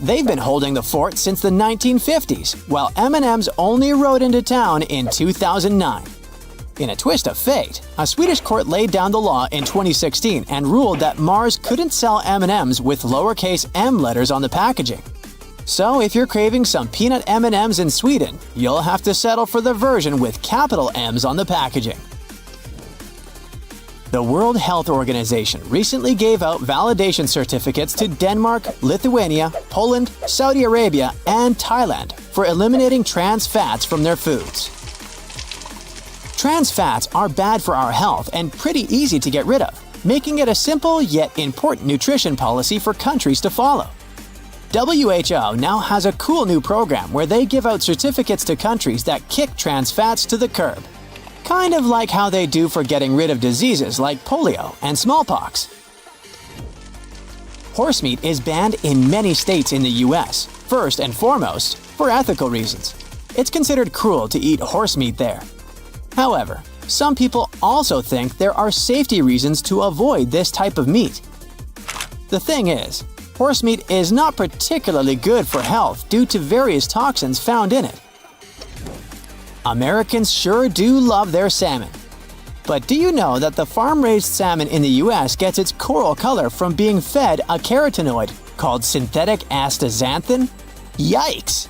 They've been holding the fort since the 1950s, while M&M's only rode into town in 2009. In a twist of fate, a Swedish court laid down the law in 2016 and ruled that Mars couldn't sell M&M's with lowercase m letters on the packaging. So if you're craving some peanut M&M's in Sweden, you'll have to settle for the version with capital M's on the packaging. The World Health Organization recently gave out validation certificates to Denmark, Lithuania, Poland, Saudi Arabia, and Thailand for eliminating trans fats from their foods. Trans fats are bad for our health and pretty easy to get rid of, making it a simple yet important nutrition policy for countries to follow. WHO now has a cool new program where they give out certificates to countries that kick trans fats to the curb. Kind of like how they do for getting rid of diseases like polio and smallpox. Horse meat is banned in many states in the US, first and foremost, for ethical reasons. It's considered cruel to eat horse meat there. However, some people also think there are safety reasons to avoid this type of meat. The thing is, horse meat is not particularly good for health due to various toxins found in it. Americans sure do love their salmon. But do you know that the farm-raised salmon in the US gets its coral color from being fed a carotenoid called synthetic astaxanthin? Yikes!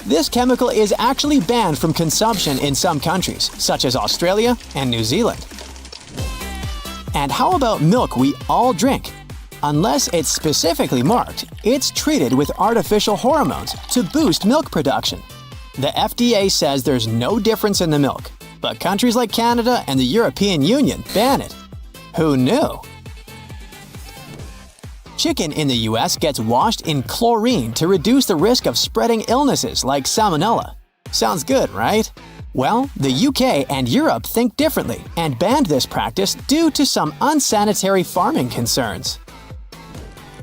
This chemical is actually banned from consumption in some countries, such as Australia and New Zealand. And how about milk we all drink? Unless it's specifically marked, it's treated with artificial hormones to boost milk production. The FDA says there's no difference in the milk, but countries like Canada and the European Union ban it. Who knew? Chicken in the US gets washed in chlorine to reduce the risk of spreading illnesses like salmonella. Sounds good, right? Well, the UK and Europe think differently and banned this practice due to some unsanitary farming concerns.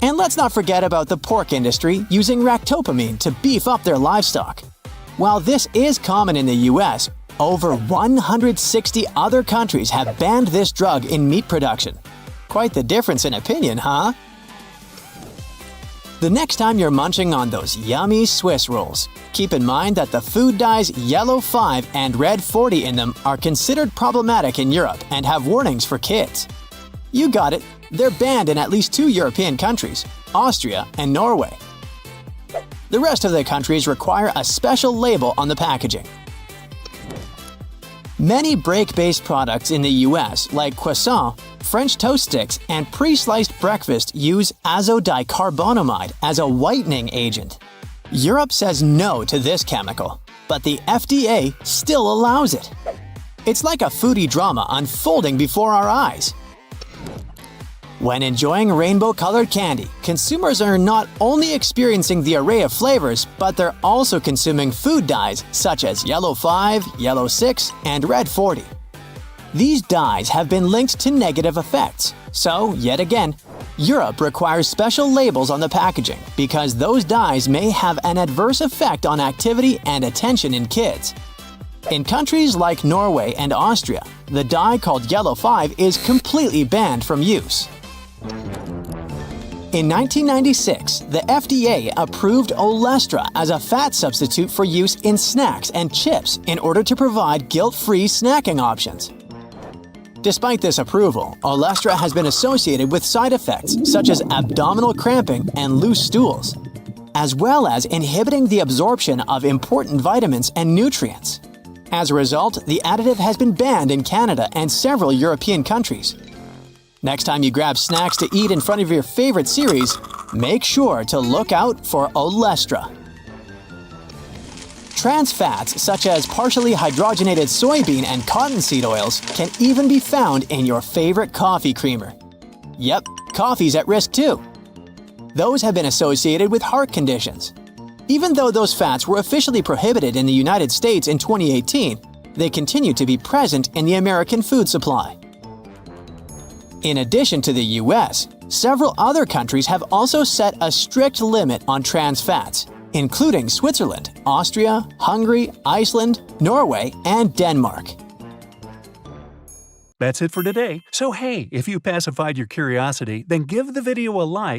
And let's not forget about the pork industry using ractopamine to beef up their livestock. While this is common in the US, over 160 other countries have banned this drug in meat production. Quite the difference in opinion, huh? The next time you're munching on those yummy Swiss rolls, keep in mind that the food dyes yellow 5 and red 40 in them are considered problematic in Europe and have warnings for kids. You got it, they're banned in at least 2 European countries, Austria and Norway. The rest of the countries require a special label on the packaging. Many break-based products in the US, like croissant, French toast sticks, and pre-sliced breakfast use azodicarbonamide as a whitening agent. Europe says no to this chemical, but the FDA still allows it. It's like a foodie drama unfolding before our eyes. When enjoying rainbow-colored candy, consumers are not only experiencing the array of flavors, but they're also consuming food dyes such as yellow 5, yellow 6, and red 40. These dyes have been linked to negative effects, so, yet again, Europe requires special labels on the packaging because those dyes may have an adverse effect on activity and attention in kids. In countries like Norway and Austria, the dye called yellow 5 is completely banned from use. In 1996, the FDA approved Olestra as a fat substitute for use in snacks and chips in order to provide guilt-free snacking options. Despite this approval, Olestra has been associated with side effects such as abdominal cramping and loose stools, as well as inhibiting the absorption of important vitamins and nutrients. As a result, the additive has been banned in Canada and several European countries. Next time you grab snacks to eat in front of your favorite series, make sure to look out for Olestra. Trans fats such as partially hydrogenated soybean and cottonseed oils can even be found in your favorite coffee creamer. Yep, coffee's at risk too. Those have been associated with heart conditions. Even though those fats were officially prohibited in the United States in 2018, they continue to be present in the American food supply. In addition to the US, several other countries have also set a strict limit on trans fats, including Switzerland, Austria, Hungary, Iceland, Norway, and Denmark. That's it for today. So hey, if you pacified your curiosity, then give the video a like